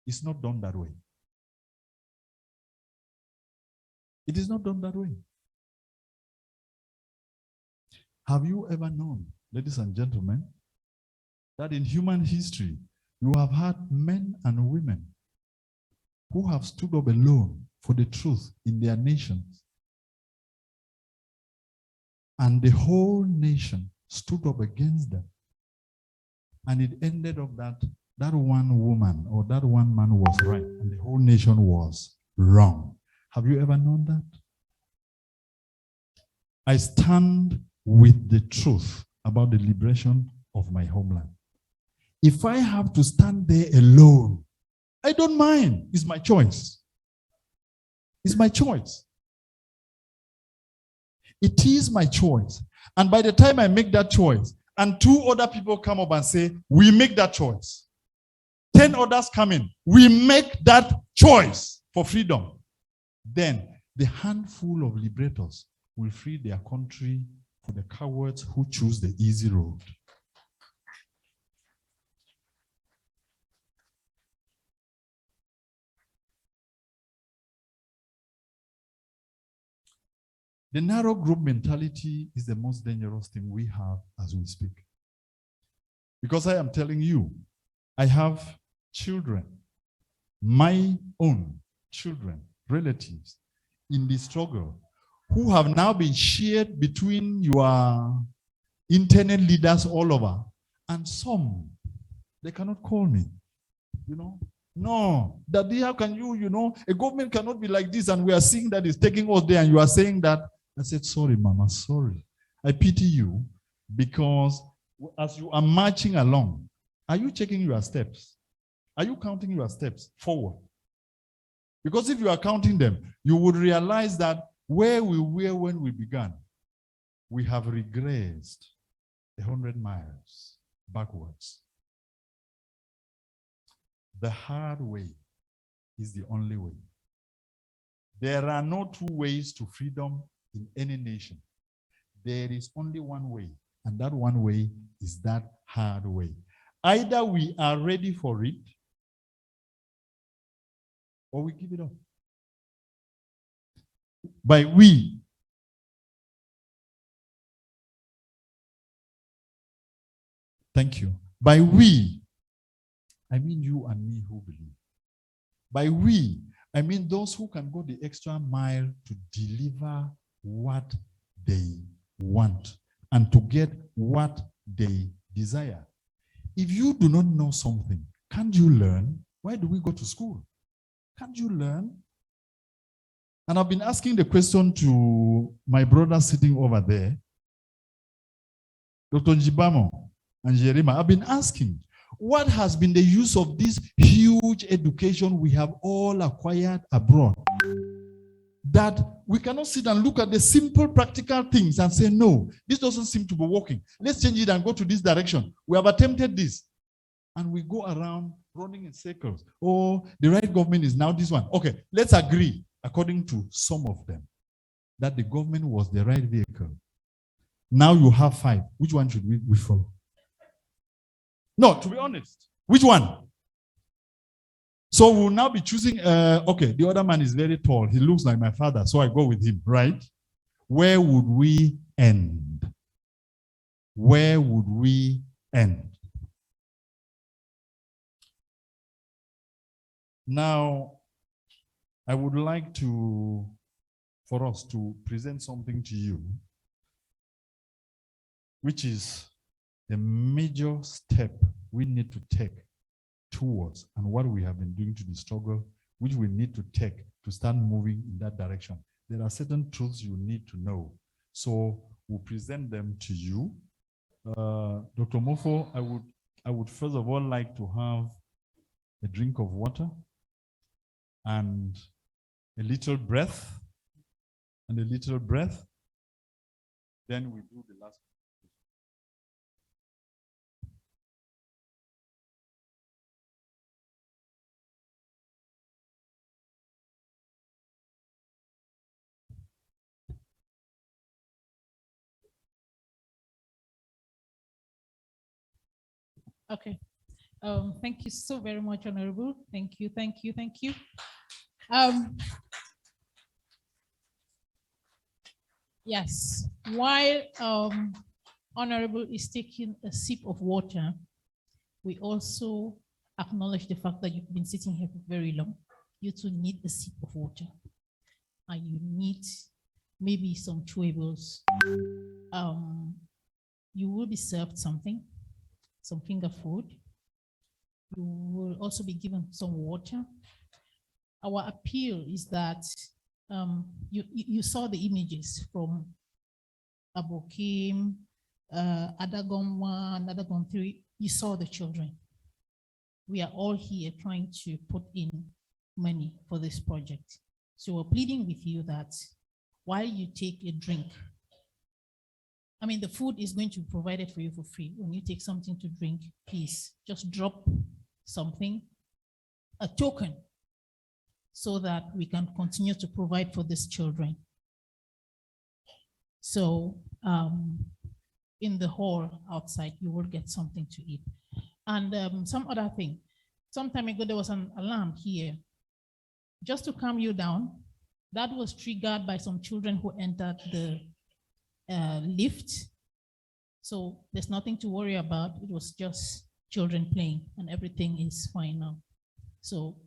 [SPEAKER 6] is not done that way. It is not done that way. Have you ever known, ladies and gentlemen, that in human history, you have had men and women who have stood up alone for the truth in their nations, and the whole nation stood up against them, and it ended up that that one woman or that one man was right and the whole nation was wrong? Have you ever known that? I stand with the truth about the liberation of my homeland. If I have to stand there alone, I don't mind. It's my choice. It's my choice. It is my choice. And by the time I make that choice, and 2 other people come up and say, we make that choice. 10 others come in. We make that choice for freedom. Then the handful of liberators will free their country for the cowards who choose the easy road. The narrow group mentality is the most dangerous thing we have as we speak. Because I am telling you, I have children my own children, relatives in the struggle, who have now been shared between your internal leaders all over, and some, they cannot call me, No, Daddy, how can you, a government cannot be like this, and we are seeing that it's taking us there, and you are saying that. I said, sorry, Mama, sorry. I pity you, because as you are marching along, are you checking your steps? Are you counting your steps forward? Because if you are counting them, you would realize that where we were when we began, we have regressed 100 miles backwards. The hard way is the only way. There are no two ways to freedom in any nation. There is only one way, and that one way is that hard way. Either we are ready for it, or we give it up. By we, thank you. By we, I mean you and me who believe. By we, I mean those who can go the extra mile to deliver what they want and to get what they desire. If you do not know something, can't you learn? Why do we go to school? Can't you learn? And I've been asking the question to my brother sitting over there, Dr. Njibamo and Jerima. I've been asking, what has been the use of this huge education we have all acquired abroad? That we cannot sit and look at the simple practical things and say, no, this doesn't seem to be working. Let's change it and go to this direction. We have attempted this. And we go around running in circles. Oh, the right government is now this one. Okay, let's agree, according to some of them, that the government was the right vehicle. Now you have 5. Which one should we follow? No, to be honest, which one? So we'll now be choosing, okay, the other man is very tall. He looks like my father, so I go with him, right? Where would we end? Where would we end? Now, I would like for us to present something to you, which is the major step we need to take towards, and what we have been doing to the struggle, which we need to take to start moving in that direction. There are certain truths you need to know. So we'll present them to you. Dr. Mofo, I would first of all like to have a drink of water and a little breath, and a little breath. Then we do the last.
[SPEAKER 4] Okay. Thank you so very much, Honorable. Thank you. Yes, while Honorable is taking a sip of water, we also acknowledge the fact that you've been sitting here for very long. You too need a sip of water, and you need maybe some chewables. You will be served something, some finger food. You will also be given some water. Our appeal is that you saw the images from Abokim, Adagon 1, Adagon 3. You saw the children. We are all here trying to put in money for this project. So we're pleading with you that while you take a drink, I mean, the food is going to be provided for you for free. When you take something to drink, please just drop something, a token, so that we can continue to provide for these children. So in the hall outside, you will get something to eat. And some other thing, some time ago, there was an alarm here. Just to calm you down, that was triggered by some children who entered the lift. So there's nothing to worry about. It was just children playing, and everything is fine now. So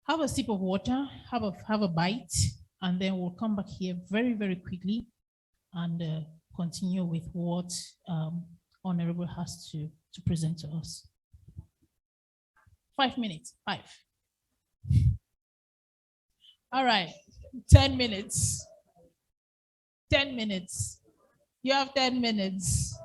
[SPEAKER 4] have a sip of water, have a bite, and then we'll come back here very, very quickly and continue with what Honorable has to present to us. 5 minutes, 5. All right, 10 minutes. 10 minutes. You have 10 minutes.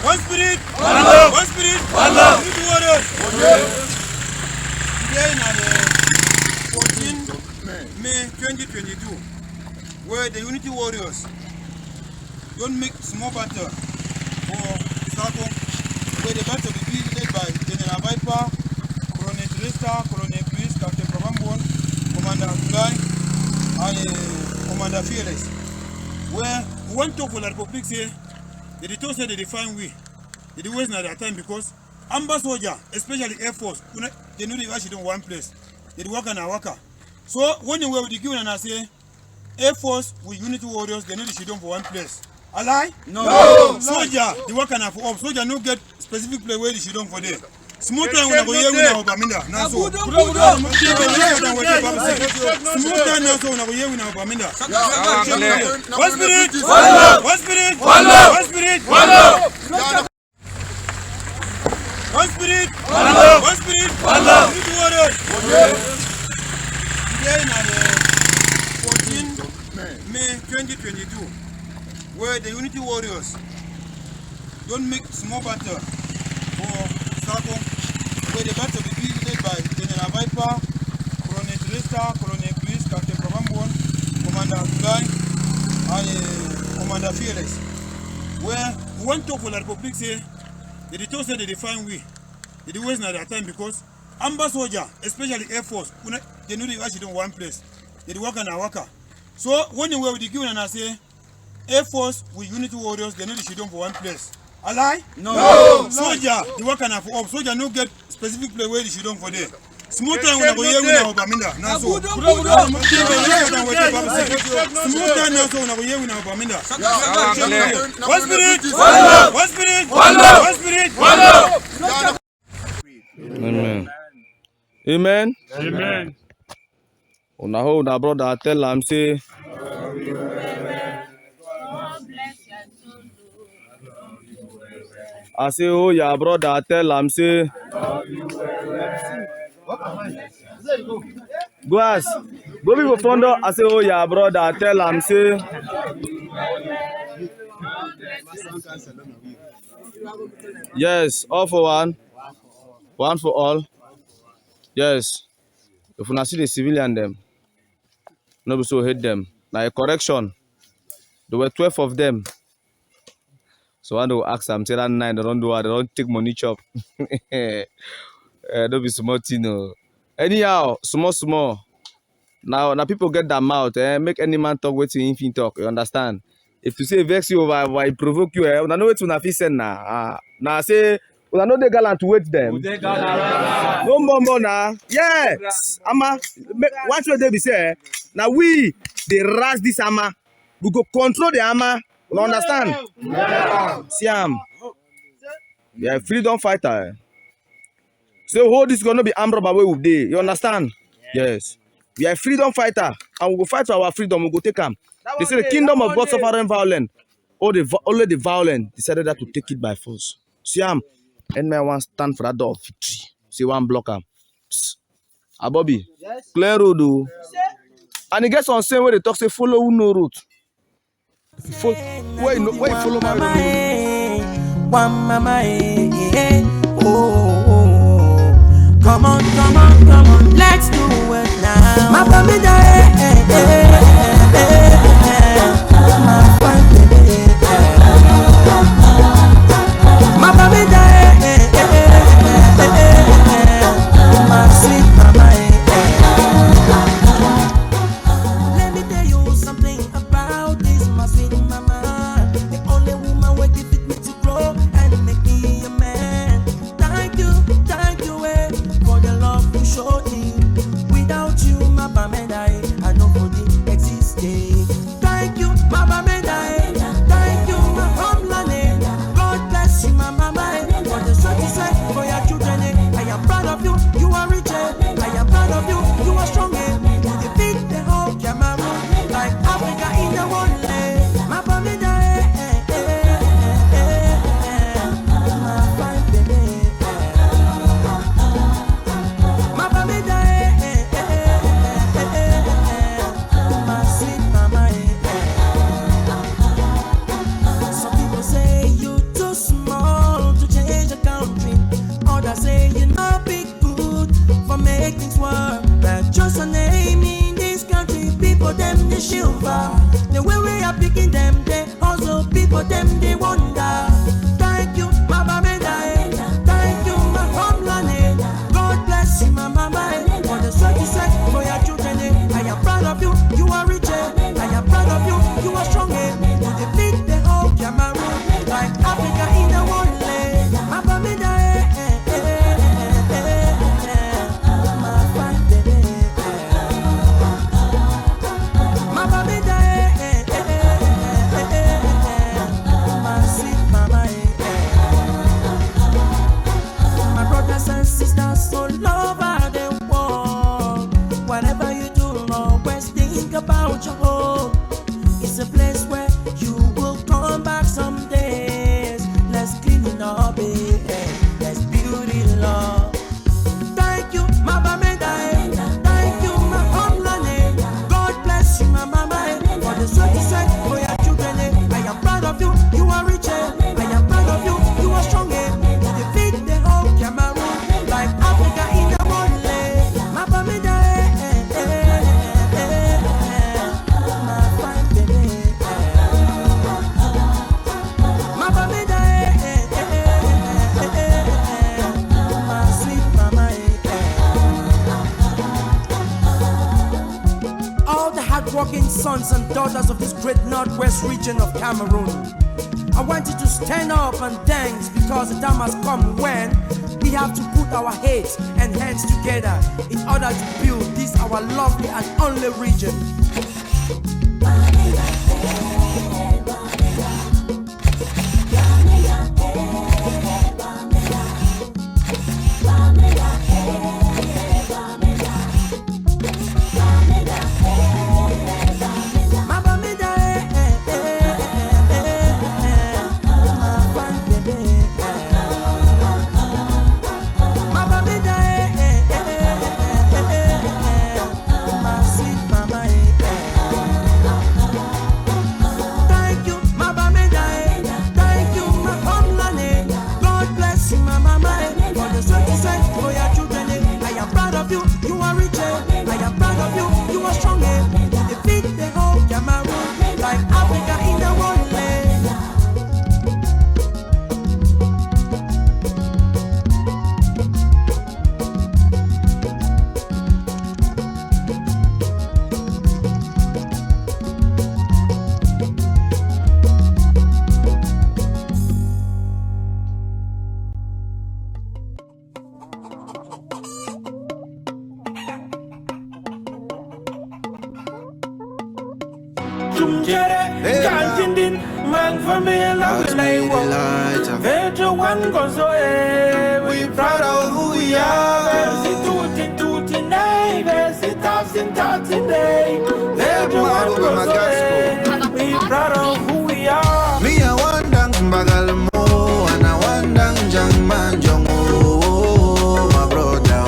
[SPEAKER 10] One spirit, one love. One spirit, one love. Unity warriors. Today is 14 May 2022, where the Unity warriors don't make small battle for Sako, where the battle will be led by General Wirba, Colonel Teresa, Colonel Chris, Captain Probambon, Commander Abdullah, and Commander Fearless. Where one talk for the Republic say, the detour said they define we. They do waste at time because Amba soldier, especially Air Force, they know they actually don't one place. They do work on our worker. So when you were with the Q and I say Air Force with Unity warriors, they know they should don't for one place. A lie? No. Soldier, the work on our soldier no get specific place where they should don't for there. Smooth time when I go here with our Baminda. Now so. Smooth time now so when I go here with our Baminda. One spirit, one love. One spirit, one love. One spirit, one love. One spirit, one love. One spirit, one love. Unity warriors. Today is 14 May 2022, where the Unity warriors don't make small battle for Sako, where the battle will be led by General Wirba, Colonel Teresa, Colonel Chris, Captain Probambon, Commander Abdullah, and Commander Fearless. Where one talk for the Republic say, the detour said they define we. They do waste at time because Amba soldier, especially Air Force, they know they actually don't one place. They do work on our worker. So when you were with the Q and I say Air Force with Unity warriors, they know they should don't for one place. A lie? No. Soldier, the work on our soldier no get specific place where they should don't for there. Smooth time when I go here with our Baminda. Now so. Smooth time now so when I go here with our Baminda. One spirit, one love. One spirit, one love. One spirit, one love.
[SPEAKER 11] Amen. Amen.
[SPEAKER 10] Amen.
[SPEAKER 11] Una hold una brother, tell am say. I say, oh yeah, brother, tell am say. Go ask. Go people front door. I say, oh yeah, brother, tell am say. Yes, all for one. One for all. Yes. If una see the civilian them, no be so hate them. Now a correction. There were 12 of them. So I don't ask them, say that 9, they don't do what, they don't take money chop. Don't be small thing, no. Anyhow, small. Now people get their mouth, make any man talk what he talk, you understand? If you say vex you over, why provoke you, una know what una fit send now. Now say, una know they gallant to wait them. No more now. Yes. Ama, watch what they be say. Now we, they rush this ama. We go control the ama. You understand? Yeah. See yeah, freedom fighter. So hold this gonna be armed robber way with day. You understand? Yes. We are freedom fighter, and we go fight for our freedom. We go take them. They say the kingdom of God suffering violence. Only the violent decided that to take it by force. See and man want stand for that door of victory. See one blocker. Bobby, yes. Clear road. And he gets on same way they talk say follow who no route. Where you follow my road?
[SPEAKER 12] One mama, oh. Come on, let's do it now. My baby, my fine baby, my baby, my sweet mama. Let me tell you something about this, my sweet mama. The only woman who give it me to grow and make me a man. Thank you, for the love you showed me. Without you, my bamedai, I know for the existing. Thank you, my bamedai. Thank you, my homeland. God bless you, my mama. For the short you say for your children, I am proud of you. You are rich. I am proud of you. You are strong. You defeat the whole Cameroon like Africa in the one day. My bamedai, my fine baby. My sweet mama. Some people say you too small to change the country. Others say you not be good for making things work. But just a name in this country, people them they shiver. The way we are picking them, they also people them they wonder. Thank you, my bamedai. Thank you, my homeland. God bless you, my mama. For the strength you say for your children, I am proud of you. You are rich. I am proud of you. You are strong. You defeat the whole Cameroon like Africa in the one land. My bamedai, my fine baby. My bamedai, my sweet mama. My brothers and sisters all over the world. Whatever you do, always think about your home. It's a place where you will come back some days. Let's clean it up, let's build it, love. Thank you, my bamedai. Thank you, my homeland. God bless you, my mama. For the sweat you said for your children, I am proud of you. You are rich. I am proud of you. You are strong. You defeat the whole Cameroon like Africa in the one land. My bamedai, my fine baby. My bamedai, my sweet mama. All the hardworking sons and daughters of this great northwest region of Cameroon, I want you to stand up and dance because the time has come when we have to put our heads and hands together in order to build this our lovely and only region. man family love like one. Virtual one goes away. We proud of who we are. Versity tutti nay, versity thousand today. Virtual one goes away. We proud of who we are.
[SPEAKER 13] Me a wandang bagal mo, and a wandang jang man jong oh, my brother.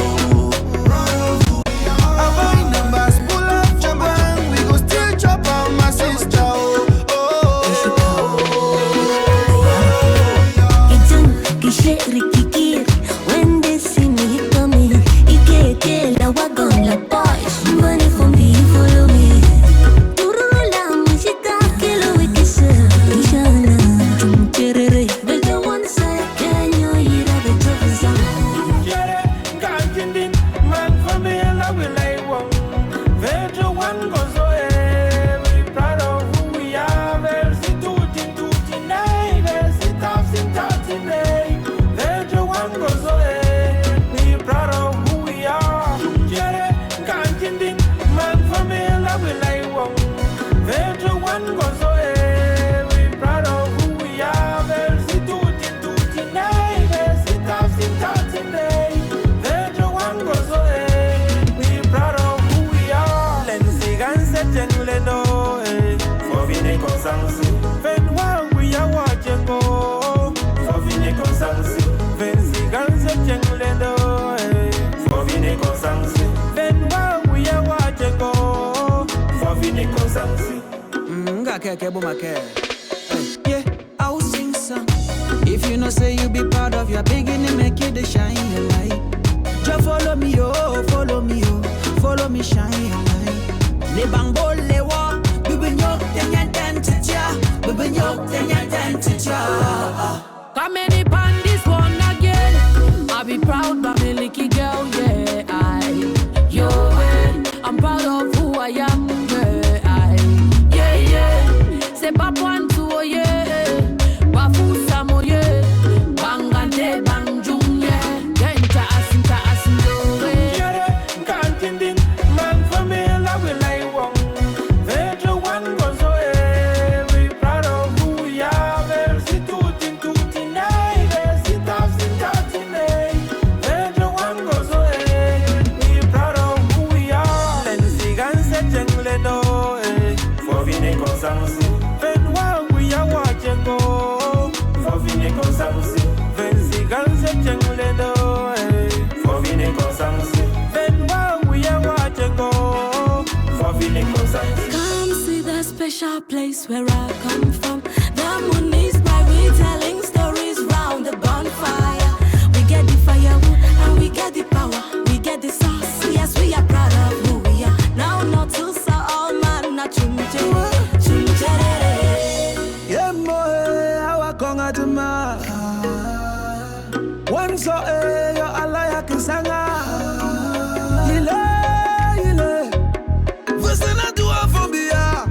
[SPEAKER 13] Avoid numbers, pull up jabang, we go still chop on my sister.
[SPEAKER 14] When they see me coming, it get la wagon la boys. Money for me, follow me. Turula musika kilo wikisa. Ishana chumcherere. They don't want to say can you hear the truth song?
[SPEAKER 12] Jere kanjindin man family we like one. Virtual one goes away. We proud of who we are. Versity tutti nay, versity thousand today. Virtual one goes away. We proud of who we are. Jere kanjindin man family we like one. Virtual one goes away. We proud of who we are. Versity tutti nay, versity thousand today. Virtual one goes away. We proud of who we are. Lenzi ganse jengle no, for vine consansi. Ven wa we are watching go, for vine consansi. Venzi ganse jengle no, for vine consansi. Ven wa we are watching go, for vine consansi.
[SPEAKER 13] Yeah, I'll sing some. If you know say you be proud of your beginning, make you the shine your light. Just follow me, oh, follow me, oh, follow me, shine your light. Le bambo le wa, bibi nyok tenya dentitya, bibi nyok tenya dentitya.
[SPEAKER 14] Come any pan this one again. I be proud of me licky girl, yeah. I'm proud of who I am, yeah. C'est pas point tout, yeah. Bafu samo, yeah. Bangante bangjung, yeah. Genta asin do, yeah.
[SPEAKER 12] Jere kanjindin man family we like one. Virtual one goes away. We proud of who we are. Versity tutti nay, versity thousand today. Virtual one goes away. We proud of who we are. Lenzi ganse jengle no, for vine consansi. Ven wa we are watching go, for vine consansi. Venzi ganse jengle no, for vine consansi. Ven wa we are watching go, for vine consansi.
[SPEAKER 14] Come see the special place where I come from. The moon is bright, we telling stories round the bonfire. We get the firewood and we get the power. We get the sauce, yes, we are proud of who we are. Now not to say all man, not chumchere.
[SPEAKER 13] Yeah, moe, hawa konga tuma. One so yo alaya kisanga. Ile. Vusina tuwa fombia.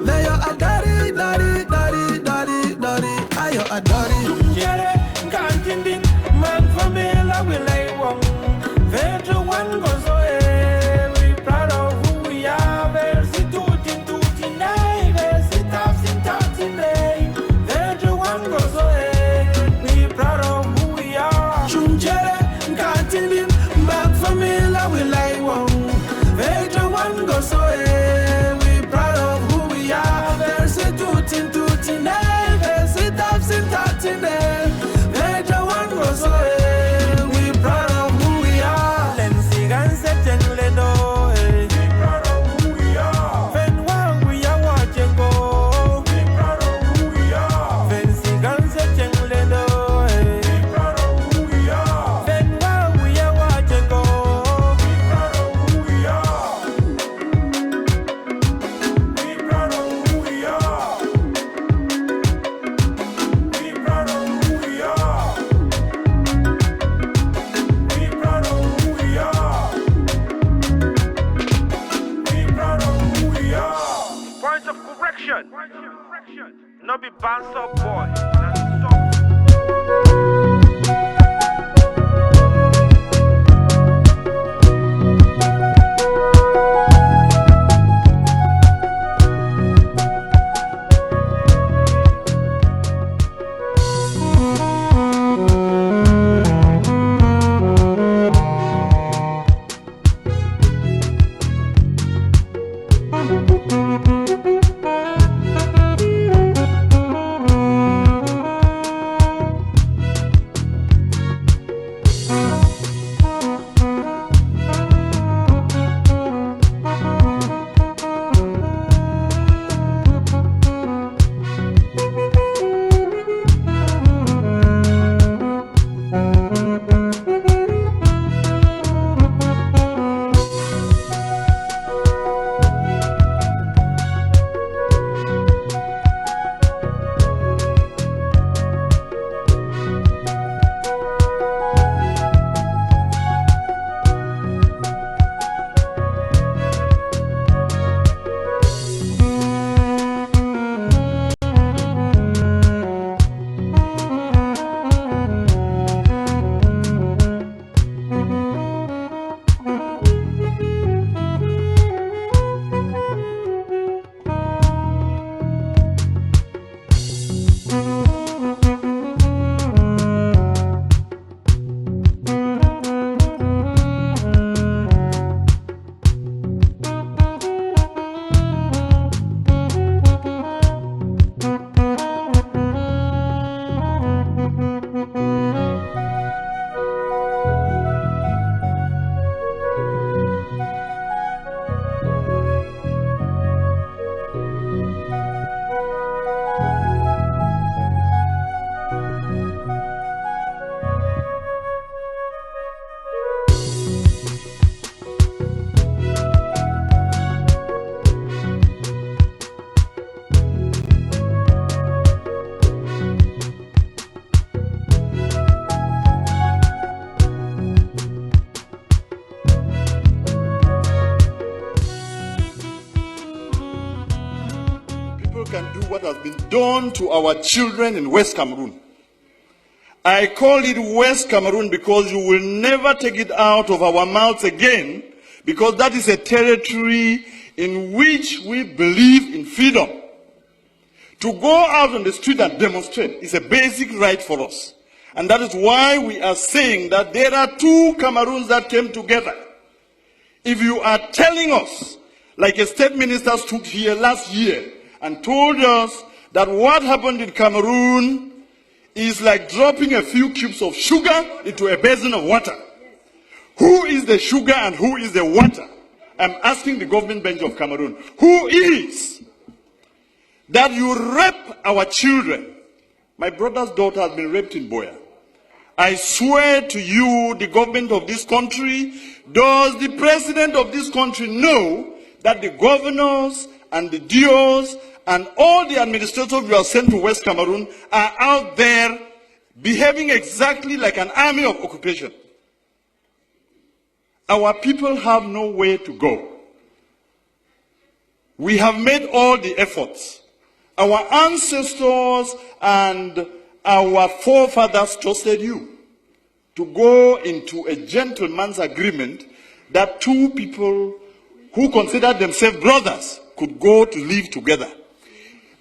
[SPEAKER 13] Leyo adari, dari. Ayo adari.
[SPEAKER 12] Jere kanjindin man family we like one. Virtual one goes away. We proud of who we are. Versity tutti nay, versity thousand today. Virtual one goes away. We proud of who we are. Jere kanjindin man family we like one. Virtual one goes away. We proud of who we are. Versity tutti nay, versity thousand today. Virtual one goes away. We proud of who we are. Lenzi ganse jengle no, we proud of who we are. Ven wa we are watching go, we proud of who we are. Venzi ganse jengle no, we proud of who we are. Ven wa we are watching go, we proud of who we are. We proud of who we are. We proud of who we are. We proud of who we are. We proud of who we are. Point of correction. No be bounce up boy.
[SPEAKER 7] done to our children in West Cameroon. I call it West Cameroon because you will never take it out of our mouths again, because that is a territory in which we believe in freedom. To go out on the street and demonstrate is a basic right for us. And that is why we are saying that there are two Cameroons that came together. If you are telling us, like a state minister stood here last year and told us that what happened in Cameroon is like dropping a few cubes of sugar into a basin of water. Who is the sugar and who is the water? I'm asking the government bench of Cameroon, who is that you rape our children? My brother's daughter has been raped in Boya. I swear to you, the government of this country, does the president of this country know that the governors and the DOs and all the administrators you are sent to West Cameroon are out there behaving exactly like an army of occupation? Our people have nowhere to go. We have made all the efforts. Our ancestors and our forefathers trusted you to go into a gentleman's agreement that two people who considered themselves brothers could go to live together.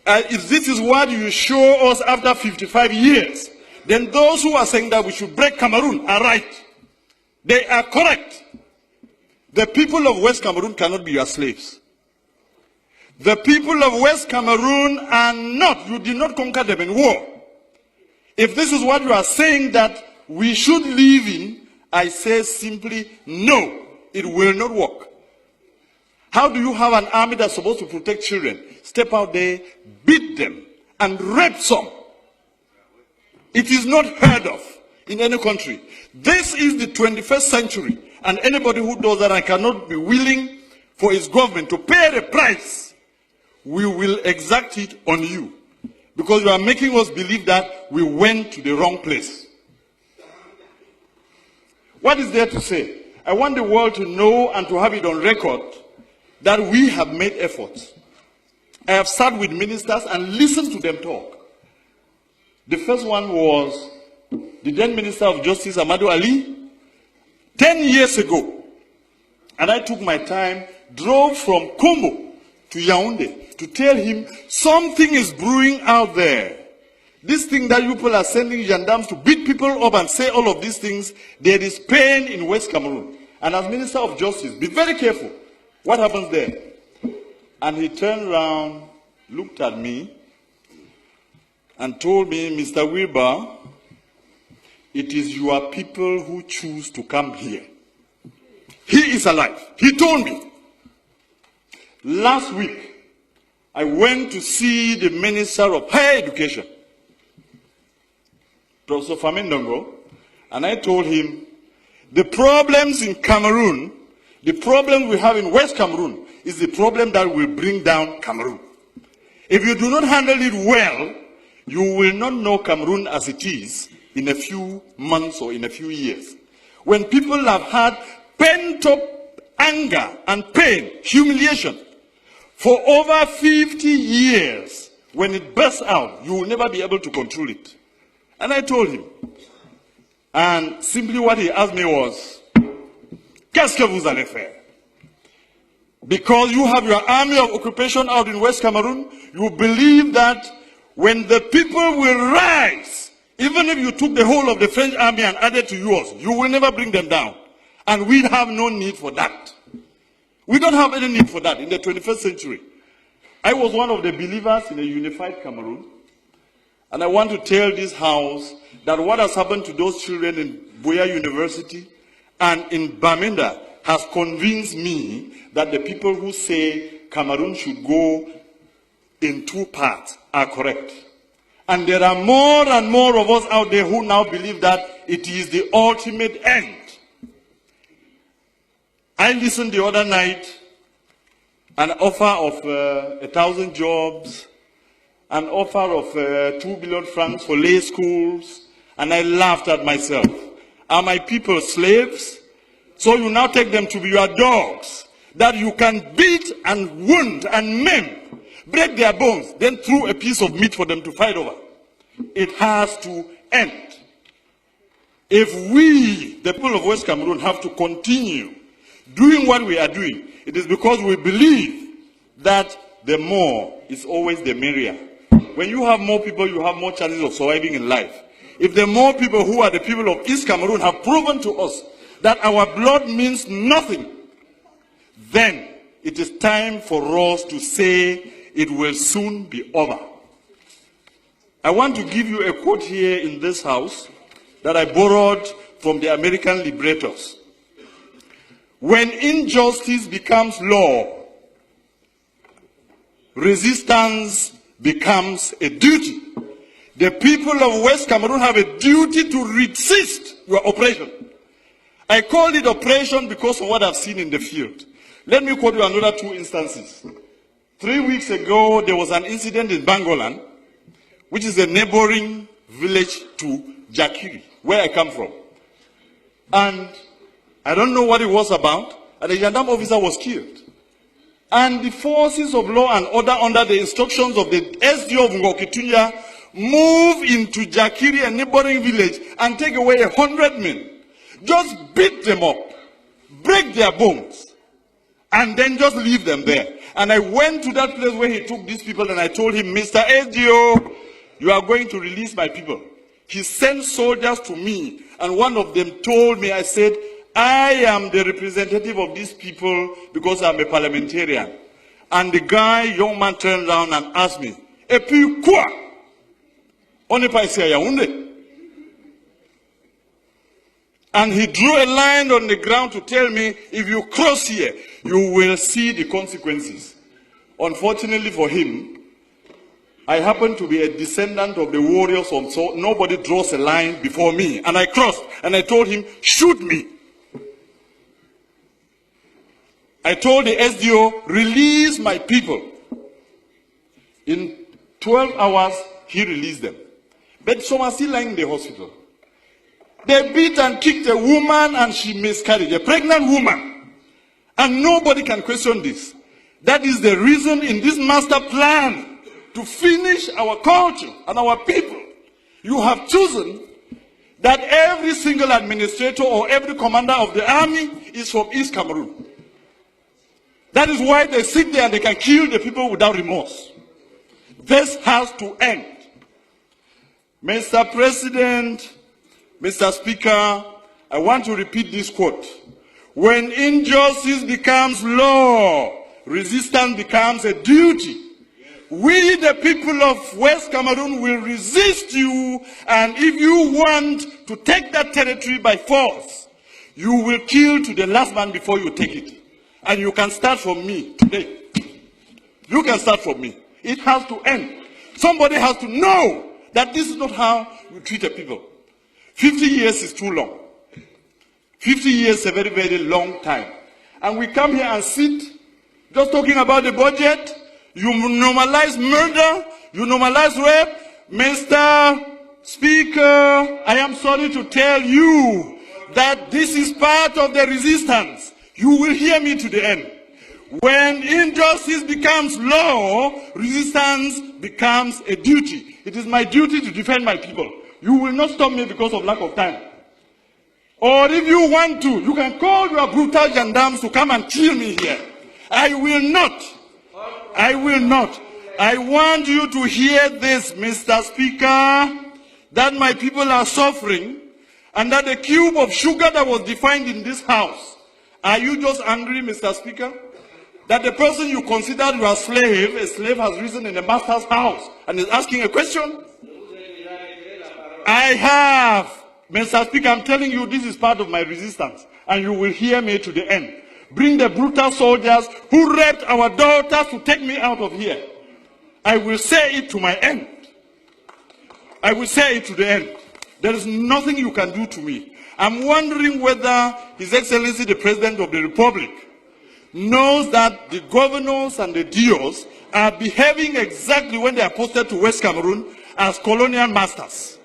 [SPEAKER 7] If this is what you show us after 55 years, then those who are saying that we should break Cameroon are right. They are correct. The people of West Cameroon cannot be your slaves. The people of West Cameroon are not, you did not conquer them in war. If this is what you are saying that we should live in, I say simply, no, it will not work. How do you have an army that's supposed to protect children? Step out there, beat them, and rape some. It is not heard of in any country. This is the 21st century, and anybody who does that and cannot be willing for his government to pay the price, we will exact it on you. Because you are making us believe that we went to the wrong place. What is there to say? I want the world to know and to have it on record that we have made efforts. I have sat with ministers and listened to them talk. The first one was the then Minister of Justice, Amadou Ali, 10 years ago. And I took my time, drove from Kombo to Yaoundé to tell him something is brewing out there. This thing that you people are sending gendarmes to beat people up and say all of these things, there is pain in West Cameroon. And as Minister of Justice, be very careful. What happens there? And he turned around, looked at me, and told me, Mr. Wirba, it is your people who choose to come here. He is alive. He told me. Last week, I went to see the Minister of Higher Education, Professor Famendongo, and I told him, the problems in Cameroon, the problem we have in West Cameroon, is the problem that will bring down Cameroon. If you do not handle it well, you will not know Cameroon as it is in a few months or in a few years. When people have had pent-up anger and pain, humiliation, for over 50 years, when it bursts out, you will never be able to control it. And I told him. And simply what he asked me was, qu'est-ce que vous allez faire? Because you have your army of occupation out in West Cameroon, you believe that when the people will rise, even if you took the whole of the French army and added to yours, you will never bring them down. And we have no need for that. We don't have any need for that in the 21st century. I was one of the believers in a unified Cameroon. And I want to tell this house that what has happened to those children in Boya University and in Bamenda has convinced me that the people who say Cameroon should go in two parts are correct. And there are more and more of us out there who now believe that it is the ultimate end. I listened the other night, an offer of 1,000 jobs, an offer of 2 billion francs for lay schools, and I laughed at myself. Are my people slaves? So you now take them to be your dogs, that you can beat and wound and maim, break their bones, then threw a piece of meat for them to fight over. It has to end. If we, the people of West Cameroon, have to continue doing what we are doing, it is because we believe that the more is always the merrier. When you have more people, you have more chances of surviving in life. If the more people who are the people of East Cameroon have proven to us that our blood means nothing, then it is time for us to say it will soon be over. I want to give you a quote here in this house that I borrowed from the American liberators. When injustice becomes law, resistance becomes a duty. The people of West Cameroon have a duty to resist your oppression. I call it oppression because of what I've seen in the field. Let me quote you another 2 instances. 3 weeks ago, there was an incident in Bangolan, which is a neighboring village to Jakiri, where I come from. And I don't know what it was about, and a gendarme officer was killed. And the forces of law and order, under the instructions of the SDO of Ngokitunya, move into Jakiri, a neighboring village, and take away 100 men. Just beat them up, break their bones, and then just leave them there. And I went to that place where he took these people, and I told him, Mr. SDO, you are going to release my people. He sent soldiers to me, and one of them told me, I said, I am the representative of these people because I'm a parliamentarian. And the young man turned around and asked me, "Et puis quoi? On n'est pas ici à Yaoundé." And he drew a line on the ground to tell me, if you cross here, you will see the consequences. Unfortunately for him, I happen to be a descendant of the warriors, so nobody draws a line before me. And I crossed, and I told him, shoot me. I told the SDO, release my people. In 12 hours, he released them. But some are still lying in the hospital. They beat and kicked a woman, and she miscarried, a pregnant woman. And nobody can question this. That is the reason in this master plan to finish our culture and our people. You have chosen that every single administrator or every commander of the army is from East Cameroon. That is why they sit there and they can kill the people without remorse. This has to end. Mr. President, Mr. Speaker, I want to repeat this quote. When injustice becomes law, resistance becomes a duty. We, the people of West Cameroon, will resist you, and if you want to take that territory by force, you will kill to the last man before you take it. And you can start from me today. You can start from me. It has to end. Somebody has to know that this is not how you treat a people. 50 years is too long. 50 years is a very, very long time. And we come here and sit just talking about the budget. You normalize murder. You normalize rape. Mr. Speaker, I am sorry to tell you that this is part of the resistance. You will hear me to the end. When injustice becomes law, resistance becomes a duty. It is my duty to defend my people. You will not stop me because of lack of time. Or if you want to, you can call your brutal gendarmes to come and kill me here. I will not. I will not. I want you to hear this, Mr. Speaker, that my people are suffering, and that the cube of sugar that was defined in this house. Are you just angry, Mr. Speaker, that the person you considered your slave, a slave has risen in the master's house and is asking a question? I have. Mr. Speaker, I'm telling you, this is part of my resistance, and you will hear me to the end. Bring the brutal soldiers who raped our daughters to take me out of here. I will say it to my end. I will say it to the end. There is nothing you can do to me. I'm wondering whether His Excellency the President of the Republic knows that the governors and the DOs are behaving exactly when they are posted to West Cameroon as colonial masters.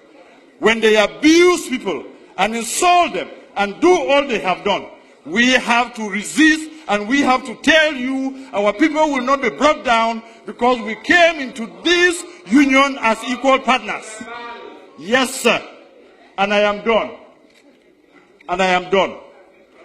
[SPEAKER 7] When they abuse people and insult them and do all they have done, we have to resist And we have to tell you, our people will not be brought down because we came into this union as equal partners. Yes, sir. And I am done. And I am done.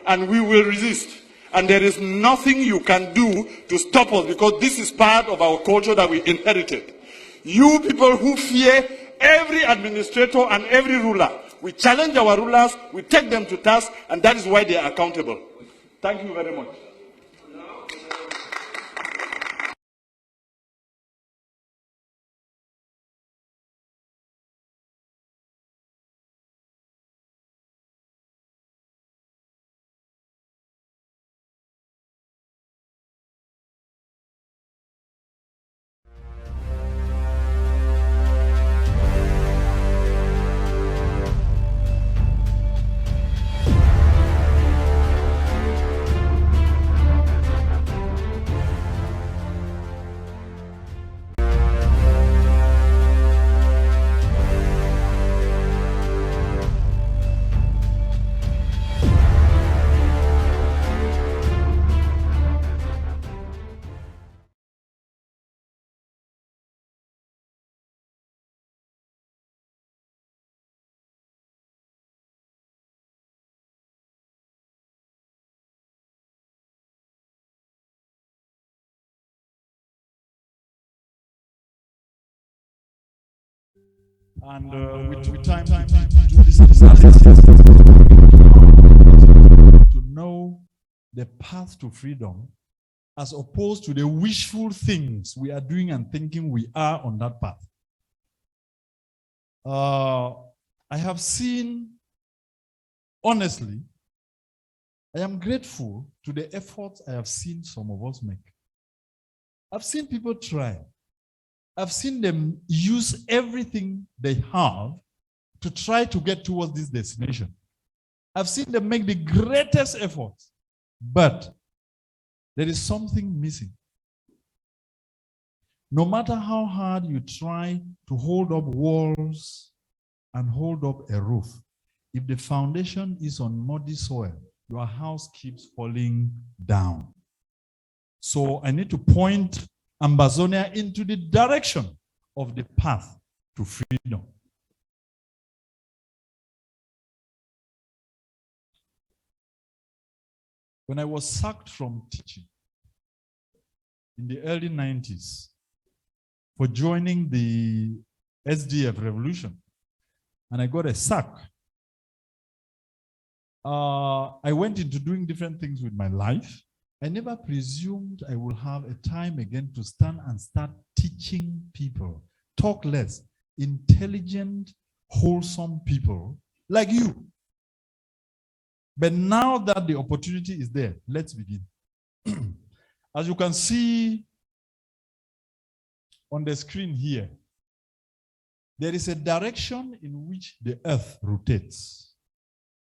[SPEAKER 7] And we will resist. And there is nothing you can do to stop us because this is part of our culture that we inherited. You people who fear every administrator and every ruler, we challenge our rulers, we take them to task, and that is why they are accountable. Thank you very much.
[SPEAKER 6] And we took time to do this analysis to know the path to freedom as opposed to the wishful things we are doing and thinking we are on that path. I have seen, honestly, I am grateful to the efforts I have seen some of us make. I've seen people try. I've seen them use everything they have to try to get towards this destination. I've seen them make the greatest efforts, but there is something missing. No matter how hard you try to hold up walls and hold up a roof, if the foundation is on muddy soil, your house keeps falling down. So I need to point Ambazonia into the direction of the path to freedom. When I was sacked from teaching in the early 90s for joining the SDF revolution, and I got a sack, I went into doing different things with my life. I never presumed I will have a time again to stand and start teaching people, talk less, intelligent, wholesome people like you. But now that the opportunity is there, let's begin. As you can see on the screen here, there is a direction in which the earth rotates.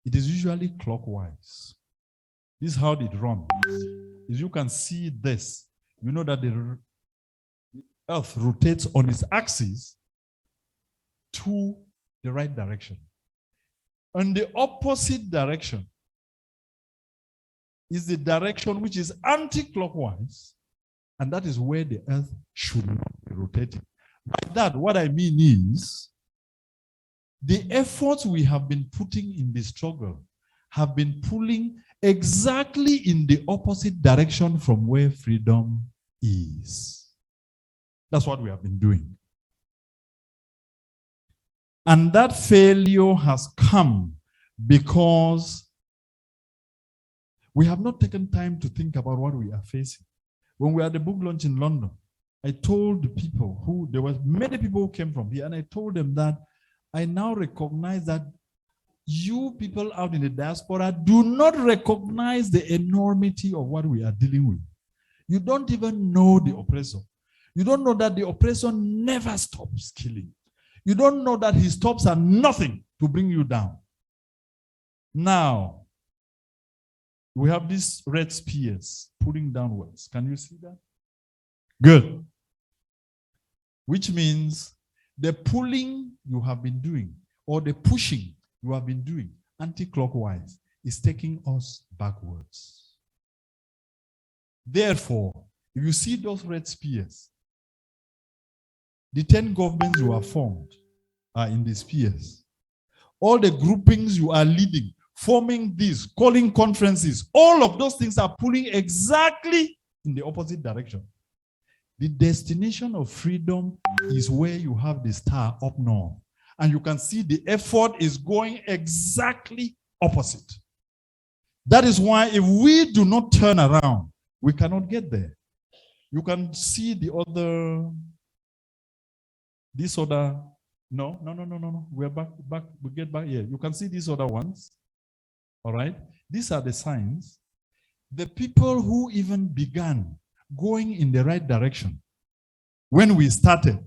[SPEAKER 6] It is usually clockwise. This is how it runs. As you can see this, you know that the earth rotates on its axis to the right direction. On the opposite direction is the direction which is anti-clockwise, and that is where the earth should not be rotating. By that, what I mean is the efforts we have been putting in the struggle have been pulling exactly in the opposite direction from where freedom is. That's what we have been doing. And that failure has come because we have not taken time to think about what we are facing. When we had the book launch in London, I told the people there were many people who came from here, and I told them that I now recognize that you people out in the diaspora do not recognize the enormity of what we are dealing with. You don't even know the oppressor. You don't know that the oppressor never stops killing. You don't know that he stops at nothing to bring you down. Now, we have these red spears pulling downwards. Can you see that? Good. Which means the pulling you have been doing or the pushing you have been doing anti-clockwise is taking us backwards. Therefore, if you see those red spears, the 10 governments you have formed are in the spears. All the groupings you are leading, forming this, calling conferences, all of those things are pulling exactly in the opposite direction. The destination of freedom is where you have the star up north. And you can see the effort is going exactly opposite. That is why if we do not turn around, we cannot get there. You can see the other, this other, no. We're back, we get back here. You can see these other ones. All right. These are the signs. The people who even began going in the right direction when we started,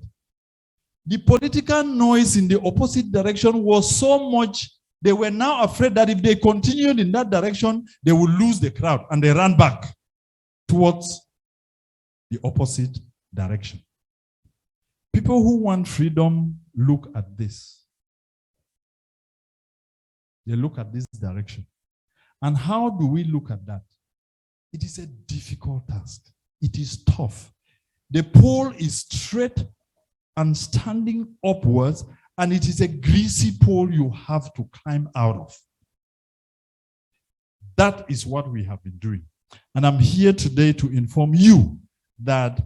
[SPEAKER 6] the political noise in the opposite direction was so much, they were now afraid that if they continued in that direction, they would lose the crowd, and they ran back towards the opposite direction. People who want freedom look at this. They look at this direction. And how do we look at that? It is a difficult task. It is tough. The pole is straight and standing upwards, and it is a greasy pole you have to climb out of. That is what we have been doing. And I'm here today to inform you that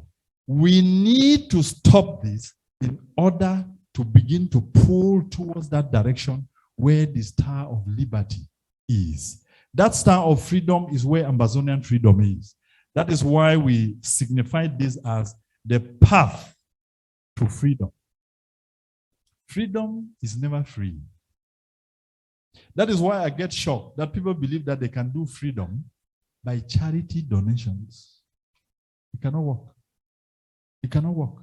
[SPEAKER 6] we need to stop this in order to begin to pull towards that direction where the Star of Liberty is. That Star of Freedom is where Ambazonian freedom is. That is why we signify this as the path to freedom. Freedom is never free. That is why I get shocked that people believe that they can do freedom by charity donations. It cannot work. It cannot work.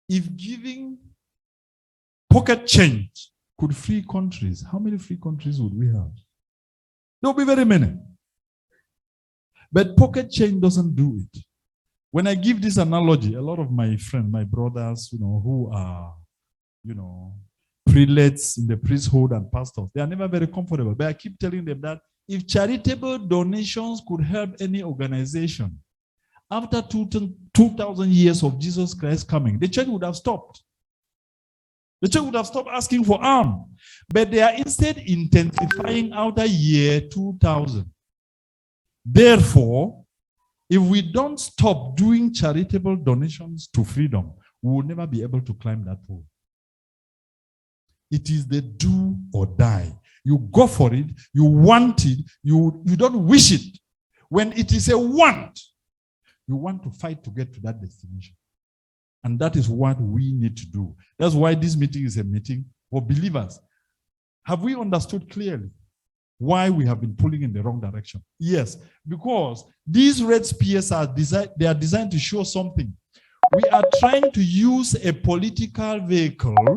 [SPEAKER 6] If giving pocket change could free countries, how many free countries would we have? There will be very many. But pocket change doesn't do it. When I give this analogy, a lot of my friends, my brothers, who are, prelates in the priesthood and pastors, they are never very comfortable. But I keep telling them that if charitable donations could help any organization, after 2,000 years of Jesus Christ coming, the church would have stopped. The church would have stopped asking for alms. But they are instead intensifying after year 2000. Therefore, if we don't stop doing charitable donations to freedom, we will never be able to climb that pole. It is the do or die. You go for it, you want it, you don't wish it. When it is a want, you want to fight to get to that destination. And that is what we need to do. That's why this meeting is a meeting for believers. Have we understood clearly why we have been pulling in the wrong direction? Yes, because these red spears are designed to show something. We are trying to use a political vehicle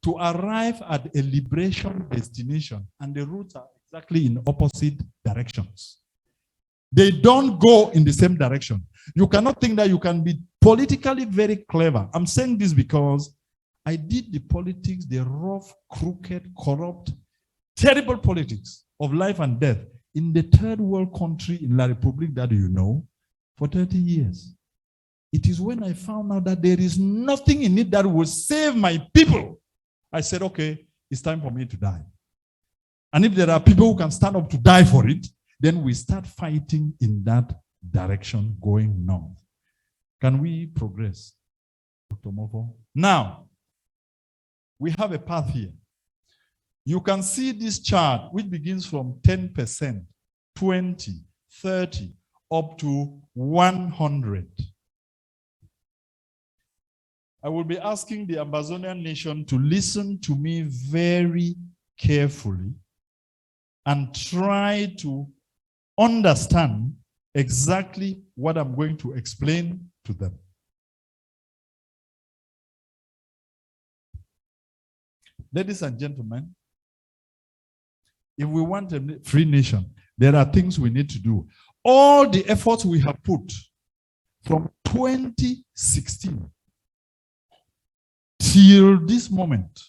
[SPEAKER 6] to arrive at a liberation destination, and the routes are exactly in opposite directions. They don't go in the same direction. You cannot think that you can be politically very clever. I'm saying this because I did the politics, the rough, crooked, corrupt, terrible politics of life and death in the third world country in La République that you know for 30 years. It is when I found out that there is nothing in it that will save my people. I said, okay, it's time for me to die. And if there are people who can stand up to die for it, then we start fighting in that direction going north. Can we progress, Dr. Mofo? Now, we have a path here. You can see this chart, which begins from 10%, 20, 30, up to 100. I will be asking the Ambazonian nation to listen to me very carefully and try to understand exactly what I'm going to explain to them. Ladies and gentlemen, if we want a free nation, there are things we need to do. All the efforts we have put from 2016 till this moment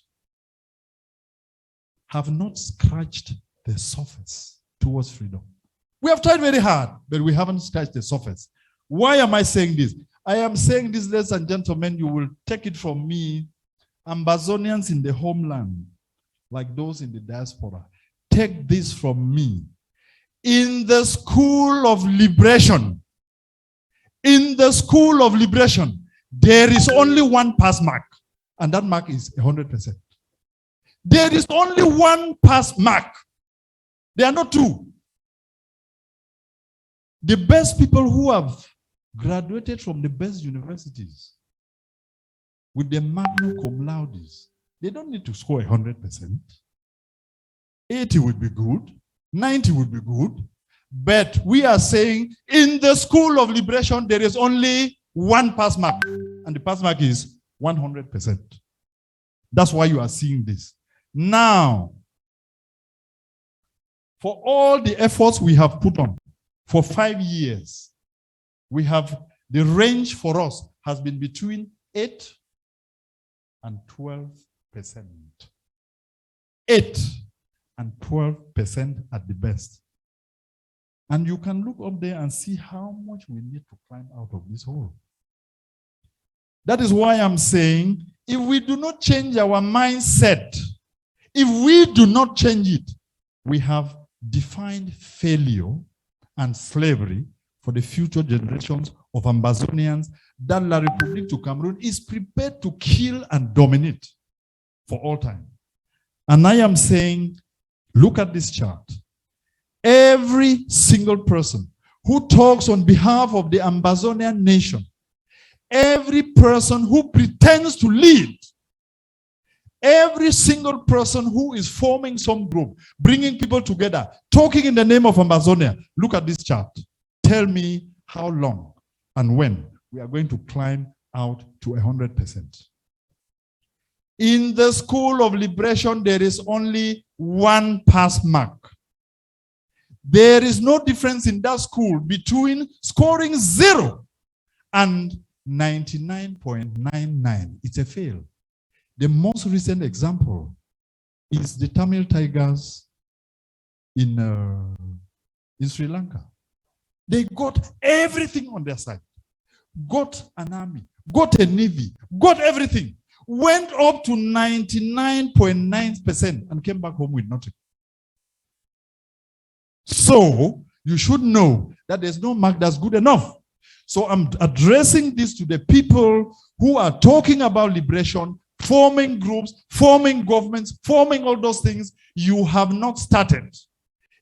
[SPEAKER 6] have not scratched the surface towards freedom. We have tried very hard, but we haven't scratched the surface. Why am I saying this? I am saying this, ladies and gentlemen, you will take it from me. Ambazonians in the homeland, like those in the diaspora, take this from me. In the school of liberation, there is only one pass mark, and that mark is 100%. There is only one pass mark. There are not two. The best people who have graduated from the best universities with the magna cum laudes, they don't need to score 100%. 80 would be good, 90 would be good, but we are saying in the school of liberation, there is only one pass mark, and the pass mark is 100%. That's why you are seeing this. Now, for all the efforts we have put on for 5 years, we have, the range for us has been between 8 and 12%. 8 and 12% at the best. And you can look up there and see how much we need to climb out of this hole. That is why I'm saying, if we do not change our mindset, if we do not change it, we have defined failure and slavery for the future generations of Ambazonians that La République du Cameroon is prepared to kill and dominate for all time. And I am saying, look at this chart. Every single person who talks on behalf of the Ambazonian nation, every person who pretends to lead, every single person who is forming some group, bringing people together, talking in the name of Ambazonia, look at this chart. Tell me how long and when we are going to climb out to 100%. In the school of liberation, there is only one pass mark. There is no difference in that school between scoring 0 and 99.99. It's a fail. The most recent example is the Tamil Tigers in Sri Lanka. They got everything on their side. Got an army, got a navy, got everything. Went up to 99.9% and came back home with nothing. So you should know that there's no mark that's good enough. So I'm addressing this to the people who are talking about liberation, forming groups, forming governments, forming all those things. You have not started.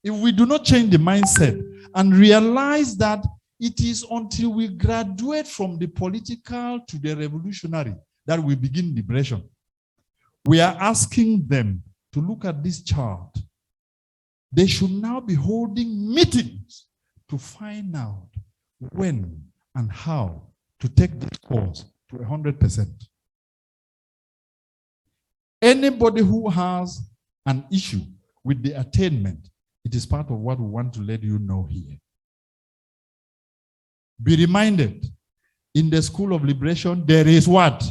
[SPEAKER 6] If we do not change the mindset and realize that it is until we graduate from the political to the revolutionary that we begin liberation. We are asking them to look at this chart. They should now be holding meetings to find out when and how to take this course to 100%. Anybody who has an issue with the attainment, it is part of what we want to let you know here. Be reminded, in the school of liberation, there is what?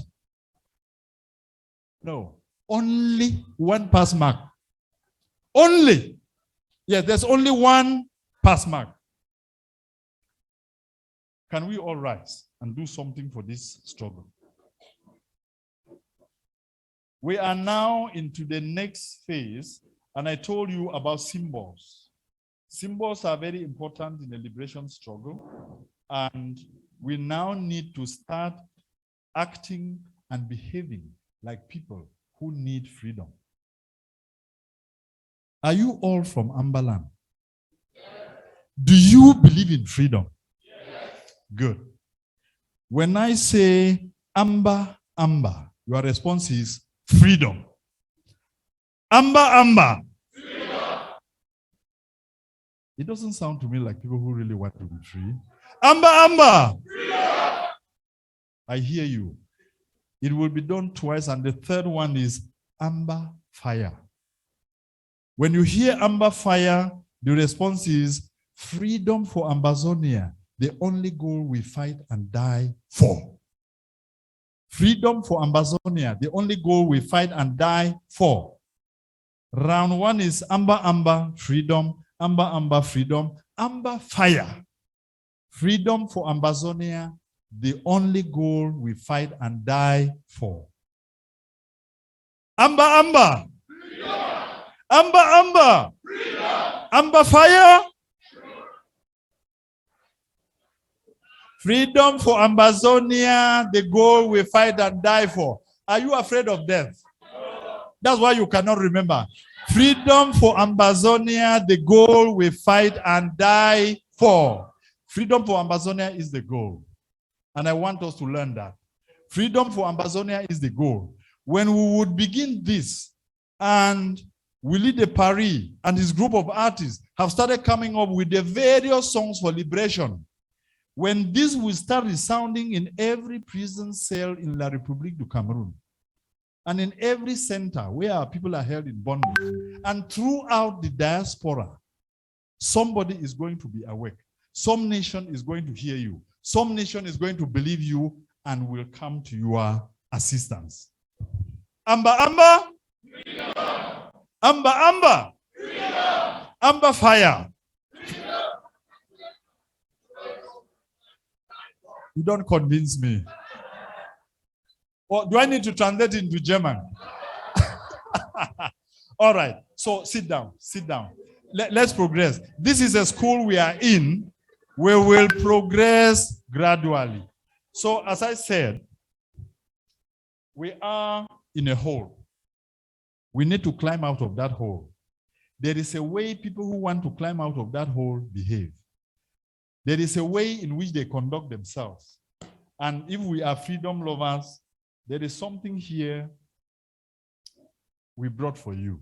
[SPEAKER 6] No, only one pass mark. Only. Yes, there's only one pass mark. Can we all rise and do something for this struggle? We are now into the next phase, and I told you about symbols. Symbols are very important in the liberation struggle, and we now need to start acting and behaving like people who need freedom. Are you all from Ambaland? Yes. Do you believe in freedom? Yes. Good. When I say Amba, Amba, your response is freedom. Amba, Amba. Freedom. It doesn't sound to me like people who really want to be free. Amba, Amba. Freedom. I hear you. It will be done twice, and the third one is Amba, fire. When you hear Amba, fire, the response is freedom for Ambazonia, the only goal we fight and die for. Freedom for Ambazonia, the only goal we fight and die for. Round one is Amba, Amba, freedom. Amba, Amba, freedom. Amber fire. Freedom for Ambazonia, the only goal we fight and die for. Amber, amber. Amber, amber. Amber fire. Freedom for Ambazonia, the goal we fight and die for. Are you afraid of death? That's why you cannot remember. Freedom for Ambazonia, the goal we fight and die for. Freedom for Ambazonia is the goal. And I want us to learn that. Freedom for Ambazonia is the goal. When we would begin this, and Willie de Paris and his group of artists have started coming up with the various songs for liberation, when this will start resounding in every prison cell in La République du Cameroon, and in every center where our people are held in bondage, and throughout the diaspora, somebody is going to be awake. Some nation is going to hear you. Some nation is going to believe you and will come to your assistance. Amber, amber. Freedom. Amber, amber. Freedom. Amber fire. Freedom. You don't convince me. Or do I need to translate into German? All right. So sit down. Sit down. Let's progress. This is a school we are in. We will progress gradually. So as I said, we are in a hole. We need to climb out of that hole. There is a way people who want to climb out of that hole behave. There is a way in which they conduct themselves. And if we are freedom lovers, there is something here we brought for you.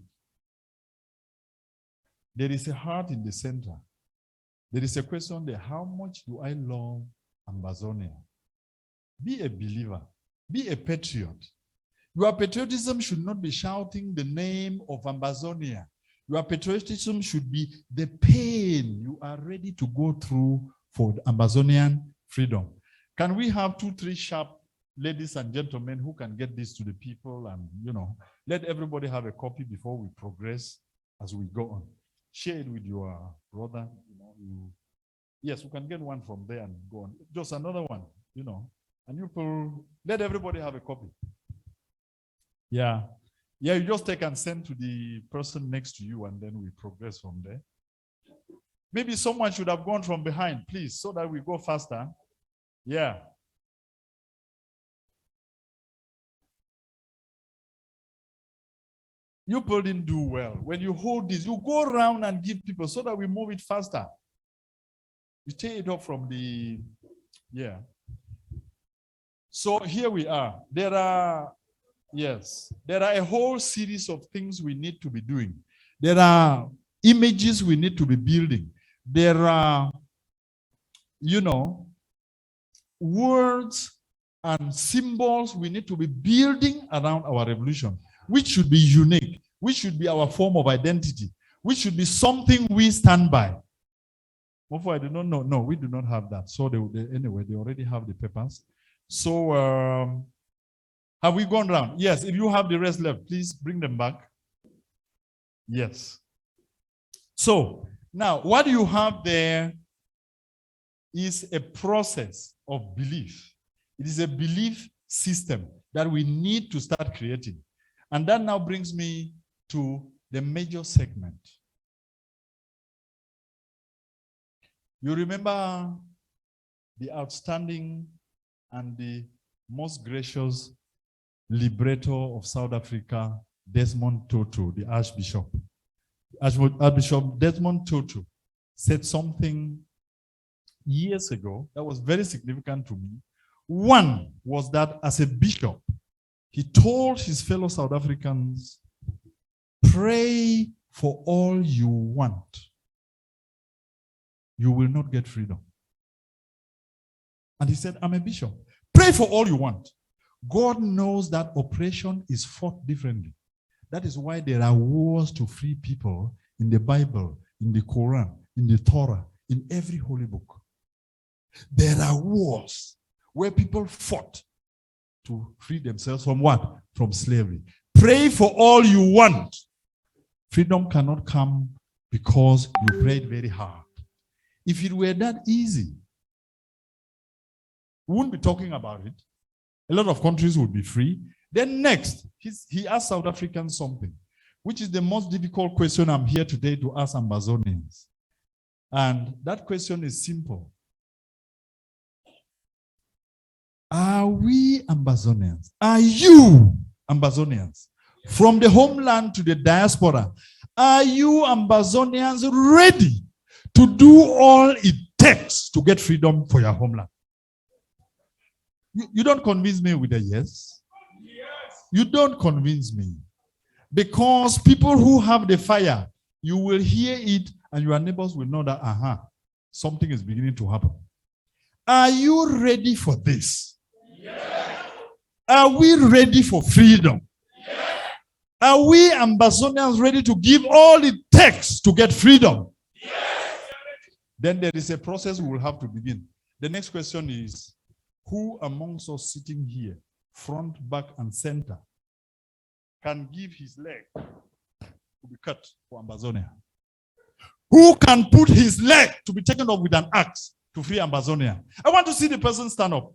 [SPEAKER 6] There is a heart in the center. There is a question there: how much do I love Ambazonia? Be a believer. Be a patriot. Your patriotism should not be shouting the name of Ambazonia. Your patriotism should be the pain you are ready to go through for the Ambazonian freedom. Can we have 2-3 sharp ladies and gentlemen who can get this to the people and, let everybody have a copy before we progress as we go on? Share it with your brother. Yes, we can get one from there and go on. Just another one, and you let everybody have a copy. Yeah. Yeah, you just take and send to the person next to you, and then we progress from there. Maybe someone should have gone from behind, please, so that we go faster. Yeah. You people didn't do well. When you hold this, you go around and give people so that we move it faster. You take it up from the, yeah. So here we are. There are a whole series of things we need to be doing. There are images we need to be building. There are, words and symbols we need to be building around our revolution, which should be unique, which should be our form of identity, which should be something we stand by. I do not know. No, we do not have that. So anyway, they already have the papers. So have we gone round? Yes, if you have the rest left, please bring them back. Yes. So now what you have there is a process of belief. It is a belief system that we need to start creating. And that now brings me to the major segment. You remember the outstanding and the most gracious liberator of South Africa, Desmond Tutu, the Archbishop. Archbishop Desmond Tutu said something years ago that was very significant to me. One was that as a bishop, he told his fellow South Africans, pray for all you want. You will not get freedom. And he said, I'm a bishop. Pray for all you want. God knows that oppression is fought differently. That is why there are wars to free people in the Bible, in the Quran, in the Torah, in every holy book. There are wars where people fought to free themselves from what? From slavery. Pray for all you want. Freedom cannot come because you prayed very hard. If it were that easy, we wouldn't be talking about it. A lot of countries would be free. Then next, he asked South Africans something, which is the most difficult question I'm here today to ask Ambazonians. And that question is simple. Are we Ambazonians? Are you Ambazonians? From the homeland to the diaspora, are you Ambazonians ready to do all it takes to get freedom for your homeland? You don't convince me with a yes. You don't convince me. Because people who have the fire, you will hear it and your neighbors will know that, something is beginning to happen. Are you ready for this? Yes. Are we ready for freedom? Yes. Are we Ambazonians ready to give all it takes to get freedom? Yes. Then there is a process we will have to begin. The next question is, who amongst us sitting here, front, back, and center, can give his leg to be cut for Ambazonia? Who can put his leg to be taken off with an axe to free Ambazonia? I want to see the person stand up.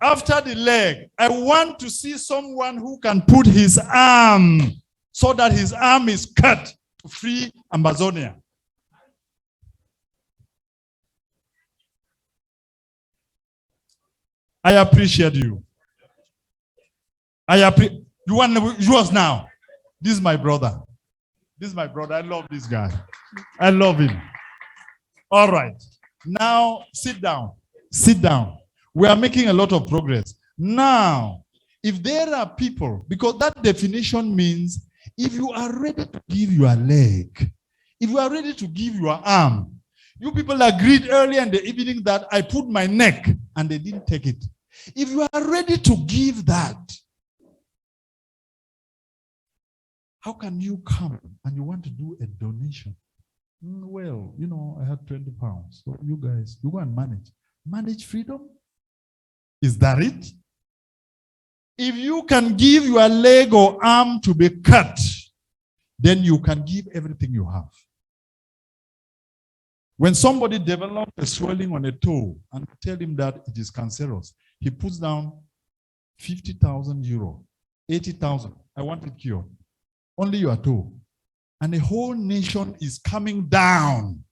[SPEAKER 6] After the leg, I want to see someone who can put his arm so that his arm is cut to free Ambazonia. I appreciate you. You want yours now? This is my brother. This is my brother. I love this guy. I love him. All right. Now, sit down. Sit down. We are making a lot of progress. Now, if there are people, because that definition means if you are ready to give your leg, if you are ready to give your arm, you people agreed earlier in the evening that I put my neck and they didn't take it. If you are ready to give that, how can you come and you want to do a donation? Well, I had 20 pounds. So you guys, you go and manage. Manage freedom? Is that it? If you can give your leg or arm to be cut, then you can give everything you have. When somebody develops a swelling on a toe and tell him that it is cancerous, he puts down 50,000 euro, 80,000. I want it cured. Only your toe. And the whole nation is coming down.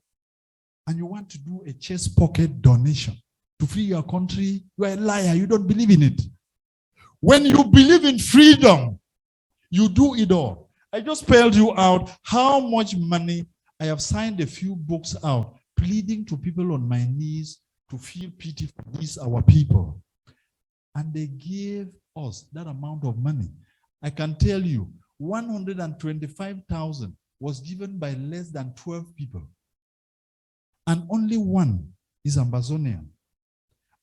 [SPEAKER 6] And you want to do a chest pocket donation to free your country? You are a liar. You don't believe in it. When you believe in freedom, you do it all. I just spelled you out how much money I have signed a few books out, pleading to people on my knees to feel pity for these our people. And they gave us that amount of money. I can tell you, 125,000 was given by less than 12 people. And only one is Ambazonian.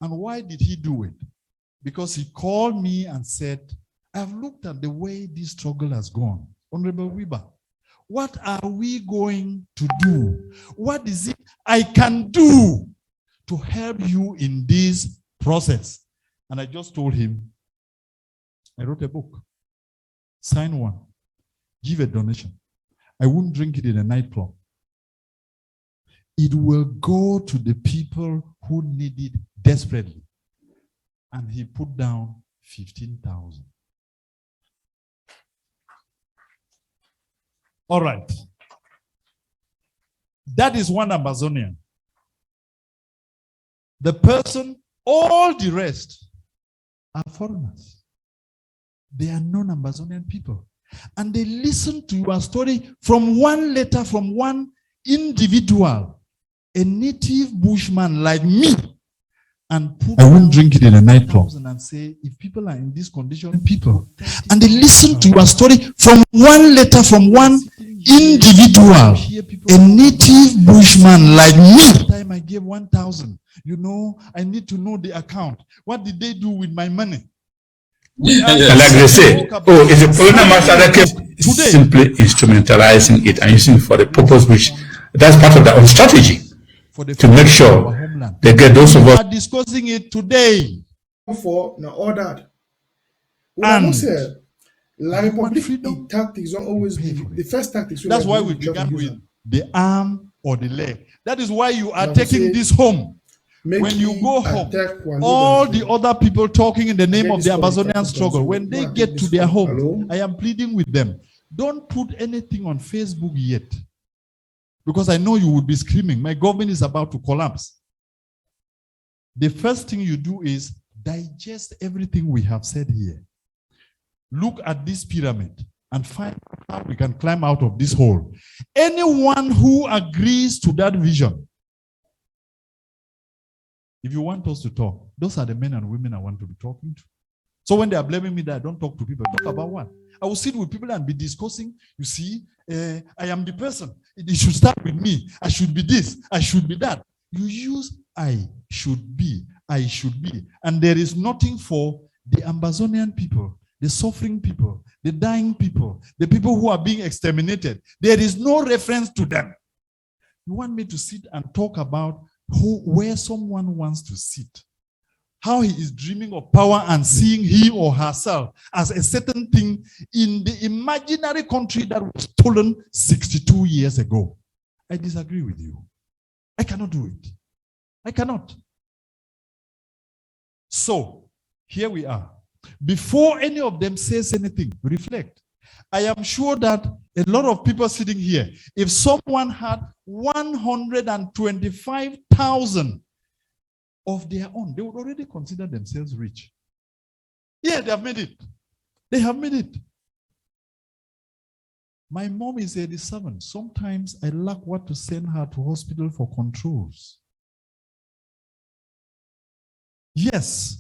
[SPEAKER 6] And why did he do it? Because he called me and said, I've looked at the way this struggle has gone. Honorable Wrba, what are we going to do? What is it I can do to help you in this process? And I just told him, I wrote a book. Sign one. Give a donation. I won't drink it in a nightclub. It will go to the people who need it desperately. And he put down 15,000. All right. That is one Ambazonian. The person, all the rest are foreigners. They are non-Ambazonian people. And they listen to your story from one letter from one individual, a native bushman like me, and put I won't drink it in a nightclub and say, if people are in this condition, people, and they listen to your story from one letter from one individual, a native bushman like me. That time I gave 1,000. I need to know the account. What did they do with my money?
[SPEAKER 9] Like they say, it's a colonial master that kept simply instrumentalizing it and using it for the purpose which that's part of their own strategy to make sure they get those of us.
[SPEAKER 6] We are discussing it today.
[SPEAKER 7] For now, all that.
[SPEAKER 6] And
[SPEAKER 15] La République tactics don't always be the first tactics.
[SPEAKER 6] That's why we began with the arm or the leg. That is why you are taking this home. When you go home, all the other people talking in the name of the Amazonian struggle, when they get to their home, I am pleading with them, don't put anything on Facebook yet. Because I know you would be screaming, my government is about to collapse. The first thing you do is digest everything we have said here. Look at this pyramid and find how we can climb out of this hole. Anyone who agrees to that vision, if you want us to talk, those are the men and women I want to be talking to. So when they are blaming me that I don't talk to people, talk about what? I will sit with people and be discussing, you see, I am the person. It should start with me. I should be this. I should be that. You use I should be. And there is nothing for the Amazonian people, the suffering people, the dying people, the people who are being exterminated. There is no reference to them. You want me to sit and talk about where someone wants to sit, how he is dreaming of power and seeing he or herself as a certain thing in the imaginary country that was stolen 62 years ago. I disagree with you. I cannot do it. I cannot. So, here we are. Before any of them says anything, reflect. I am sure that a lot of people sitting here, if someone had 125,000 of their own, they would already consider themselves rich. Yeah, they have made it. They have made it. My mom is 87. Sometimes I lack what to send her to hospital for controls. Yes.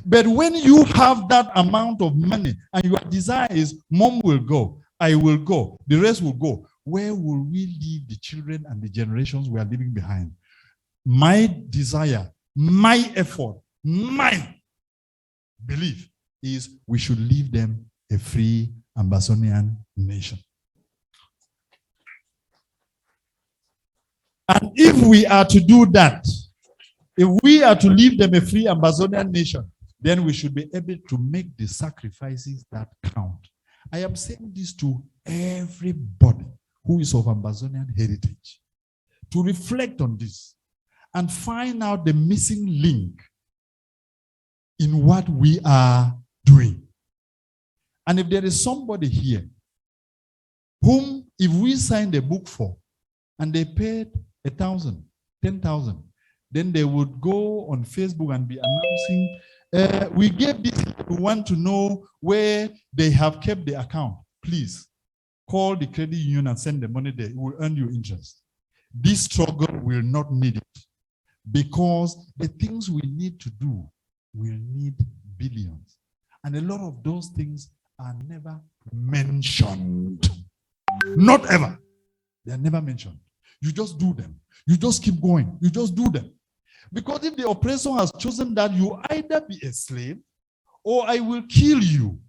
[SPEAKER 6] But when you have that amount of money and your desire is, mom will go, I will go, the rest will go, where will we leave the children and the generations we are leaving behind? My desire, my effort, my belief is we should leave them a free Amazonian nation. And if we are to do that, if we are to leave them a free Amazonian nation, then we should be able to make the sacrifices that count. I am saying this to everybody who is of Amazonian heritage, to reflect on this and find out the missing link in what we are doing. And if there is somebody here whom, if we signed a book for and they paid 1,000, 10,000, then they would go on Facebook and be announcing, we gave this, we want to know where they have kept the account. Please call the credit union and send the money there. It will earn you interest. This struggle will not need it, because the things we need to do will need billions. And a lot of those things are never mentioned. Not ever. They are never mentioned. You just do them. You just keep going. You just do them. Because if the oppressor has chosen that, you either be a slave or I will kill you,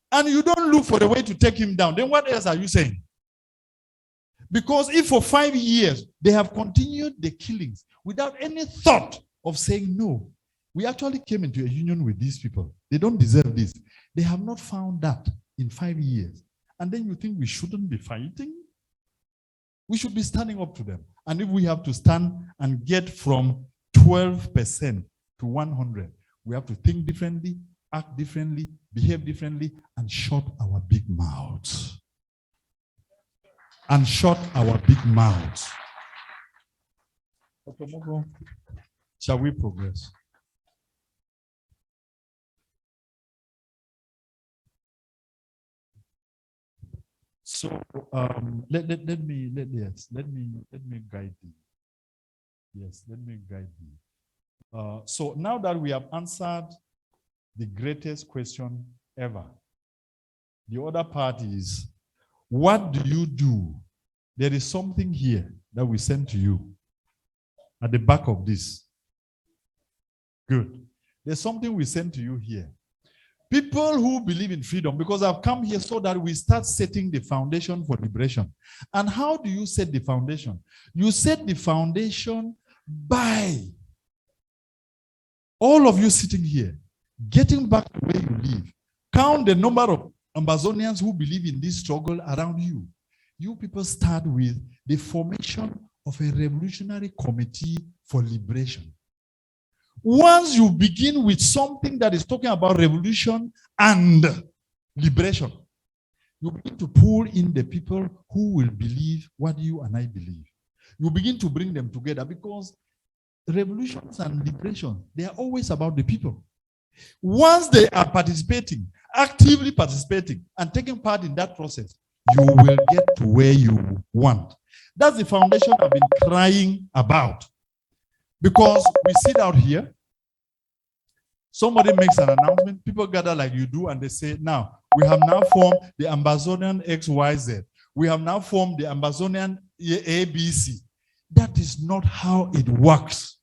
[SPEAKER 6] and you don't look for a way to take him down, then what else are you saying? Because if for 5 years they have continued the killings without any thought of saying, no, we actually came into a union with these people, they don't deserve this, they have not found that in 5 years, and then you think we shouldn't be fighting? We should be standing up to them. And if we have to stand and get from 12% to 100, we have to think differently, act differently, behave differently, and shut our big mouths. And shut our big mouths. Shall we progress? So let me guide you. Yes, let me guide you. So now that we have answered the greatest question ever, the other part is, what do you do? There is something here that we sent to you at the back of this. Good. There's something we sent to you here. People who believe in freedom, because I've come here so that we start setting the foundation for liberation. And how do you set the foundation? You set the foundation by all of you sitting here, getting back to where you live. Count the number of Ambazonians who believe in this struggle around you, you people start with the formation of a revolutionary committee for liberation. Once you begin with something that is talking about revolution and liberation, you begin to pull in the people who will believe what you and I believe. You begin to bring them together because revolutions and liberation, they are always about the people. Once they are participating, actively participating, and taking part in that process, you will get to where you want. That's the foundation I've been crying about. Because we sit out here, somebody makes an announcement, people gather like you do, and they say, now, we have now formed the Ambazonian XYZ. We have now formed the Ambazonian ABC. That is not how it works.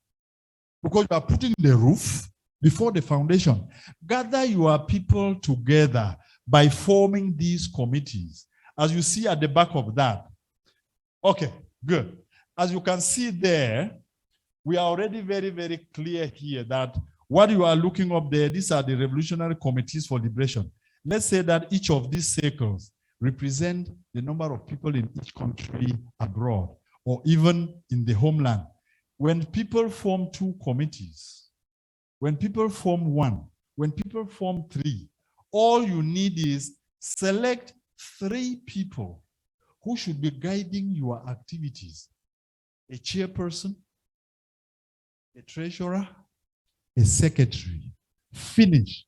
[SPEAKER 6] Because you are putting the roof before the foundation. Gather your people together by forming these committees. As you see at the back of that. Okay, good. As you can see there, we are already very, very clear here that what you are looking up there, these are the revolutionary committees for liberation. Let's say that each of these circles represent the number of people in each country abroad or even in the homeland. When people form 2 committees, when people form 1, when people form 3, all you need is select 3 people who should be guiding your activities. A chairperson, a treasurer, a secretary. Finish.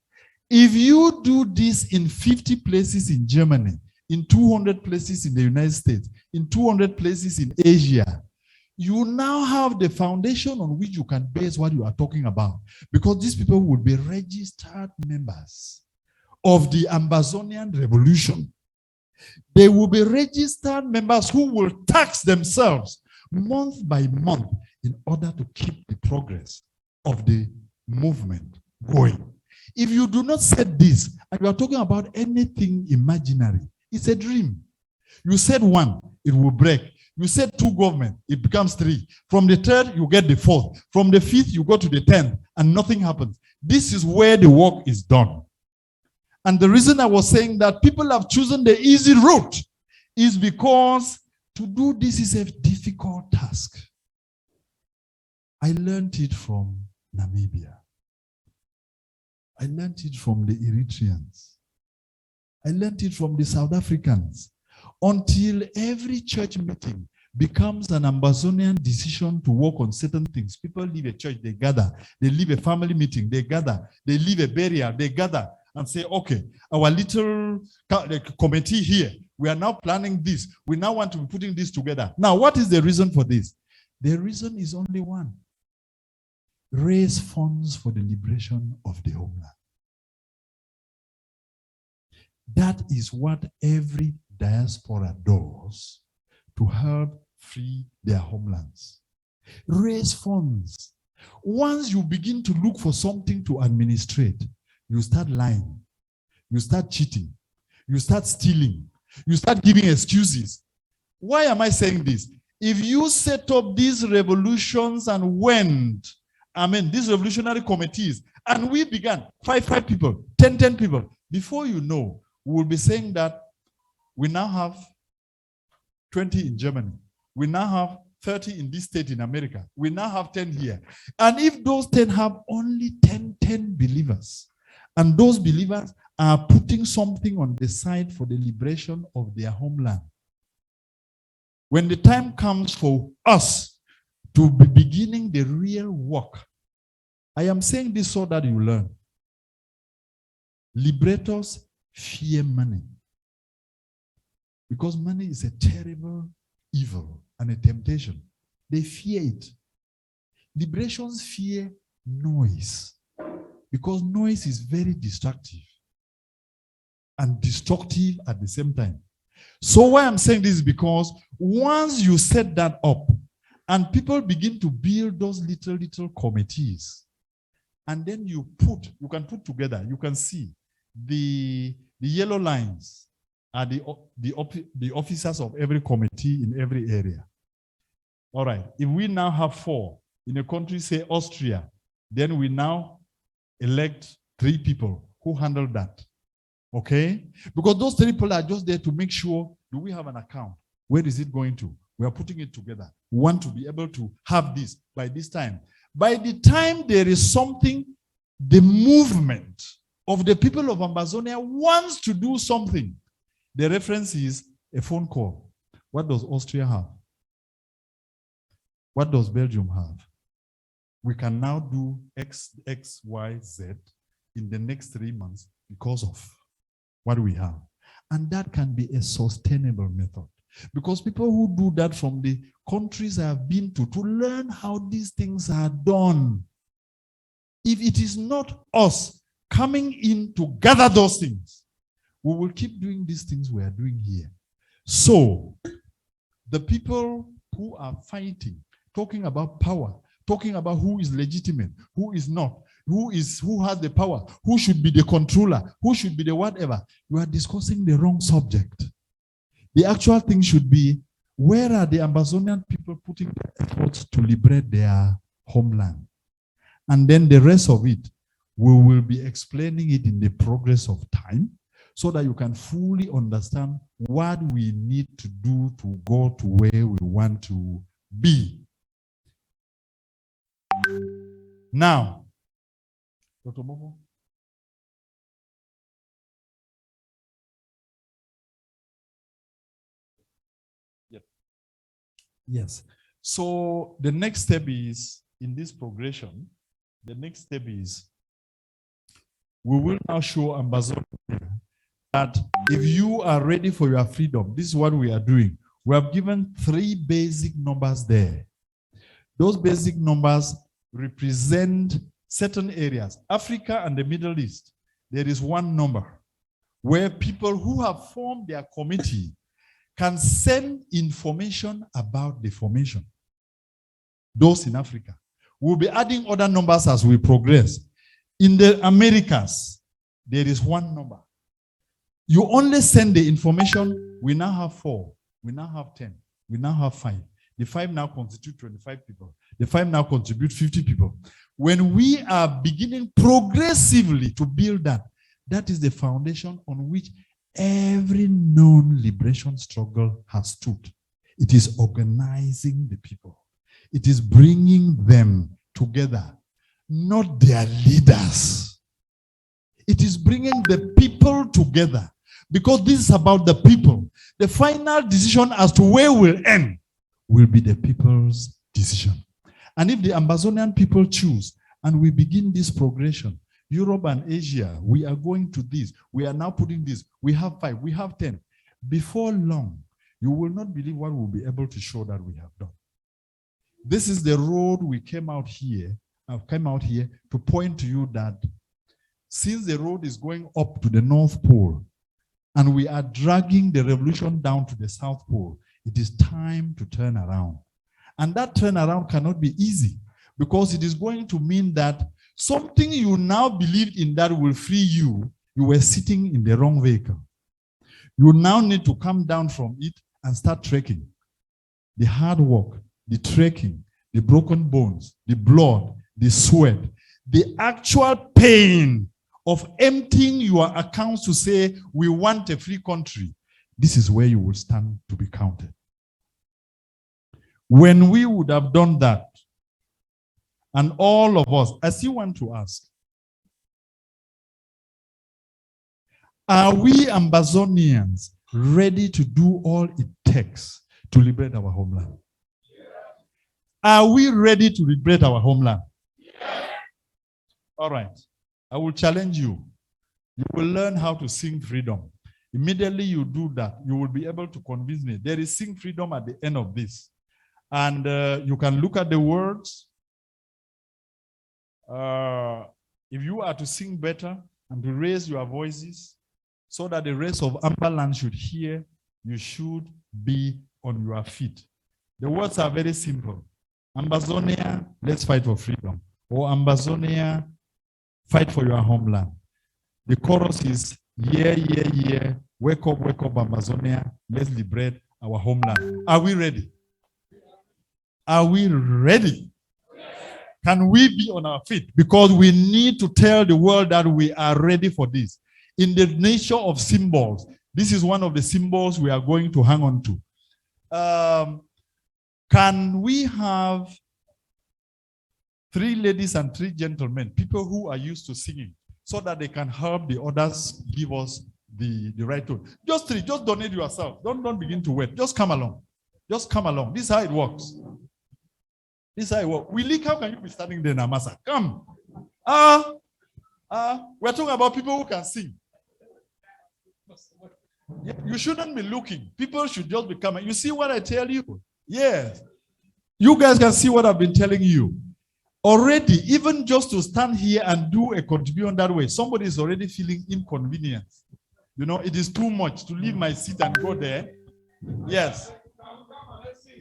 [SPEAKER 6] If you do this in 50 places in Germany, in 200 places in the United States, in 200 places in Asia, you now have the foundation on which you can base what you are talking about. Because these people will be registered members of the Ambazonian Revolution. They will be registered members who will tax themselves month by month in order to keep the progress of the movement going. If you do not set this, and you are talking about anything imaginary, it's a dream. You said 1, it will break. You said 2 government, it becomes 3. From the 3rd, you get the 4th. From the 5th, you go to the 10th, and nothing happens. This is where the work is done. And the reason I was saying that people have chosen the easy route is because to do this is a difficult task. I learned it from Namibia. I learned it from the Eritreans. I learned it from the South Africans. Until every church meeting becomes an Ambazonian decision to work on certain things. People leave a church, they gather. They leave a family meeting, they gather. They leave a burial, they gather and say, okay, our little committee here, we are now planning this. We now want to be putting this together. Now, what is the reason for this? The reason is only one. Raise funds for the liberation of the homeland. That is what every diaspora does to help free their homelands. Raise funds. Once you begin to look for something to administrate, you start lying, you start cheating, you start stealing, you start giving excuses. Why am I saying this? If you set up these revolutions and these revolutionary committees, and we began 5 people, 10 people, before you know, we will be saying that we now have 20 in Germany. We now have 30 in this state in America. We now have 10 here. And if those 10 have only 10 believers, and those believers are putting something on the side for the liberation of their homeland, when the time comes for us to be beginning the real work, I am saying this so that you learn. Liberators fear money. Because money is a terrible evil and a temptation. They fear it. Liberations fear noise. Because noise is very destructive and destructive at the same time. So why I'm saying this is because once you set that up and people begin to build those little committees, and then you can put together, you can see the yellow lines are the officers of every committee in every area. All right, if we now have 4 in a country, say Austria, then we now elect 3 people who handle that. Okay? Because those 3 people are just there to make sure, do we have an account? Where is it going to? We are putting it together. We want to be able to have this by this time. By the time there is something, the movement of the people of Amazonia wants to do something. The reference is a phone call. What does Austria have? What does Belgium have? We can now do X, Y, Z in the next 3 months because of what we have. And that can be a sustainable method. Because people who do that from the countries I have been to learn how these things are done. If it is not us coming in to gather those things, we will keep doing these things we are doing here. So, the people who are fighting, talking about power, talking about who is legitimate, who is not, who has the power, who should be the controller, who should be the whatever, you are discussing the wrong subject. The actual thing should be, where are the Amazonian people putting their efforts to liberate their homeland? And then the rest of it, we will be explaining it in the progress of time so that you can fully understand what we need to do to go to where we want to be. Now, Dr. Momo. Yep. Yes. So the next step is, in this progression, the next step is, we will now show Amazonia that if you are ready for your freedom, this is what we are doing. We have given 3 basic numbers there. Those basic numbers represent certain areas. Africa and the Middle East, there is 1 number where people who have formed their committee can send information about the formation. Those in Africa. We'll be adding other numbers as we progress. In the Americas, there is 1 number. You only send the information. We now have 4. We now have 10. We now have 5. The 5 now constitute 25 people. The 5 now contribute 50 people. When we are beginning progressively to build that, that is the foundation on which every known liberation struggle has stood. It is organizing the people. It is bringing them together, not their leaders. It is bringing the people together, because this is about the people. The final decision as to where we'll end will be the people's decision. And if the Amazonian people choose, and we begin this progression, Europe and Asia, we are going to this. We are now putting this. We have 5, we have 10. Before long, you will not believe what we'll be able to show that we have done. This is the road we came out here. I've come out here to point to you that since the road is going up to the North Pole and we are dragging the revolution down to the South Pole, it is time to turn around. And that turnaround cannot be easy, because it is going to mean that something you now believed in that will free you, you were sitting in the wrong vehicle. You now need to come down from it and start trekking. The hard work, the trekking, the broken bones, the blood, the sweat, the actual pain of emptying your accounts to say, we want a free country. This is where you will stand to be counted. When we would have done that, and all of us, I still want to ask, are we Amazonians ready to do all it takes to liberate our homeland? Are we ready to liberate our homeland? All right. I will challenge you. You will learn how to sing freedom. Immediately you do that, you will be able to convince me. There is sing freedom at the end of this. And you can look at the words. If you are to sing better and to raise your voices so that the rest of Amberland should hear, you should be on your feet. The words are very simple. Amazonia, let's fight for freedom. Or Amazonia, fight for your homeland. The chorus is, yeah, yeah, yeah, wake up, Amazonia, let's liberate our homeland. Are we ready? Are we ready? Can we be on our feet? Because we need to tell the world that we are ready for this. in the nature of symbols. This is one of the symbols we are going to hang on to. Can we have 3 ladies and 3 gentlemen, people who are used to singing, so that they can help the others give us the right tone? Just 3, just donate yourself. Don't begin to wait. Just come along. Just come along. This is how it works. This is how it works. Willie, how can you be standing there, Namasa? Come. We're talking about people who can sing. You shouldn't be looking. People should just be coming. You see what I tell you? Yes. You guys can see what I've been telling you. Already, even just to stand here and do a contribution that way, somebody is already feeling inconvenience. You know, it is too much to leave my seat and go there. Yes.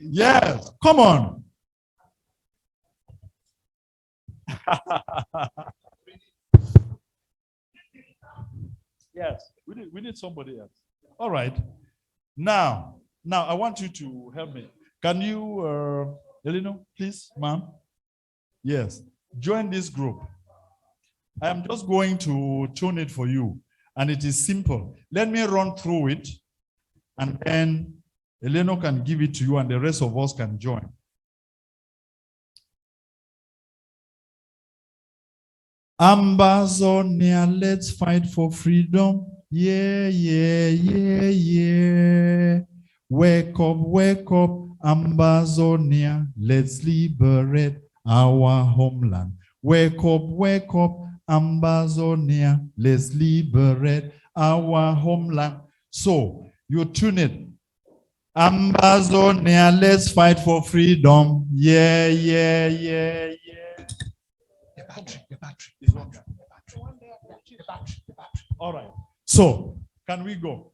[SPEAKER 6] Yes. Come on. Yes. We need somebody else. All right. Now I want you to help me. Can you, Elino, please, ma'am? Yes. Join this group. I am just going to tune it for you. And it is simple. Let me run through it. And then Eleno can give it to you and the rest of us can join. Ambazonia, let's fight for freedom. Yeah, yeah, yeah, yeah. Wake up, Ambazonia. Let's liberate our homeland. Wake up, Ambazonia. Let's liberate our homeland. So, you tune it. Ambazonia, let's fight for freedom. Yeah, yeah, yeah, yeah. The battery is on. All right. So, can we go?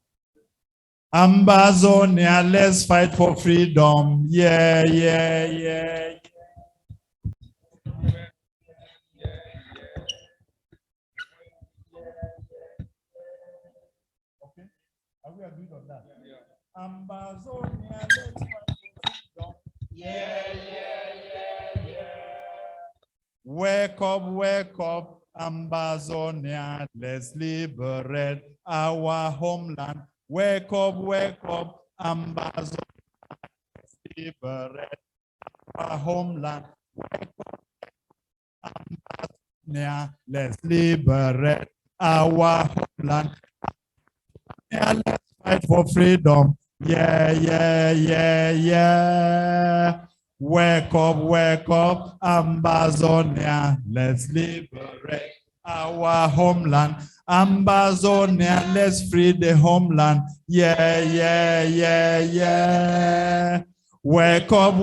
[SPEAKER 6] Ambazonia, let's fight for freedom. Yeah, yeah, yeah, yeah. Okay. Are we agreed on that? Yeah. Ambazonia, let's fight for freedom. Yeah, yeah, yeah, yeah. Wake up, Ambazonia, let's liberate our homeland. Wake up, Ambazonia, let's liberate our homeland. Wake up, Ambazonia, let's liberate our homeland. Yeah, let's fight for freedom. Yeah, yeah, yeah, yeah. Wake up, Ambazonia, let's liberate our homeland. Ambazonia, let's free the homeland. Yeah, yeah, yeah, yeah. Wake up,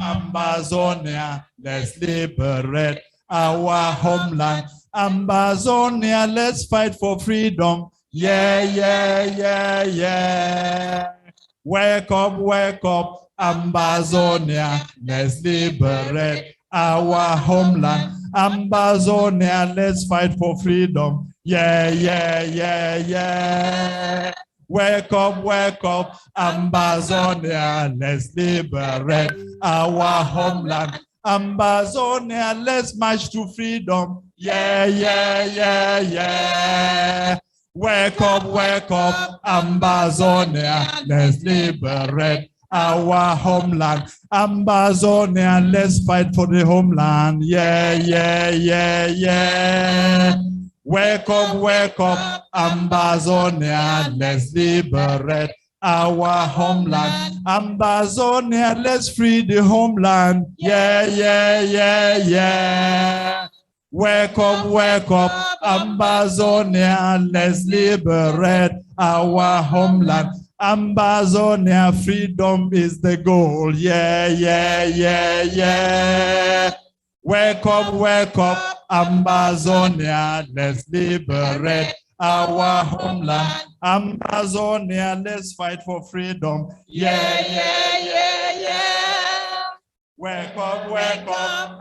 [SPEAKER 6] Ambazonia, let's liberate our homeland. Ambazonia, let's fight for freedom. Yeah, yeah, yeah, yeah. Wake up, Ambazonia, let's liberate our homeland. Ambazonia, let's fight for freedom. Yeah, yeah, yeah, yeah. Wake up, Ambazonia, let's liberate our homeland. Ambazonia, let's march to freedom. Yeah, yeah, yeah, yeah. Wake up, Ambazonia, let's liberate our homeland. Ambazonia, let's fight for the homeland. Yeah, yeah, yeah, yeah. Wake up, Ambazonia, let's liberate our homeland. Ambazonia, let's free the homeland. Yeah, yeah, yeah, yeah. Wake up, Ambazonia, let's liberate our homeland. Ambazonia, freedom is the goal. Yeah, yeah, yeah, yeah. Wake up, Ambazonia, let's liberate our homeland. Ambazonia, let's fight for freedom. Yeah, yeah, yeah, yeah. Wake up,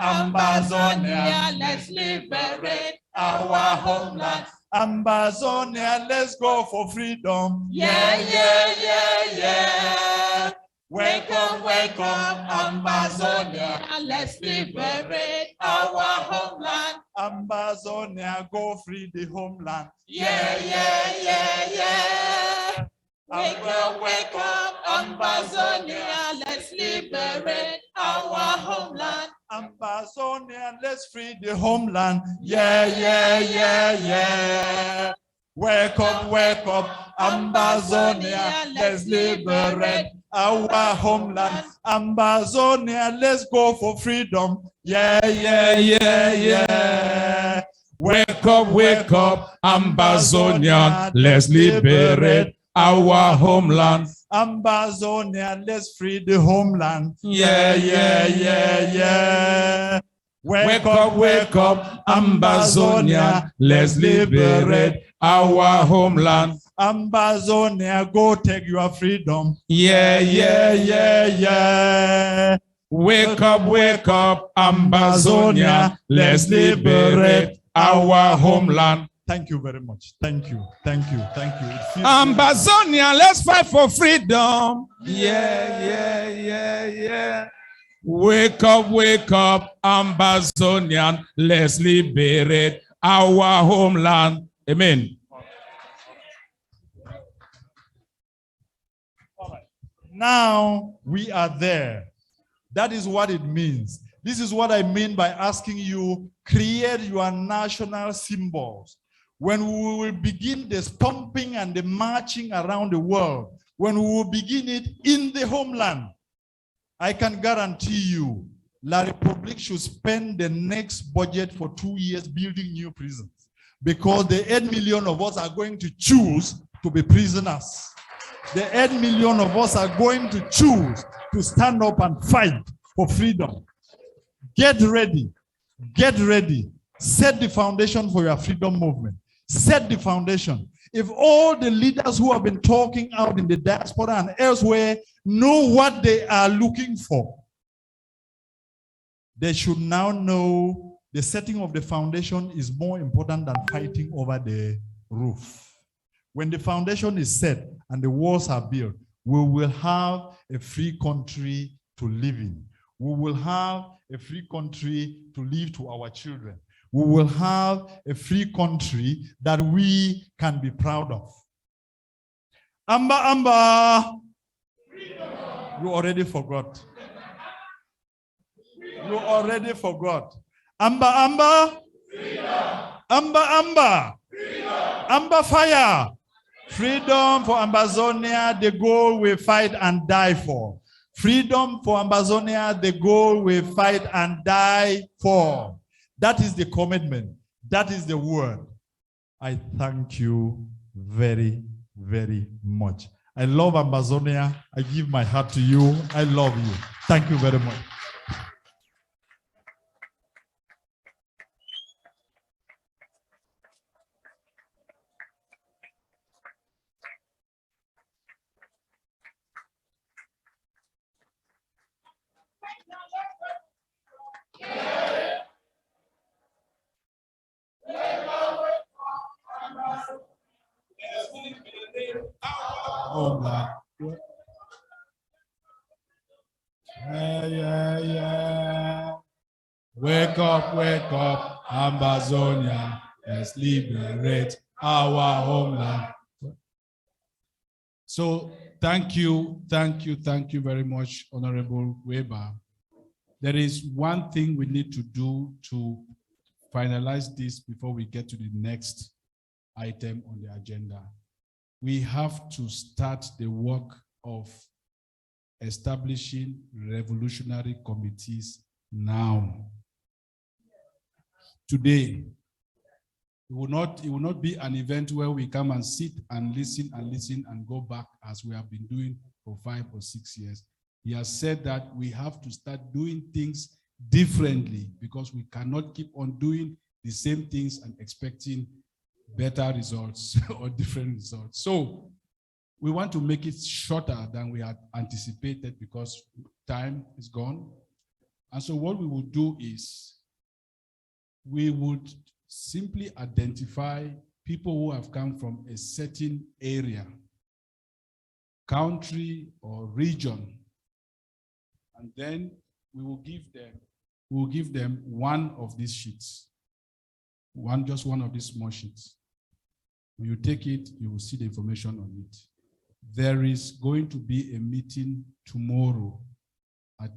[SPEAKER 6] Ambazonia, let's liberate our homeland. Ambazonia, let's go for freedom. Yeah, yeah, yeah, yeah.
[SPEAKER 16] welcome, Amazonia, and let's liberate our homeland.
[SPEAKER 6] Amazonia, go free the homeland.
[SPEAKER 16] Yeah. Welcome, Amazonia, let's liberate our homeland.
[SPEAKER 6] Amazonia, let's free the homeland. Yeah. Welcome, Amazonia, let's liberate our homeland. Amazonia, let's go for freedom. Yeah.
[SPEAKER 9] Wake up, Amazonia, let's liberate our homeland.
[SPEAKER 6] Amazonia, let's free the homeland.
[SPEAKER 9] Yeah. Wake up, Amazonia, let's liberate our homeland.
[SPEAKER 6] Amazonia, go take your freedom.
[SPEAKER 9] Yeah. Wake up, Amazonia, let's liberate our homeland.
[SPEAKER 6] Thank you very much. Thank you.
[SPEAKER 9] Amazonia, let's fight for freedom. Yeah. Wake up, Amazonia, let's liberate our homeland. Amen.
[SPEAKER 6] All right. Now we are there. That is what it means. This is what I mean by asking you, create your national symbols. When we will begin the stomping and the marching around the world, when we will begin it in the homeland, I can guarantee you, La Republique should spend the next budget for 2 years building new prisons, because the 8 million of us are going to choose to be prisoners. The 8 million of us are going to choose to stand up and fight for freedom. Get ready. Set the foundation for your freedom movement. Set the foundation. If all the leaders who have been talking out in the diaspora and elsewhere know what they are looking for, they should now know the setting of the foundation is more important than fighting over the roof. When the foundation is set and the walls are built, we will have a free country to live in. We will have a free country to leave to our children. We will have a free country that we can be proud of. Amba. You already forgot. Amba. Amba fire. Freedom for Amazonia, the goal we fight and die for. Freedom for Amazonia, the goal we fight and die for. That is the commitment. That is the word. I thank you very, very much. I love Amazonia. I give my heart to you. I love you. Thank you very much.
[SPEAKER 8] Yeah. Wake up, Amazonia. Let's liberate our homeland. So thank you very much, Honorable Wrba. There is one thing we need to do to finalize this before we get to the next item on the agenda. We have to start the work of establishing revolutionary committees now. Today, it will not be an event where we come and sit and listen and go back as we have been doing for 5 or 6 years. He has said that we have to start doing things differently because we cannot keep on doing the same things and expecting better results or different results. So we want to make it shorter than we had anticipated because time is gone. And so what we will do is we would simply identify people who have come from a certain area, country or region And then we will give them one of these sheets. Just one of these small sheets. When you take it, you will see the information on it. There is going to be a meeting tomorrow at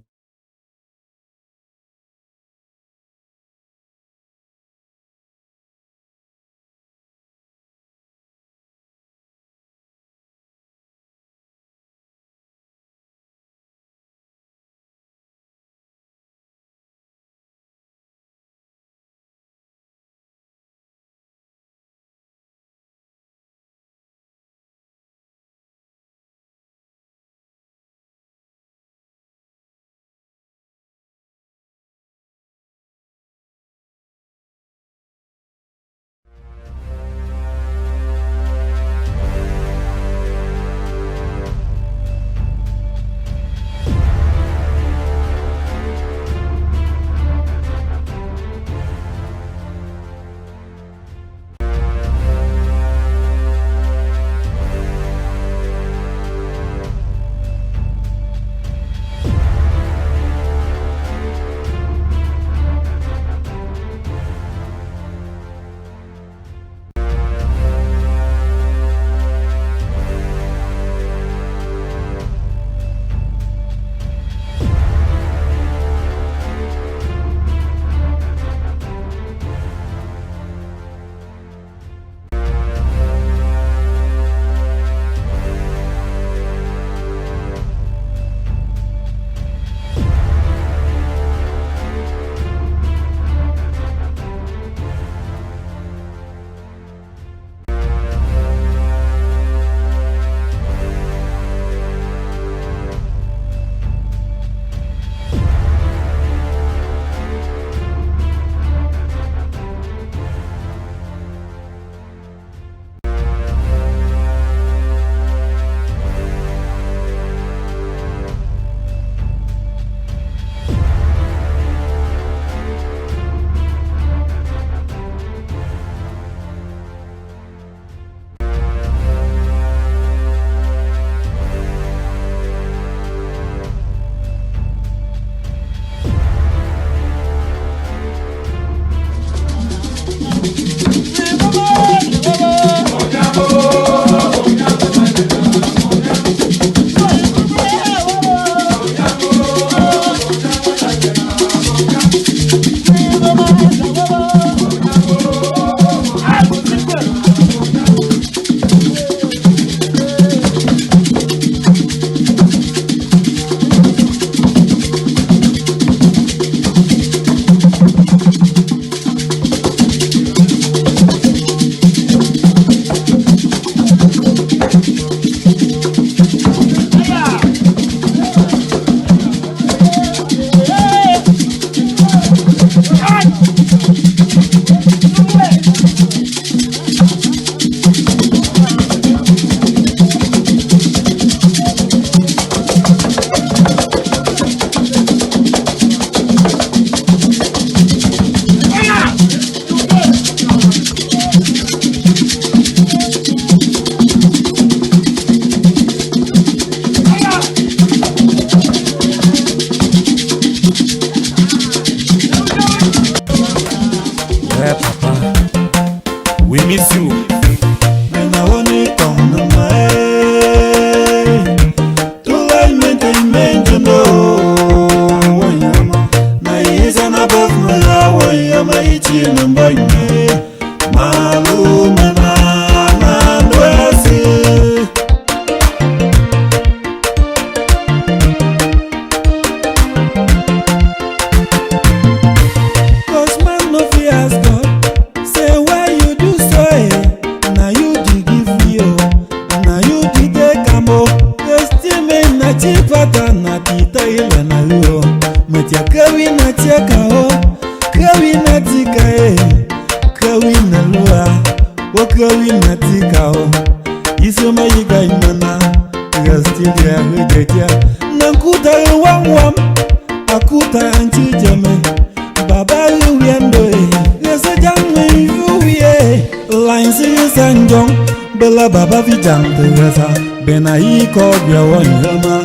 [SPEAKER 17] Baba Vijang Teresa, Benaiko, Biawan Hama,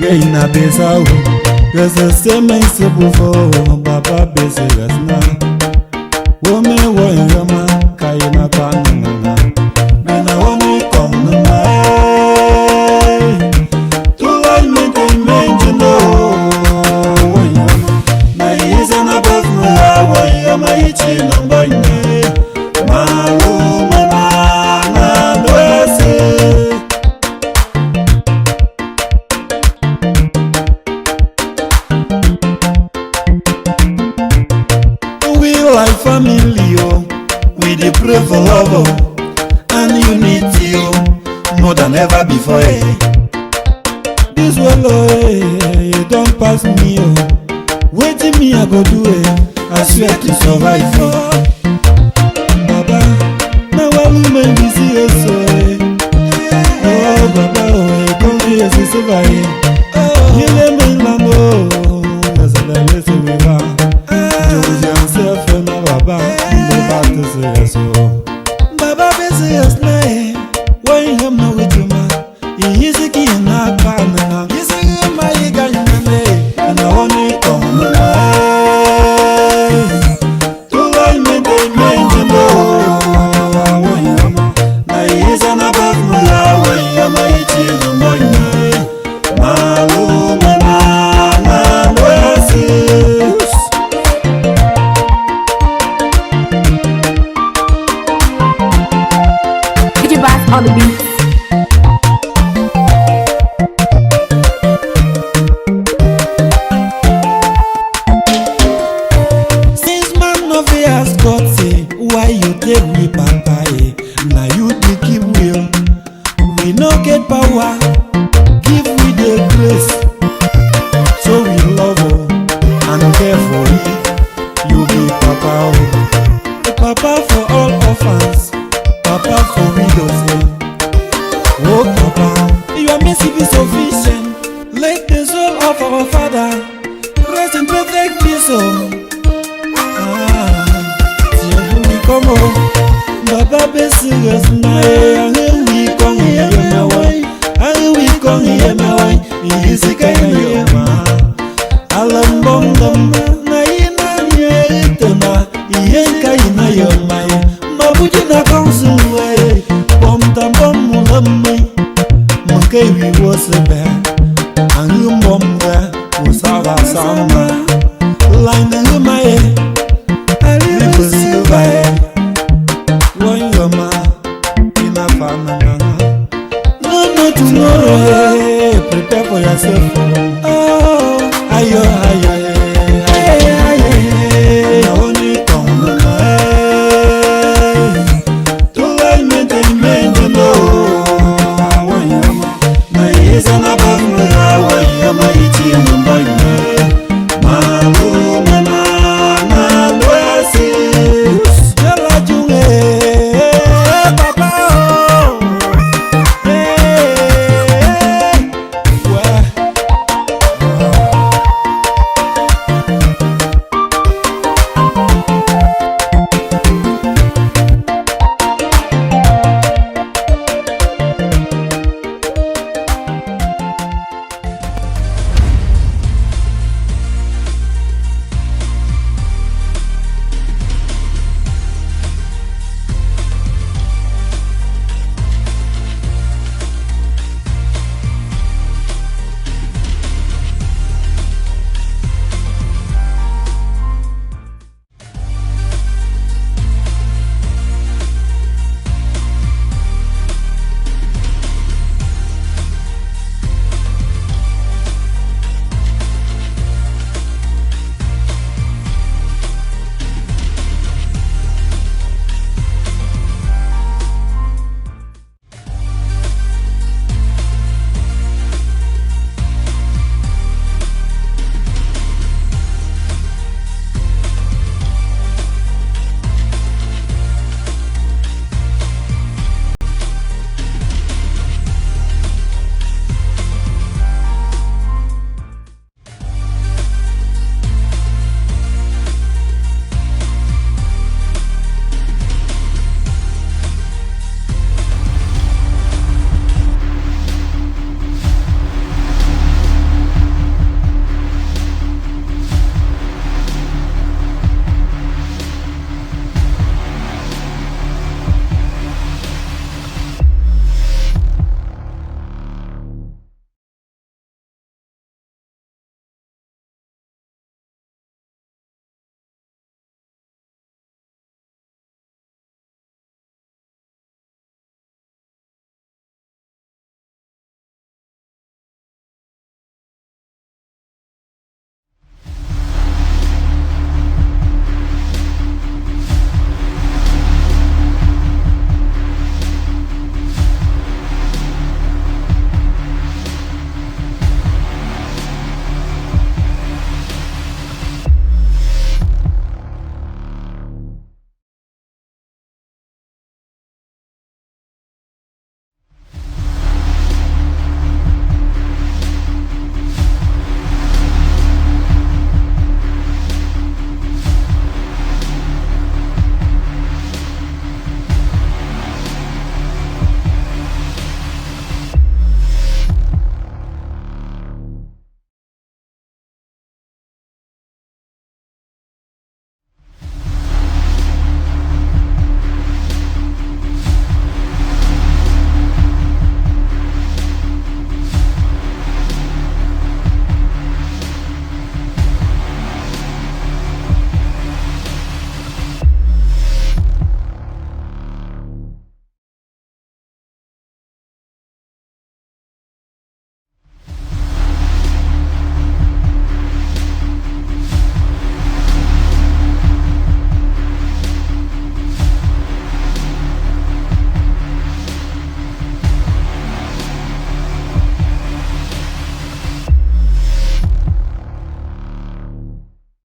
[SPEAKER 17] Reina Besau, Cause the same is before Baba Bese Gasna. Woman, Wirba, Kayana Panana. When I want me come to my to like me, they mean to know. My ears and above my Wirba, it's in a bunny. Malu, Mana, Wese. Like family, oh, we dey pray for love, oh, and unity, oh, more than ever before. This world, oh, you don't pass me, oh. Waiting me, I go do it. I swear to survive, oh. Baba, now I will make me see us, oh, Baba, oh, come here, see survive. You let me land, oh, that's what I listen to. Baba, Baba busy as night. Why you know with you, man? He is a key in our partner. He's a my guy, and I want to come to like me, they mean to know. Now he is an above my way. I'm a team of my name. Malu, Mana, Wese.
[SPEAKER 18] On the beat.
[SPEAKER 17] Since man of the has got say, why you take me, Papa? Now you dey keep will. We no get power, give me the grace. So we love you and care for you. You be Papa, Papa for all orphans, Papa for widows. Oh Papa, your mercy be sufficient. Let the soul of our Father rest in perfect peace. We come home, Baba be serious now. We come here, my way. We come here, my way. Is it kind of man? Alam bom bom, na ina nyetona. Yenka ina yomai. Mabuji na council way. Bom tam bom mulamai. Monkey we was a bear. And you bomba was our summer. Line and my I live with silver. One yoma in a family. No tomorrow. Prepare for yourself. Oh, ayo.